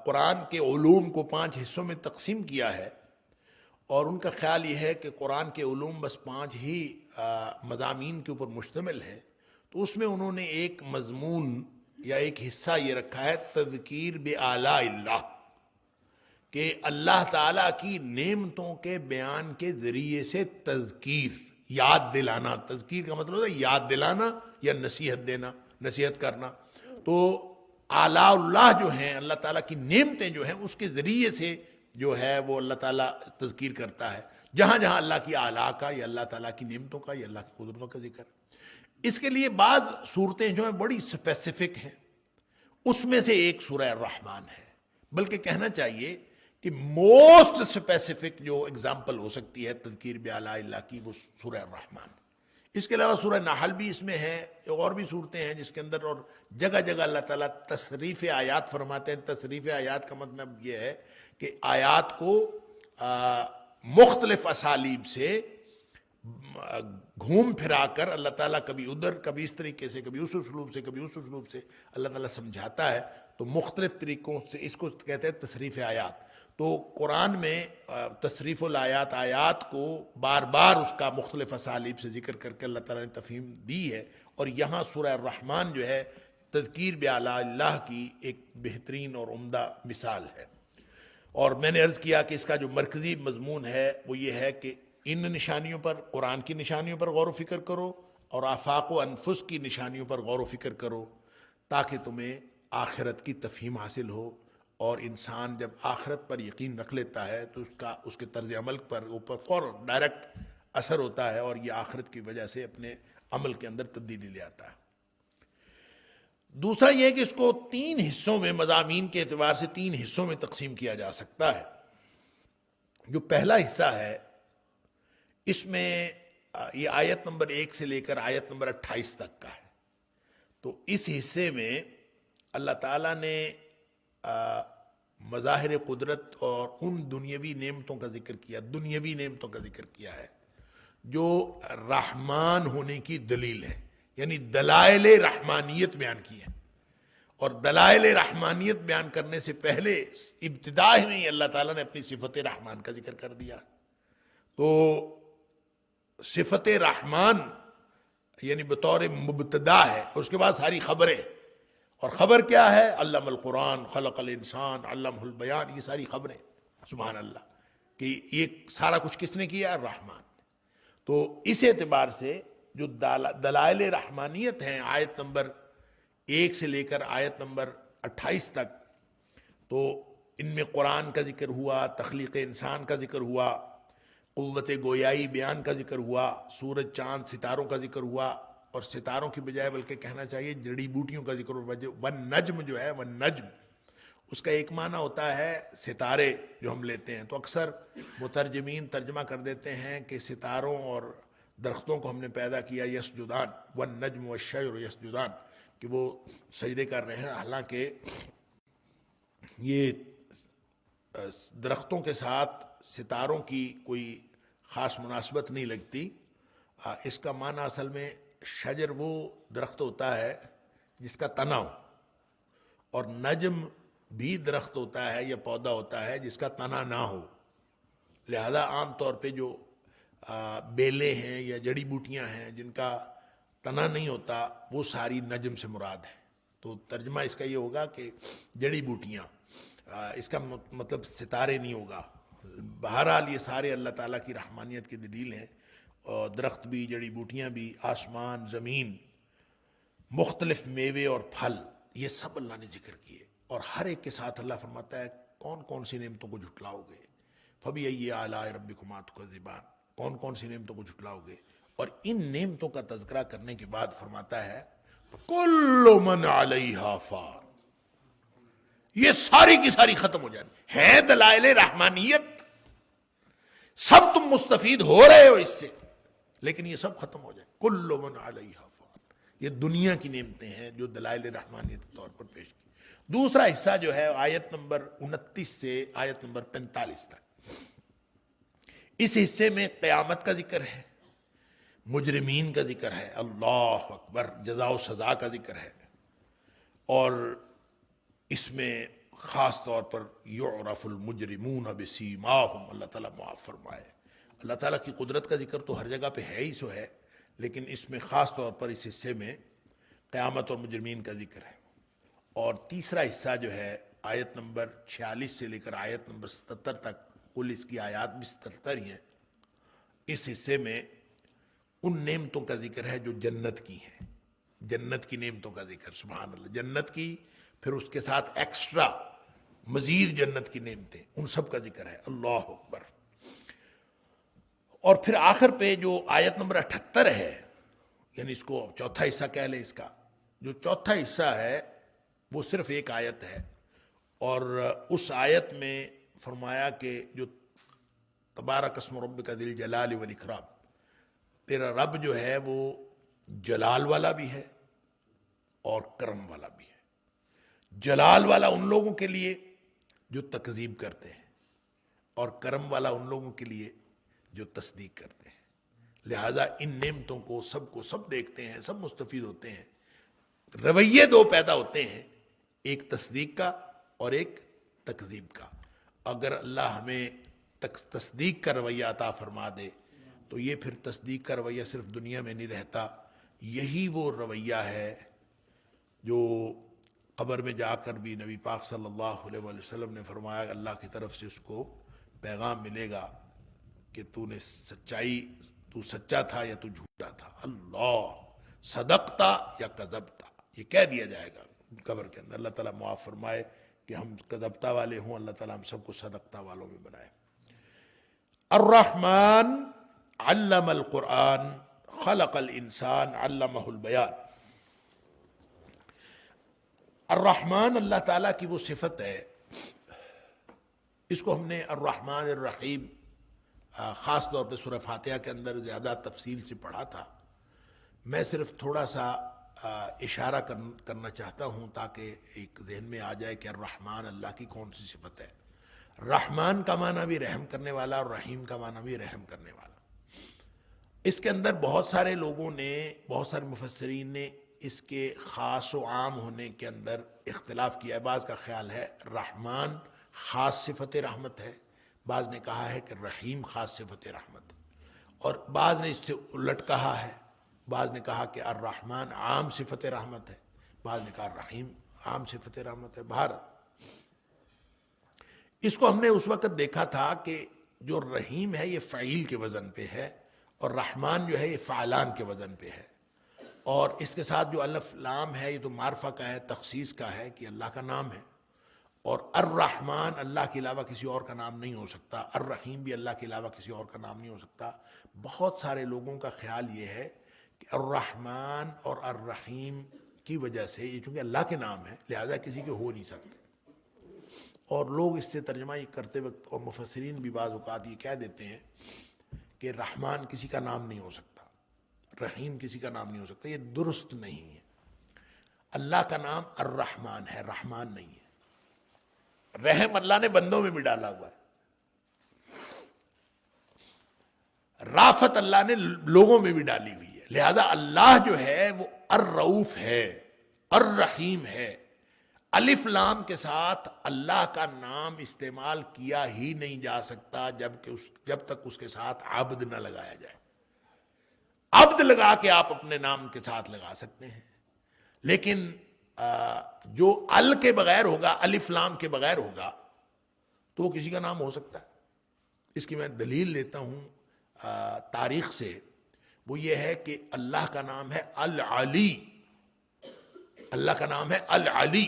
قرآن کے علوم کو 5 حصوں میں تقسیم کیا ہے، اور ان کا خیال یہ ہے کہ قرآن کے علوم بس 5 ہی مضامین کے اوپر مشتمل ہے. تو اس میں انہوں نے ایک مضمون یا ایک حصہ یہ رکھا ہے تذکیر بآلاء اللہ، کہ اللہ تعالیٰ کی نعمتوں کے بیان کے ذریعے سے تذکیر، یاد دلانا. تذکیر کا مطلب ہے یاد دلانا یا نصیحت دینا، نصیحت کرنا. تو آلاء اللہ جو ہیں، اللہ تعالیٰ کی نعمتیں جو ہیں، اس کے ذریعے سے جو ہے وہ اللہ تعالیٰ تذکیر کرتا ہے. جہاں جہاں اللہ کی آلاء کا یا اللہ تعالیٰ کی نعمتوں کا یا اللہ کی قدرتوں کا ذکر. اس کے لیے بعض صورتیں جو ہیں بڑی اسپیسیفک ہیں. اس میں سے ایک سورہ الرحمن ہے، بلکہ کہنا چاہیے کہ موسٹ اسپیسیفک جو اگزامپل ہو سکتی ہے تذکیر بآلاء اللہ کی، وہ سورہ الرحمن. اس کے علاوہ سورہ نحل بھی اس میں ہے، اور بھی صورتیں ہیں جس کے اندر، اور جگہ جگہ اللہ تعالیٰ تصریف آیات فرماتے ہیں. تصریف آیات کا مطلب یہ ہے کہ آیات کو مختلف اسالیب سے گھوم پھرا کر اللہ تعالیٰ کبھی ادھر، کبھی اس طریقے سے، کبھی اس اسلوب سے، کبھی اس اسلوب سے اللہ تعالیٰ سمجھاتا ہے. تو مختلف طریقوں سے اس کو کہتے ہیں تصریف آیات. تو قرآن میں تصریف الآیات، آیات کو بار بار اس کا مختلف اسالیب سے ذکر کر کے اللہ تعالیٰ نے تفہیم دی ہے. اور یہاں سورہ الرحمن جو ہے تذکیر بآلاء اللہ کی ایک بہترین اور عمدہ مثال ہے. اور میں نے عرض کیا کہ اس کا جو مرکزی مضمون ہے وہ یہ ہے کہ ان نشانیوں پر، قرآن کی نشانیوں پر غور و فکر کرو، اور آفاق و انفس کی نشانیوں پر غور و فکر کرو، تاکہ تمہیں آخرت کی تفہیم حاصل ہو اور انسان جب آخرت پر یقین رکھ لیتا ہے تو اس کے طرز عمل پر اوپر فوراً ڈائریکٹ اثر ہوتا ہے، اور یہ آخرت کی وجہ سے اپنے عمل کے اندر تبدیلی لے آتا ہے۔ دوسرا یہ کہ اس کو 3 حصوں میں، مضامین کے اعتبار سے 3 حصوں میں تقسیم کیا جا سکتا ہے۔ جو پہلا حصہ ہے اس میں یہ آیت نمبر 1 سے لے کر آیت نمبر 28 تک کا ہے۔ تو اس حصے میں اللہ تعالیٰ نے مظاہر قدرت اور ان دنیاوی نعمتوں کا ذکر کیا، دنیاوی نعمتوں کا ذکر کیا ہے جو رحمان ہونے کی دلیل ہے، یعنی دلائل رحمانیت بیان کی ہے۔ اور دلائل رحمانیت بیان کرنے سے پہلے ابتدا میں ہی اللہ تعالیٰ نے اپنی صفت رحمان کا ذکر کر دیا۔ تو صفت رحمان یعنی بطور مبتدا ہے، اس کے بعد ساری خبریں، اور خبر کیا ہے؟ علم القرآن، خلق الانسان، علمہ البیان، یہ ساری خبریں، سبحان اللہ، کہ یہ سارا کچھ کس نے کیا؟ الرحمن۔ تو اس اعتبار سے جو دلائل رحمانیت ہیں آیت نمبر 1 سے لے کر آیت نمبر 28 تک، تو ان میں قرآن کا ذکر ہوا، تخلیق انسان کا ذکر ہوا، قوت گویائی بیان کا ذکر ہوا، سورج چاند ستاروں کا ذکر ہوا، اور ستاروں کی بجائے بلکہ کہنا چاہیے جڑی بوٹیوں کا ذکر ہوا۔ والنجم جو ہے، والنجم اس کا ایک معنی ہوتا ہے ستارے جو ہم لیتے ہیں، تو اکثر مترجمین ترجمہ کر دیتے ہیں کہ ستاروں اور درختوں کو ہم نے پیدا کیا، یسجدان، والنجم والشجر یسجدان، کہ وہ سجدے کر رہے ہیں، حالانکہ یہ درختوں کے ساتھ ستاروں کی کوئی خاص مناسبت نہیں لگتی۔ اس کا معنی اصل میں شجر وہ درخت ہوتا ہے جس کا تنا ہو، اور نجم بھی درخت ہوتا ہے یا پودا ہوتا ہے جس کا تنا نہ ہو۔ لہذا عام طور پہ جو بیلیں ہیں یا جڑی بوٹیاں ہیں جن کا تنا نہیں ہوتا، وہ ساری نجم سے مراد ہے۔ تو ترجمہ اس کا یہ ہوگا کہ جڑی بوٹیاں، اس کا مطلب ستارے نہیں ہوگا۔ بہرحال یہ سارے اللہ تعالیٰ کی رحمانیت کی دلیل ہیں، اور درخت بھی، جڑی بوٹیاں بھی، آسمان، زمین، مختلف میوے اور پھل، یہ سب اللہ نے ذکر کیے، اور ہر ایک کے ساتھ اللہ فرماتا ہے کون کون سی نعمتوں کو جھٹلاؤ گے، فَبِأَيِّ آلَاءِ رَبِّكُمَا تُكَذِّبَانِ، کون کون سی نعمتوں کو جھٹلاؤ گے۔ اور ان نعمتوں کا تذکرہ کرنے کے بعد فرماتا ہے کُلُّ مَنْ عَلَيْهَا فَانٍ، یہ ساری کی ساری ختم ہو جانی ہے۔ دلائل رحمانیت، سب تم مستفید ہو رہے ہو اس سے، لیکن یہ سب ختم ہو جائے۔ کُلُّ مَنْ عَلَيْهَا فَانٍ، یہ دنیا کی نعمتیں ہیں جو دلائل رحمانیت کے طور پر پیش کی۔ دوسرا حصہ جو ہے آیت نمبر 29 سے آیت نمبر 45 تک، اس حصے میں قیامت کا ذکر ہے، مجرمین کا ذکر ہے، اللہ اکبر، جزا و سزا کا ذکر ہے، اور اس میں خاص طور پر یعرف المجرمون بسیماہم، اللہ تعالیٰ معاف فرمائے۔ اللہ تعالیٰ کی قدرت کا ذکر تو ہر جگہ پہ ہے ہی سو ہے، لیکن اس میں خاص طور پر اس حصے میں قیامت اور مجرمین کا ذکر ہے۔ اور تیسرا حصہ جو ہے آیت نمبر 46 سے لے کر آیت نمبر 77 تک، کل اس کی آیات بھی 77 ہی ہیں، اس حصے میں ان نعمتوں کا ذکر ہے جو جنت کی ہیں، جنت کی نعمتوں کا ذکر، سبحان اللہ، جنت کی، پھر اس کے ساتھ ایکسٹرا مزید جنت کی نعمتیں، ان سب کا ذکر ہے، اللہ اکبر۔ اور پھر آخر پہ جو آیت نمبر 78 ہے، یعنی اس کو چوتھا حصہ کہہ لیں، اس کا جو چوتھا حصہ ہے وہ صرف ایک آیت ہے، اور اس آیت میں فرمایا کہ جو تبارک اسم ربک ذی الجلال والاکرام، تیرا رب جو ہے وہ جلال والا بھی ہے اور کرم والا بھی ہے۔ جلال والا ان لوگوں کے لیے جو تکذیب کرتے ہیں، اور کرم والا ان لوگوں کے لیے جو تصدیق کرتے ہیں۔ لہذا ان نعمتوں کو سب دیکھتے ہیں، سب مستفید ہوتے ہیں۔ رویے دو پیدا ہوتے ہیں، ایک تصدیق کا اور ایک تکذیب کا۔ اگر اللہ ہمیں تصدیق کا رویہ عطا فرما دے تو یہ پھر تصدیق کا رویہ صرف دنیا میں نہیں رہتا، یہی وہ رویہ ہے جو قبر میں جا کر بھی نبی پاک صلی اللہ علیہ وسلم نے فرمایا کہ اللہ کی طرف سے اس کو پیغام ملے گا کہ تو سچا تھا یا تو جھوٹا تھا، اللہ صدقتا یا کذبتا، یہ کہہ دیا جائے گا قبر کے اندر۔ اللہ تعالیٰ معاف فرمائے کہ ہم کذبتہ والے ہوں، اللہ تعالیٰ ہم سب کو صدقتہ والوں میں بنائے۔ الرحمن علم القرآن خلق الانسان علمہ البیان۔ الرحمن اللہ تعالیٰ کی وہ صفت ہے، اس کو ہم نے الرحمن الرحیم خاص طور پہ سورہ فاتحہ کے اندر زیادہ تفصیل سے پڑھا تھا۔ میں صرف تھوڑا سا اشارہ کرنا چاہتا ہوں تاکہ ایک ذہن میں آ جائے کہ الرحمن اللہ کی کون سی صفت ہے۔ رحمان کا معنی بھی رحم کرنے والا اور رحیم کا معنی بھی رحم کرنے والا۔ اس کے اندر بہت سارے لوگوں نے، بہت سارے مفسرین نے اس کے خاص و عام ہونے کے اندر اختلاف کیا ہے۔ بعض کا خیال ہے رحمان خاص صفت رحمت ہے، بعض نے کہا ہے کہ رحیم خاص صفت رحمت ہے، اور بعض نے اس سے الٹ کہا ہے، بعض نے کہا کہ الرحمن عام صفت رحمت ہے، بعض نے کہا رحیم عام صفت رحمت ہے۔ بہر اس کو ہم نے اس وقت دیکھا تھا کہ جو رحیم ہے یہ فعیل کے وزن پہ ہے، اور رحمان جو ہے یہ فعلان کے وزن پہ ہے، اور اس کے ساتھ جو الف لام ہے یہ تو معرفہ کا ہے، تخصیص کا ہے کہ اللہ کا نام ہے، اور الرحمن اللہ کے علاوہ کسی اور کا نام نہیں ہو سکتا، الرحیم بھی اللہ کے علاوہ کسی اور کا نام نہیں ہو سکتا۔ بہت سارے لوگوں کا خیال یہ ہے کہ الرحمن اور الرحیم کی وجہ سے، یہ چونکہ اللہ کے نام ہے لہذا کسی کے ہو نہیں سکتے، اور لوگ اس سے ترجمہ کرتے وقت اور مفسرین بھی بعض اوقات یہ کہہ دیتے ہیں کہ رحمان کسی کا نام نہیں ہو سکتا، رحیم کسی کا نام نہیں ہو سکتا۔ یہ درست نہیں ہے۔ اللہ کا نام الرحمن ہے، رحمان نہیں ہے۔ رحم اللہ نے بندوں میں بھی ڈالا ہوا ہے، رافت اللہ نے لوگوں میں بھی ڈالی ہوئی ہے، لہذا اللہ جو ہے وہ الرؤوف ہے، الرحیم ہے۔ الف لام کے ساتھ اللہ کا نام استعمال کیا ہی نہیں جا سکتا جب تک اس کے ساتھ عبد نہ لگایا جائے۔ عبد لگا کے آپ اپنے نام کے ساتھ لگا سکتے ہیں، لیکن جو ال کے بغیر ہوگا، الف لام کے بغیر ہوگا تو وہ کسی کا نام ہو سکتا ہے۔ اس کی میں دلیل لیتا ہوں تاریخ سے، وہ یہ ہے کہ اللہ کا نام ہے العلی، اللہ کا نام ہے العلی،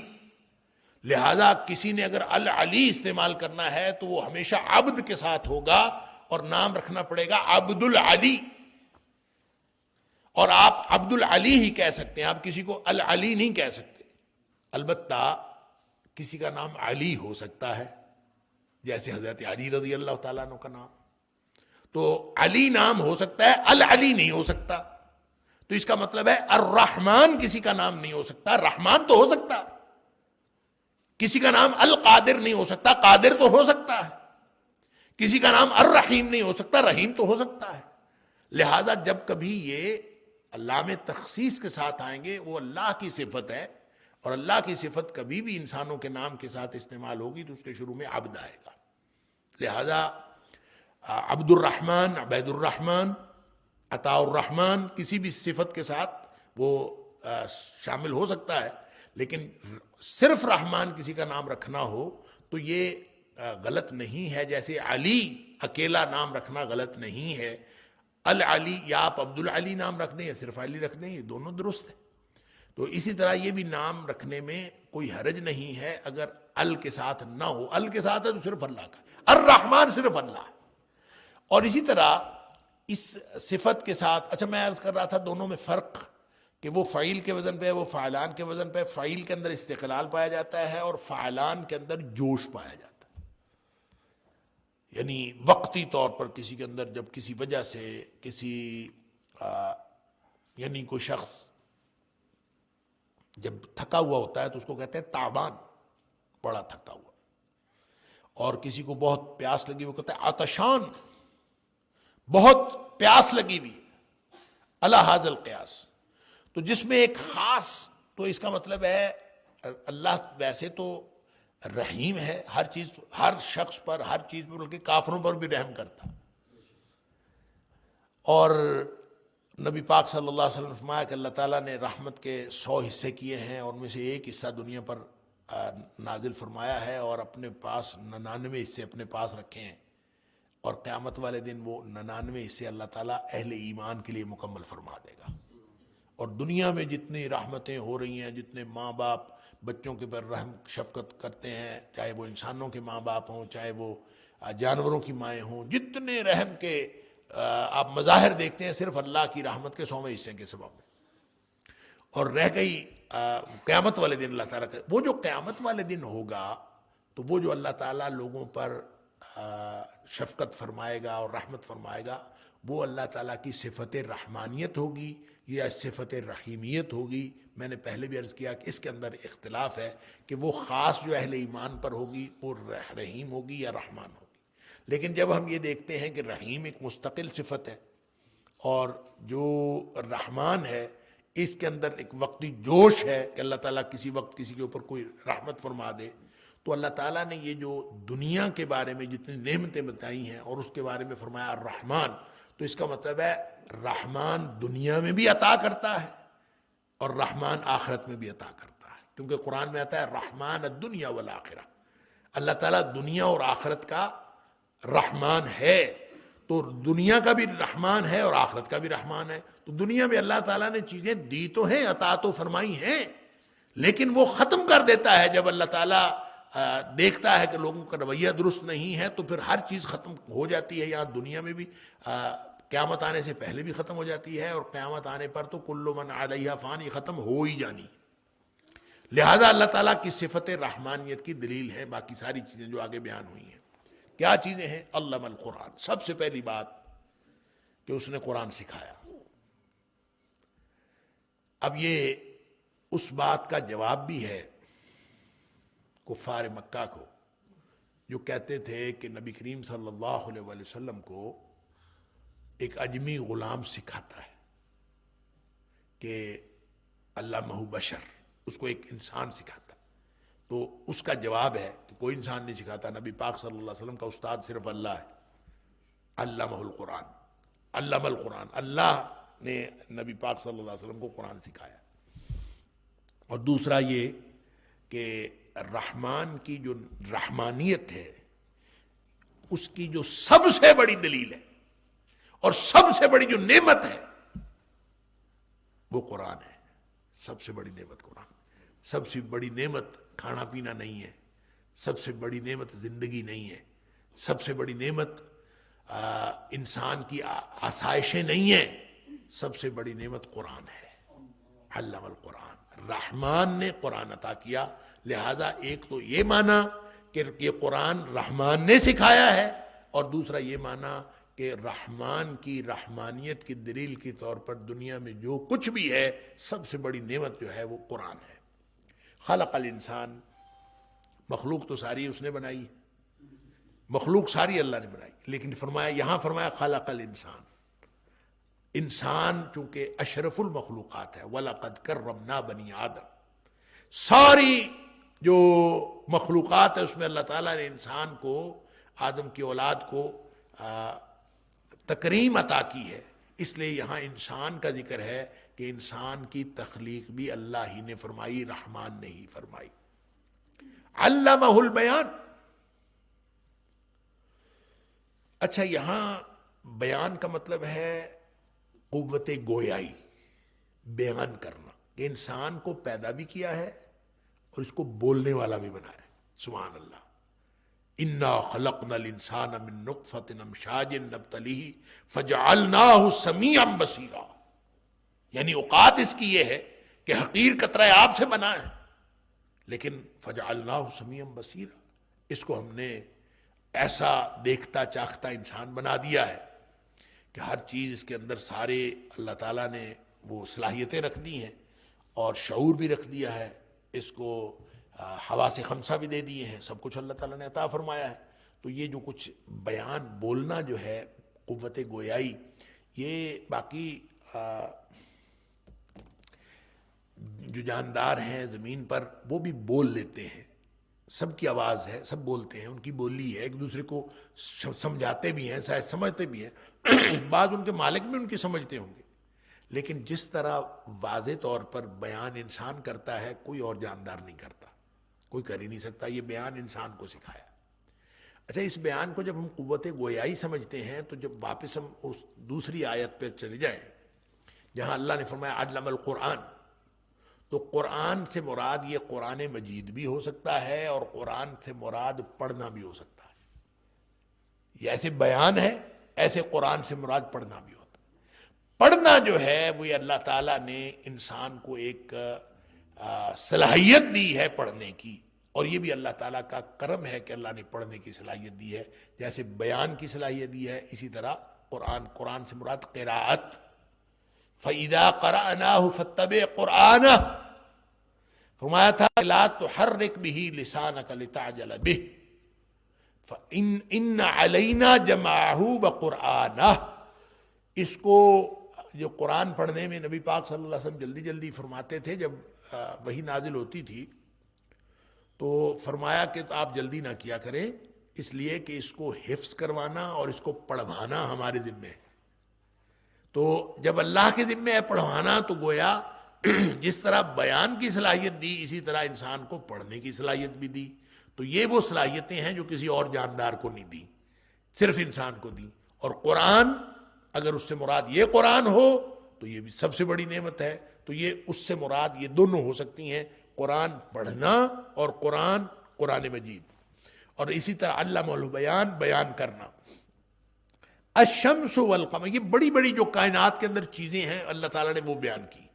لہذا کسی نے اگر العلی استعمال کرنا ہے تو وہ ہمیشہ عبد کے ساتھ ہوگا، اور نام رکھنا پڑے گا عبد العلی، اور آپ عبد العلی ہی کہہ سکتے ہیں، آپ کسی کو العلی نہیں کہہ سکتے۔ البتہ کسی کا نام علی ہو سکتا ہے، جیسے حضرت علی رضی اللہ تعالیٰ عنہ کا نام، تو علی نام ہو سکتا ہے، العلی نہیں ہو سکتا۔ تو اس کا مطلب ہے الرحمن کسی کا نام نہیں ہو سکتا، رحمان تو ہو سکتا، کسی کا نام القادر نہیں ہو سکتا، قادر تو ہو سکتا ہے، کسی کا نام الرحیم نہیں ہو سکتا، رحیم تو ہو سکتا ہے۔ لہذا جب کبھی یہ اللہ میں تخصیص کے ساتھ آئیں گے، وہ اللہ کی صفت ہے، اور اللہ کی صفت کبھی بھی انسانوں کے نام کے ساتھ استعمال ہوگی تو اس کے شروع میں عبد آئے گا۔ لہذا عبد الرحمن، عبید الرحمن، عطاء الرحمن کسی بھی صفت کے ساتھ وہ شامل ہو سکتا ہے، لیکن صرف رحمان کسی کا نام رکھنا ہو تو یہ غلط نہیں ہے، جیسے علی اکیلا نام رکھنا غلط نہیں ہے۔ العلی، یا آپ عبد العلی نام رکھ دیں یا صرف علی رکھ دیں، یہ دونوں درست ہیں۔ تو اسی طرح یہ بھی نام رکھنے میں کوئی حرج نہیں ہے اگر ال کے ساتھ نہ ہو، ال کے ساتھ ہے تو صرف اللہ کا، الرحمن صرف اللہ۔ اور اسی طرح اس صفت کے ساتھ، اچھا میں عرض کر رہا تھا دونوں میں فرق، کہ وہ فعیل کے وزن پہ ہے، وہ فعلان کے وزن پہ۔ فعیل کے اندر استقلال پایا جاتا ہے اور فعلان کے اندر جوش پایا جاتا ہے، یعنی وقتی طور پر کسی کے اندر جب کسی وجہ سے یعنی کوئی شخص جب تھکا ہوا ہوتا ہے تو اس کو کہتے ہیں تعبان، بڑا تھکا ہوا، اور کسی کو بہت پیاس لگی وہ کہتا ہے عطشان، بہت پیاس لگی بھی الا ھذا القیاس۔ تو جس میں ایک خاص، تو اس کا مطلب ہے اللہ ویسے تو رحیم ہے، ہر چیز، ہر شخص پر، ہر چیز پر، بلکہ کافروں پر بھی رحم کرتا۔ اور نبی پاک صلی اللہ علیہ وسلم نے فرمایا کہ اللہ تعالیٰ نے رحمت کے 100 حصے کیے ہیں، اور ان میں سے ایک حصہ دنیا پر نازل فرمایا ہے، اور اپنے پاس 99 حصے اپنے پاس رکھے ہیں، اور قیامت والے دن وہ 99 حصے اللہ تعالیٰ اہل ایمان کے لیے مکمل فرما دے گا۔ اور دنیا میں جتنی رحمتیں ہو رہی ہیں، جتنے ماں باپ بچوں کے پر رحم شفقت کرتے ہیں، چاہے وہ انسانوں کے ماں باپ ہوں، چاہے وہ جانوروں کی مائیں ہوں، جتنے رحم کے آپ مظاہر دیکھتے ہیں صرف اللہ کی رحمت کے 100ویں حصے کے سبب میں۔ اور رہ گئی قیامت والے دن اللہ تعالیٰ کا، وہ جو قیامت والے دن ہوگا تو وہ جو اللہ تعالیٰ لوگوں پر شفقت فرمائے گا اور رحمت فرمائے گا، وہ اللہ تعالیٰ کی صفت رحمانیت ہوگی یا صفت رحیمیت ہوگی۔ میں نے پہلے بھی عرض کیا کہ اس کے اندر اختلاف ہے کہ وہ خاص جو اہل ایمان پر ہوگی وہ رحیم ہوگی یا رحمان ہوگی۔ لیکن جب ہم یہ دیکھتے ہیں کہ رحیم ایک مستقل صفت ہے اور جو رحمان ہے اس کے اندر ایک وقتی جوش ہے کہ اللہ تعالیٰ کسی وقت کسی کے اوپر کوئی رحمت فرما دے، تو اللہ تعالیٰ نے یہ جو دنیا کے بارے میں جتنی نعمتیں بتائی ہیں اور اس کے بارے میں فرمایا الرحمن، تو اس کا مطلب ہے رحمان دنیا میں بھی عطا کرتا ہے اور رحمان آخرت میں بھی عطا کرتا ہے، کیونکہ قرآن میں آتا ہے رحمان الدنیا والآخرہ، اللہ تعالیٰ دنیا اور آخرت کا رحمان ہے۔ تو دنیا کا بھی رحمان ہے اور آخرت کا بھی رحمان ہے۔ تو دنیا میں اللہ تعالیٰ نے چیزیں دی تو ہیں، عطا تو فرمائی ہیں، لیکن وہ ختم کر دیتا ہے جب اللہ تعالیٰ دیکھتا ہے کہ لوگوں کا رویہ درست نہیں ہے، تو پھر ہر چیز ختم ہو جاتی ہے۔ یہاں دنیا میں بھی قیامت آنے سے پہلے بھی ختم ہو جاتی ہے، اور قیامت آنے پر تو کل من علیہا فان، یہ ختم ہو ہی جانی۔ لہذا اللہ تعالیٰ کی صفت رحمانیت کی دلیل ہے باقی ساری چیزیں جو آگے بیان ہوئی ہیں۔ کیا چیزیں ہیں؟ علم القرآن، سب سے پہلی بات کہ اس نے قرآن سکھایا۔ اب یہ اس بات کا جواب بھی ہے کفار مکہ کو جو کہتے تھے کہ نبی کریم صلی اللہ علیہ وآلہ وسلم کو ایک اجمی غلام سکھاتا ہے کہ علمہ بشر، اس کو ایک انسان سکھاتا ہے۔ تو اس کا جواب ہے کہ کوئی انسان نہیں سکھاتا، نبی پاک صلی اللہ علیہ وسلم کا استاد صرف اللہ ہے۔ علمہ القرآن، علم القرآن، اللہ نے نبی پاک صلی اللہ علیہ وسلم کو قرآن سکھایا۔ اور دوسرا یہ کہ رحمان کی جو رحمانیت ہے اس کی جو سب سے بڑی دلیل ہے اور سب سے بڑی جو نعمت ہے وہ قرآن ہے۔ سب سے بڑی نعمت قرآن، سب سے بڑی نعمت کھانا پینا نہیں ہے، سب سے بڑی نعمت زندگی نہیں ہے، سب سے بڑی نعمت انسان کی آسائشیں نہیں ہیں، سب سے بڑی نعمت قرآن ہے۔ علم القرآن، رحمان نے قرآن عطا کیا۔ لہذا ایک تو یہ معنی کہ یہ قرآن رحمان نے سکھایا ہے، اور دوسرا یہ معنی کہ رحمان کی رحمانیت کی دلیل کے طور پر دنیا میں جو کچھ بھی ہے سب سے بڑی نعمت جو ہے وہ قرآن ہے۔ خلق الانسان، مخلوق تو ساری اس نے بنائی، مخلوق ساری اللہ نے بنائی، لیکن فرمایا یہاں فرمایا خلق الانسان، انسان چونکہ اشرف المخلوقات ہے، وَلَقَدْ كَرَّمْنَا بَنِي آدم، ساری جو مخلوقات ہے اس میں اللہ تعالیٰ نے انسان کو، آدم کی اولاد کو تکریم عطا کی ہے۔ اس لیے یہاں انسان کا ذکر ہے کہ انسان کی تخلیق بھی اللہ ہی نے فرمائی، رحمان نے ہی فرمائی۔ علمہ البیان، اچھا یہاں بیان کا مطلب ہے قوت گویائی، بیان کرنا، کہ انسان کو پیدا بھی کیا ہے اور اس کو بولنے والا بھی بنایا ہے۔ سبحان اللہ۔ اِنَّا خَلَقْنَا الْإِنسَانَ مِن نُطْفَةٍ أَمْشَاجٍ نَبْتَلِيهِ فَجَعَلْنَاهُ سَمِيعًا بَصِيرًا، یعنی اوقات اس کی یہ ہے کہ حقیر قطرہ آب سے بنا ہے، لیکن فَجَعَلْنَاهُ سَمِيعًا بَصِيرًا، اس کو ہم نے ایسا دیکھتا چاہتا انسان بنا دیا ہے کہ ہر چیز اس کے اندر سارے اللہ تعالیٰ نے وہ صلاحیتیں رکھ دی ہیں اور شعور بھی رکھ دیا ہے، اس کو حواس خمسہ بھی دے دیے ہیں، سب کچھ اللہ تعالیٰ نے عطا فرمایا ہے۔ تو یہ جو کچھ بیان بولنا جو ہے، قوت گویائی، یہ باقی جو جاندار ہیں زمین پر وہ بھی بول لیتے ہیں، سب کی آواز ہے، سب بولتے ہیں، ان کی بولی ہے، ایک دوسرے کو سمجھاتے بھی ہیں، شاید سمجھتے بھی ہیں، بعض ان کے مالک بھی ان کی سمجھتے ہوں گے، لیکن جس طرح واضح طور پر بیان انسان کرتا ہے کوئی اور جاندار نہیں کرتا، کوئی کر ہی نہیں سکتا، یہ بیان انسان کو سکھایا۔ اچھا اس بیان کو جب ہم قوت گویائی سمجھتے ہیں تو جب واپس ہم اس دوسری آیت پہ چلے جائیں جہاں اللہ نے فرمایا علم القرآن، تو قرآن سے مراد یہ قرآن مجید بھی ہو سکتا ہے اور قرآن سے مراد پڑھنا بھی ہو سکتا ہے. یہ ایسے بیان ہے، ایسے قرآن سے مراد پڑھنا بھی ہوتا ہے. پڑھنا جو ہے وہ یہ اللہ تعالیٰ نے انسان کو ایک صلاحیت دی ہے پڑھنے کی، اور یہ بھی اللہ تعالیٰ کا کرم ہے کہ اللہ نے پڑھنے کی صلاحیت دی ہے. جیسے بیان کی صلاحیت دی ہے، اسی طرح قرآن سے مراد قراءت. فَإِذَا قَرَأْنَاهُ فَاتَّبِعْ قُرْآنَهُ، فرمایا تھا لا تحرک بِهِ لسانك لتعجل به فَإِنَّ عَلَيْنَا جَمْعَهُ وَقُرْآنَهُ. اس کو جو قرآن پڑھنے میں نبی پاک صلی اللہ علیہ وسلم جلدی جلدی فرماتے تھے. جب وحی نازل ہوتی تھی تو فرمایا کہ آپ جلدی نہ کیا کریں، اس لیے کہ اس کو حفظ کروانا اور اس کو پڑھوانا ہمارے ذمہ ہے. تو جب اللہ کے ذمہ ہے پڑھوانا، تو گویا جس طرح بیان کی صلاحیت دی، اسی طرح انسان کو پڑھنے کی صلاحیت بھی دی. تو یہ وہ صلاحیتیں ہیں جو کسی اور جاندار کو نہیں دی، صرف انسان کو دی. اور قرآن اگر اس سے مراد یہ قرآن ہو تو یہ بھی سب سے بڑی نعمت ہے. تو یہ اس سے مراد یہ دونوں ہو سکتی ہیں، قرآن پڑھنا اور قرآن مجید. اور اسی طرح علمہ البیان، بیان کرنا. الشمس والقمر، یہ بڑی بڑی جو کائنات کے اندر چیزیں ہیں اللہ تعالیٰ نے وہ بیان کی.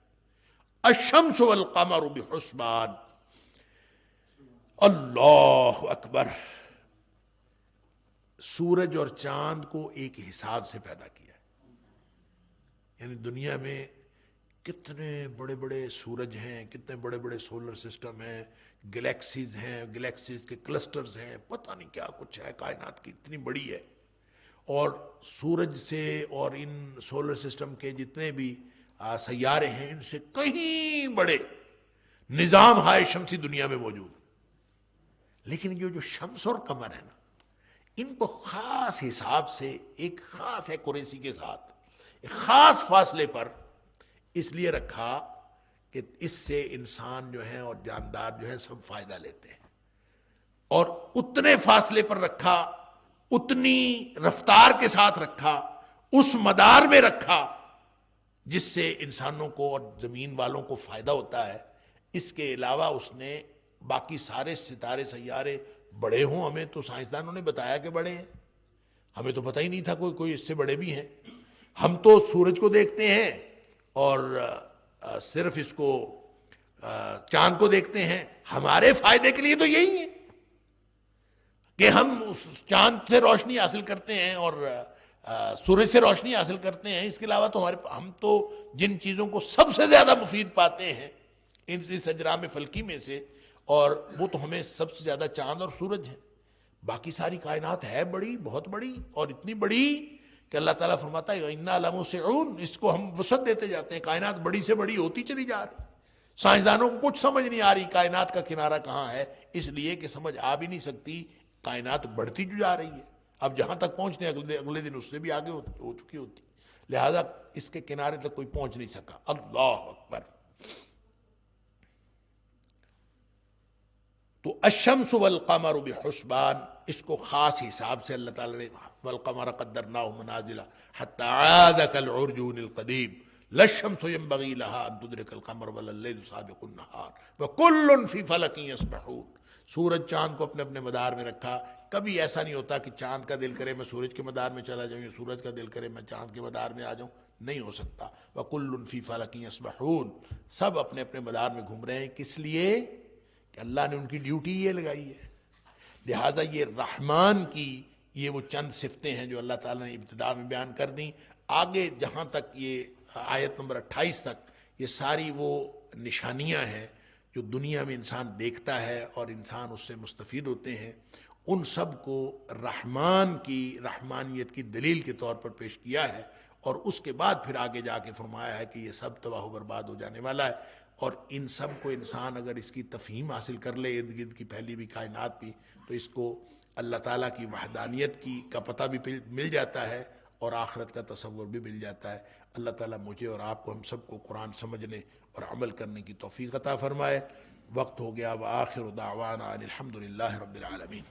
الشمس والقمر بحسبان. اللہ اکبر. سورج اور چاند کو ایک حساب سے پیدا کیا ہے. یعنی دنیا میں کتنے بڑے بڑے سورج ہیں، کتنے بڑے بڑے سولر سسٹم ہیں، گلیکسیز ہیں، گلیکسیز کے کلسٹرز ہیں، پتہ نہیں کیا کچھ ہے. کائنات کی اتنی بڑی ہے. اور سورج سے اور ان سولر سسٹم کے جتنے بھی سیارے ہیں، ان سے کہیں بڑے نظام ہائے شمسی دنیا میں موجود. لیکن یہ جو شمس اور قمر ہے نا، ان کو خاص حساب سے ایک خاص ایکوریسی کے ساتھ ایک خاص فاصلے پر اس لیے رکھا کہ اس سے انسان جو ہیں اور جاندار جو ہیں سب فائدہ لیتے ہیں. اور اتنے فاصلے پر رکھا، اتنی رفتار کے ساتھ رکھا، اس مدار میں رکھا جس سے انسانوں کو اور زمین والوں کو فائدہ ہوتا ہے. اس کے علاوہ اس نے باقی سارے ستارے سیارے بڑے ہوں، ہمیں تو سائنسدانوں نے بتایا کہ بڑے ہیں، ہمیں تو پتہ ہی نہیں تھا کوئی اس سے بڑے بھی ہیں. ہم تو سورج کو دیکھتے ہیں اور صرف اس کو چاند کو دیکھتے ہیں. ہمارے فائدے کے لیے تو یہی ہے کہ ہم اس چاند سے روشنی حاصل کرتے ہیں اور سورج سے روشنی حاصل کرتے ہیں. اس کے علاوہ تو ہم تو جن چیزوں کو سب سے زیادہ مفید پاتے ہیں اس اجرام فلکی میں سے، اور وہ تو ہمیں سب سے زیادہ چاند اور سورج ہے. باقی ساری کائنات ہے بڑی، بہت بڑی، اور اتنی بڑی کہ اللہ تعالیٰ فرماتا ہے اِنَّا لَمُوسِعُونَ. اس کو ہم وسعت دیتے جاتے ہیں. کائنات بڑی سے بڑی ہوتی چلی جا رہی. سائنسدانوں کو کچھ سمجھ نہیں آ رہی کائنات کا کنارہ کہاں ہے، اس لیے کہ سمجھ آ بھی نہیں سکتی. کائنات بڑھتی جو جا رہی ہے، اب جہاں تک پہنچنے اگلے دن اس سے بھی آگے ہو چکی ہوتی، لہذا اس کے کنارے تک کوئی پہنچ نہیں سکا. اللہ اکبر. تو الشمس والقمر بحسبان، اس کو خاص حساب سے اللہ تعالیٰ نے والقمر قدرناه منازل حتى عاد كالعرجون القديم لا الشمس ينبغي لها ان تدرك القمر ولا الليل سابق النهار وكل في فلك يسبحون. سورج چاند کو اپنے اپنے مدار میں رکھا. کبھی ایسا نہیں ہوتا کہ چاند کا دل کرے میں سورج کے مدار میں چلا جاؤں یا سورج کا دل کرے میں چاند کے مدار میں آ جاؤں، نہیں ہو سکتا. وَكُلٌّ فِي فَلَكٍ يَسْبَحُونَ. سب اپنے اپنے مدار میں گھوم رہے ہیں. کس لیے؟ کہ اللہ نے ان کی ڈیوٹی یہ لگائی ہے. لہٰذا یہ رحمان کی یہ وہ چند صفتیں ہیں جو اللہ تعالیٰ نے ابتدا میں بیان کر دیں. آگے جہاں تک یہ آیت نمبر 28 تک یہ ساری وہ نشانیاں ہیں جو دنیا میں انسان دیکھتا ہے اور انسان اس سے مستفید ہوتے ہیں، ان سب کو رحمان کی رحمانیت کی دلیل کے طور پر پیش کیا ہے. اور اس کے بعد پھر آگے جا کے فرمایا ہے کہ یہ سب تباہ و برباد ہو جانے والا ہے. اور ان سب کو انسان اگر اس کی تفہیم حاصل کر لے ارد گرد کی پھیلی بھی کائنات بھی، تو اس کو اللہ تعالیٰ کی وحدانیت کی کا پتہ بھی مل جاتا ہے اور آخرت کا تصور بھی مل جاتا ہے. اللہ تعالیٰ مجھے اور آپ کو ہم سب کو قرآن سمجھنے اور عمل کرنے کی توفیق عطا فرمائے. وقت ہو گیا. وآخر دعوانا ان الحمد للہ رب العالمین.